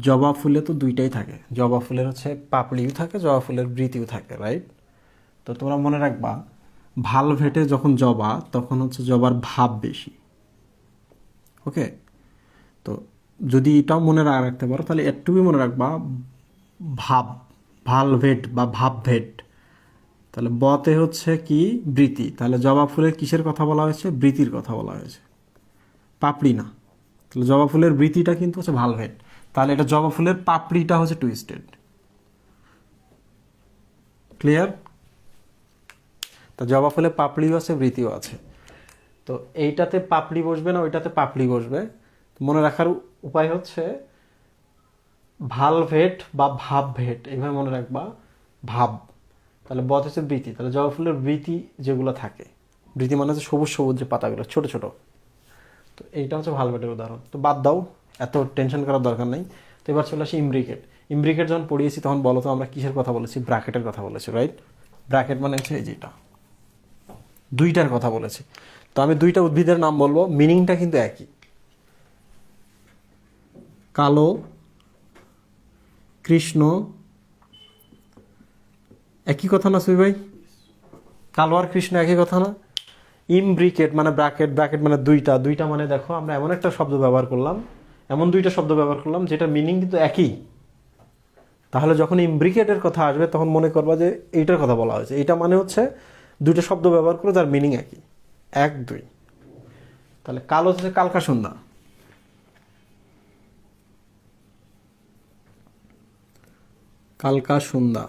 Speaker 1: জবা ফুলে তো দুইটাই থাকে, জবা ফুলের হচ্ছে পাপড়িও থাকে, জবা ফুলের বৃতিও থাকে, রাইট? তো তোমরা মনে রাখবা, ভালভেটে যখন জবা তখন হচ্ছে জবার ভাব বেশি। ওকে, তো যদি এটাও মনে রাখতে পারো তাহলে একটুকুই মনে রাখবা, ভাব, ভালভেট বা ভাবভেট। তাহলে বতে হচ্ছে কি বৃতি, তাহলে জবা ফুলের কিসের কথা বলা হয়েছে? বৃতির কথা বলা হয়েছে, পাপড়ি না। তাহলে জবা ফুলের বৃতিটা কিন্তু হচ্ছে ভালভেট, তাহলে এটা জবা ফুলের পাপড়িটা হচ্ছে টুইস্টেড। ক্লিয়ার? তা জবা ফুলের পাপড়িও আছে, বৃতিও আছে। তো এইটাতে পাপড়ি বসবে না, ওইটাতে পাপড়ি বসবে। মনে রাখার উপায় হচ্ছে ভালভেট বা ভাবভেট, এইভাবে মনে রাখবা, ভাব। তাহলে বধ হচ্ছে বৃতি, তাহলে জবা ফুলের বৃতি যেগুলো থাকে, বৃতি মানে হচ্ছে সবুজ সবুজ যে পাতাগুলো ছোট ছোট, তো এইটা হচ্ছে ভালভেটের উদাহরণ। তো বাদ দাও, এত টেনশন করার দরকার নেই। তো এবার চলে আসি ইমব্রিকেট। ইমব্রিকেট যখন পড়িয়েছি তখন বলো তো আমরা কিসের কথা বলেছি? ব্র্যাকেটের কথা বলেছি, রাইট? ব্র্যাকেট মানে হচ্ছে এই যেটা, দুইটার কথা বলেছি। তো আমি দুইটা উদ্ভিদের নাম বলবো, মিনিংটা কিন্তু একই। কালো কৃষ্ণ, একই কথা না সুই ভাই? কালো আর কৃষ্ণ একই কথা না? ইমব্রিকেট মানে ব্র্যাকেট, ব্র্যাকেট মানে দুইটা, দুইটা মানে দেখো আমরা এমন একটা শব্দ ব্যবহার করলাম, এমন দুইটা শব্দ ব্যবহার করলাম যেটা মিনিং কিন্তু একই। তাহলে যখন ইমব্রিকেটের কথা আসবে তখন মনে করবা যে এইটার কথা বলা হয়েছে। এইটা মানে হচ্ছে দুইটা শব্দ ব্যবহার করে যার মিনিং একই, এক দুই। তাহলে কালো হচ্ছে কালকা সন্ধ্যা, কালকা সন্ধ্যা।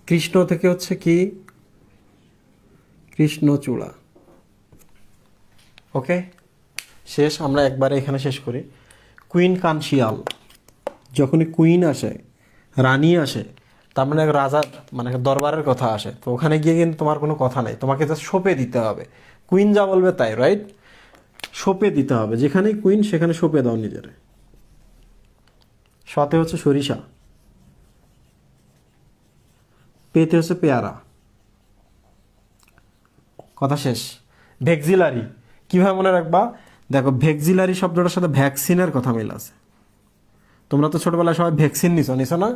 Speaker 1: কৃষ্ণ থেকে হচ্ছে কি? কৃষ্ণচূড়া। ওকে, শেষ। আমরা একবারে এখানে শেষ করি। কুইন কানশিয়াল, যখনই কুইন আসে, রানী আসে, তার মানে এক রাজার মানে এক দরবারের কথা আসে, তো ওখানে গিয়ে কিন্তু তোমার কোনো কথা নেই, তোমাকে জাস্ট সঁপে দিতে হবে। কুইন যা বলবে তাই, রাইট? সঁপে দিতে হবে, যেখানেই কুইন সেখানে সঁপে দাও নিজের। সাথে হচ্ছে সরিষা, পেতে হচ্ছে পেয়ারা। কথা শেষ। ভেক্সিলারি, কিভাবে মনে রাখবা? দেখো, ভেক্সিলারি শব্দটার সাথে ভ্যাকসিনের কথা মিল আছে। তোমরা তো ছোটবেলায় সবাই ভ্যাকসিন নিছো, নিছো না?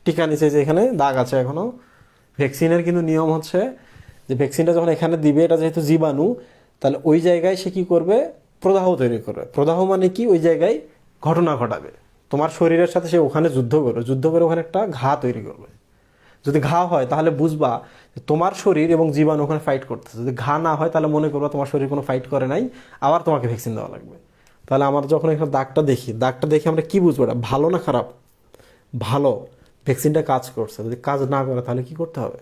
Speaker 1: টিকা নিচে যে এখানে দাগ আছে এখনো। ভ্যাকসিনের কিন্তু নিয়ম হচ্ছে যে ভ্যাকসিনটা যখন এখানে দিবে, এটা যেহেতু জীবাণু, তাহলে ওই জায়গায় সে কি করবে? প্রদাহ তৈরি করবে। প্রদাহ মানে কি? ওই জায়গায় ঘটনা ঘটাবে, তোমার শরীরের সাথে সে ওখানে যুদ্ধ করবে, যুদ্ধ করে ওখানে একটা ঘা তৈরি করবে। যদি ঘা হয় তাহলে বুঝবা যে তোমার শরীর এবং জীবাণু ওখানে ফাইট করতেছে। যদি ঘা না হয় তাহলে মনে করবা তোমার শরীর কোনো ফাইট করে নাই, আবার তোমাকে ভ্যাকসিন দেওয়া লাগবে। তাহলে আমরা যখন এখানে দাগটা দেখি, দাগটা দেখে আমরা কি বুঝবো এটা ভালো না খারাপ? ভালো, ভ্যাকসিনটা কাজ করছে। যদি কাজ না করে তাহলে কি করতে হবে?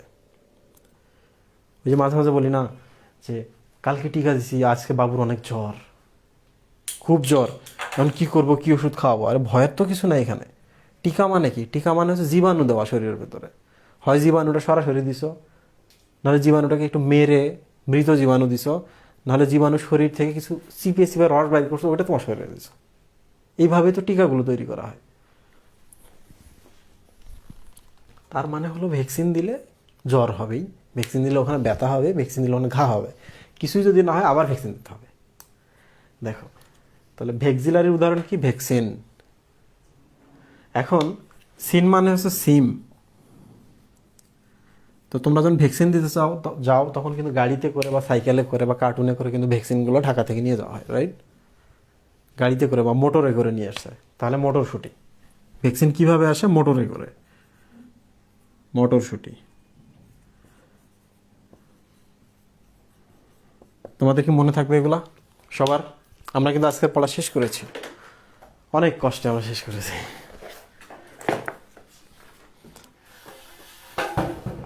Speaker 1: ওই যে মাঝে মাঝে বলি না যে কালকে টিকা দিছি, আজকে বাবুর অনেক জ্বর, খুব জ্বর, এখন কি করব, কি ওষুধ খাওয়াবো? আরে ভয়ের তো কিছু নাই এখানে। টিকা মানে কি? টিকা মানে হচ্ছে জীবাণু দেওয়া শরীরের ভেতরে। হয় জীবাণুটা সরাসরি দিছো, নাহলে জীবাণুটাকে একটু মেরে মৃত জীবাণু দিছো, নাহলে জীবাণু শরীর থেকে কিছু চিপে চিপে রস বাইর করছো, ওটা তোমার শরীরে দিছো। এইভাবে তো টিকাগুলো তৈরি করা হয়। তার মানে হলো ভ্যাকসিন দিলে জ্বর হবেই, ভ্যাকসিন দিলে ওখানে ব্যথা হবে, ভ্যাকসিন দিলে ওখানে ঘা হবে, কিছুই যদি না হয় আবার ভ্যাকসিন দিতে হবে। দেখো, তাহলে ভ্যাক্সিলারির উদাহরণ কি? ভ্যাকসিন। এখন সিন মানে হচ্ছে সিম। তো তোমরা যখন ভ্যাকসিন দিতে যাও তখন কিন্তু গাড়িতে করে বা সাইকেলে করে বা কার্টুনে করে কিন্তু ভ্যাকসিনগুলো ঢাকা থেকে নিয়ে যাওয়া হয়, রাইট? গাড়িতে করে বা মোটরে করে নিয়ে আসছে, তাহলে মটরশুঁটি। ভ্যাকসিন কিভাবে আসে? মোটরে করে, মটরশুঁটি। তোমাদের কি মনে থাকবে এগুলা সবার? আমরা কিন্তু আজকের পড়া শেষ করেছি, অনেক কষ্টে আমরা শেষ করেছি।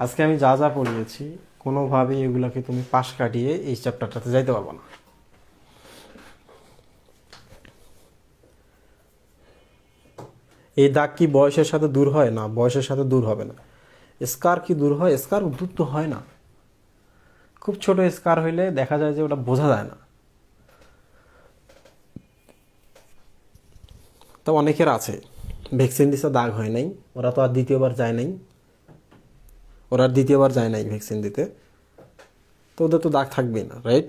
Speaker 1: আজকে আমি যা যা পড়িয়েছি কোনোভাবেই এগুলাকে তুমি পাশ কাটিয়ে এই চ্যাপ্টারটাতে যাইতে পারবো না। এই দাগ কি বয়সের সাথে দূর হয়? না, বয়সের সাথে দূর হবে না। স্কার কি দূর হয়? স্কার দূর তো হয় না। খুব ছোট স্কার হইলে দেখা যায় যে ওটা বোঝা যায় না। তো অনেকের আছে ভ্যাকসিন দিছে দাগ হয় নাই, ওরা তো আর দ্বিতীয়বার যায় নাই, ভ্যাকসিন দিতে, তো ওদের তো দাগ থাকবেই না, রাইট?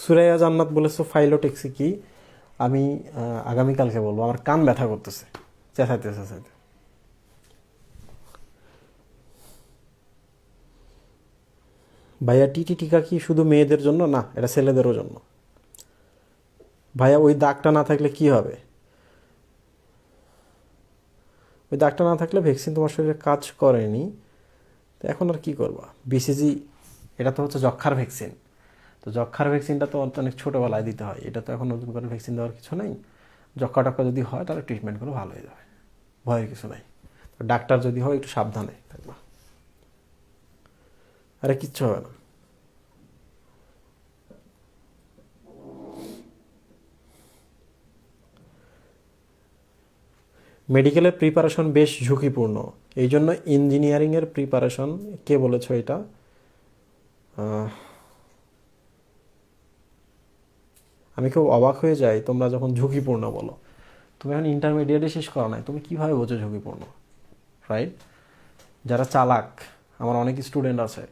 Speaker 1: সুরাইয়া জান্নাত বলেছো ফাইলোটেক্সি কি? আমি আগামীকালকে বলবো, আমার কান ব্যথা করতেছে চেঁচাইতে চেঁচাইতে। ভাইয়া টিটি টিকা কি শুধু মেয়েদের জন্য? না, এটা ছেলেদেরও জন্য। ভাইয়া ওই দাগটা না থাকলে কি হবে? ওই দাগটা না থাকলে ভ্যাকসিন তোমার শরীরে কাজ করেনি, তো এখন আর কি করবা? বিসিজি, এটা তো হচ্ছে যক্ষার ভ্যাকসিন, তো যক্ষার ভ্যাকসিনটা তো অনেক ছোটোবেলায় দিতে হয়, এটা তো এখন নতুন করে ভ্যাকসিন দেওয়ার কিছু নেই। যক্ষা টক্ষা যদি হয় তাহলে ট্রিটমেন্ট করে ভালো হয়ে যাবে, ভয়ের কিছু নাই। তো ডাক্তার যদি হয় একটু সাবধানে থাকবা, আরে কিচ্ছু হবে না। মেডিকেলের প্রিপারেশন বেশ ঝুঁকিপূর্ণ, এই জন্য ইঞ্জিনিয়ারিংয়ের প্রিপারেশন, কে বলেছো এটা? আমি খুব অবাক হয়ে যাই তোমরা যখন ঝুঁকিপূর্ণ বলো। তুমি এখন ইন্টারমিডিয়েটে শেষ করো নাই, তুমি কীভাবে বোঝো ঝুঁকিপূর্ণ, রাইট? যারা চালাক, আমার অনেক স্টুডেন্ট আছে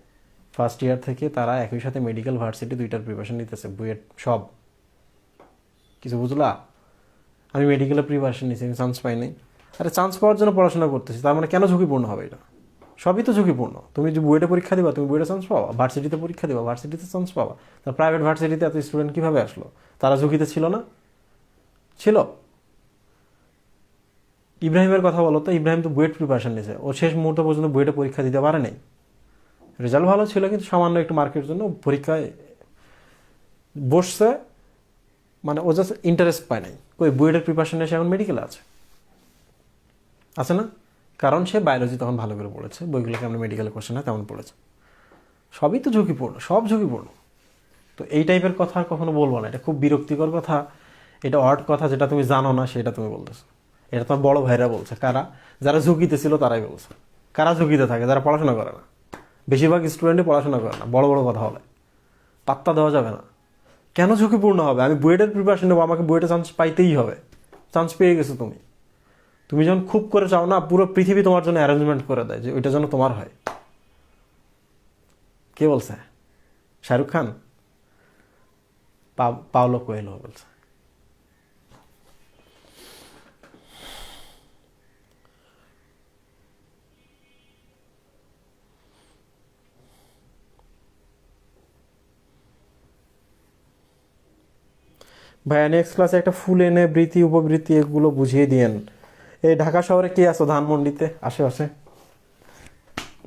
Speaker 1: ফার্স্ট ইয়ার থেকে, তারা একই সাথে মেডিকেল ভার্সিটি দুইটার প্রিপারেশন নিতেছে, বুয়েট সব কিছু, বুঝলা? আমি মেডিকেলের প্রিপারেশন নিচ্ছি, আমি চান্স পাই নাই। আরে চান্স পাওয়ার জন্য পড়াশোনা করতেছি, তার মানে কেন ঝুঁকিপূর্ণ হবে এটা? সবই তো ঝুঁকিপূর্ণ। তুমি যে বুয়েটে পরীক্ষা দিবা, তুমি বুয়েটে চান্স পাবা, ভার্সিটিতে পরীক্ষা দিবা, ভার্সিটিতে চান্স পাবা। তার প্রাইভেট ভার্সিটিতে এত স্টুডেন্ট কীভাবে আসলো? তারা ঝুঁকিতে ছিল না? ছিল। ইব্রাহিমের কথা বলো তো, ইব্রাহিম তো বুয়েট প্রিপারেশন নিয়েছে, ও শেষ মুহূর্ত পর্যন্ত বুয়েটে পরীক্ষা দিতে পারে নাই। রেজাল্ট ভালো ছিল কিন্তু সামান্য একটু মার্কের জন্য পরীক্ষায় বসছে, মানে ও জাস্ট ইন্টারেস্ট পায় নাই। ওই বুয়েটের প্রিপারেশন এসে এখন মেডিকেলে আছে, আছে না? কারণ সে বায়োলজি তখন ভালো করে পড়েছে, বইগুলোকে আমরা মেডিকেলে কোশ্চেন হয় তেমন পড়েছে। সবই তো ঝুঁকিপূর্ণ, সব ঝুঁকিপূর্ণ। তো এই টাইপের কথা আর কখনো বলবো না, এটা খুব বিরক্তিকর কথা, এটা অড কথা, যেটা তুমি জানো না সেটা তুমি বলতেছো। এটা তোমার বড় ভাইরা বলছে। কারা? যারা ঝুঁকিতে ছিল তারাই বলছে। কারা ঝুঁকিতে থাকে? যারা পড়াশোনা করে না। বেশিরভাগ স্টুডেন্টই পড়াশোনা করে না, বড় বড় কথা বলে, পাত্তা দেওয়া যাবে না। কেন ঝুঁকিপূর্ণ হবে? আমি বুয়েটের প্রিপারেশন নেবো, আমাকে বুয়েটে চান্স পাইতেই হবে। চান্স পেয়ে গেছো তুমি, তুমি যখন খুব করে চাও না, পুরো পৃথিবী তোমার জন্য অ্যারেঞ্জমেন্ট করে দেয় যে ওইটা যেন তোমার হয়। কে বলছে? শাহরুখ খান? পাওলো কোয়েলো বলছে। ভাইয়া নেক্সট ক্লাসে একটা ফুল এনে বৃত্তি উপবৃত্তি এগুলো বুঝিয়ে দিয়েন। এই ঢাকা শহরে কে আছো ধানমন্ডিতে আশেপাশে?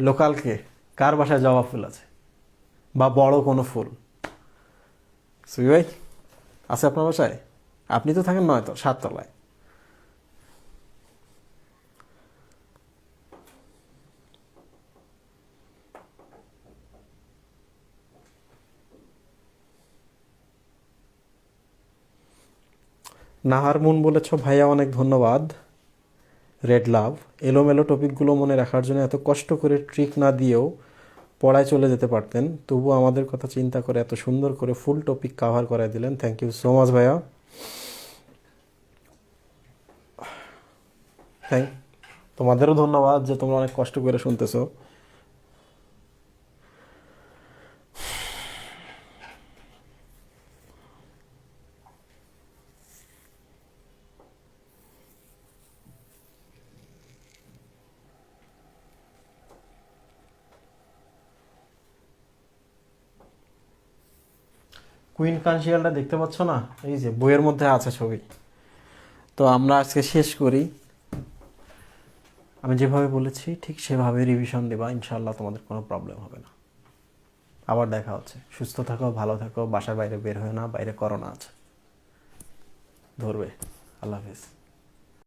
Speaker 1: লোকাল কে? কার বাসায় জবা ফুল আছে বা বড় কোনো ফুল? সুই ভাই আছে আপনার বাসায়? আপনি তো থাকেন নয়তো 7 তলায়। নাহার মুন বলেছ ভাইয়া অনেক ধন্যবাদ। রেড লাভ, এলোমেলো টপিকগুলো মনে রাখার জন্য এত কষ্ট করে ট্রিক না দিয়েও পড়ায় চলে যেতে পারতেন, তবু আমাদের কথা চিন্তা করে এত সুন্দর করে ফুল টপিক কাভার করাই দিলেন। থ্যাংক ইউ সো মাচ ভাইয়া। থ্যাংক তোমাদেরও ধন্যবাদ যে তোমরা অনেক কষ্ট করে শুনতেছো। কুইন কানশিয়ালটা দেখতে পাচ্ছ না? এই যে বইয়ের মধ্যে আছে ছবি। তো আমরা আজকে শেষ করি। আমি যেভাবে বলেছি ঠিক সেভাবে রিভিশন দেবা, ইনশাল্লাহ তোমাদের কোনো প্রবলেম হবে না। আবার দেখা হচ্ছে। সুস্থ থাকো, ভালো থাকো, বাসার বাইরে বের হয় না, বাইরে করোনা আছে, ধরবে। আল্লাহ হাফিজ।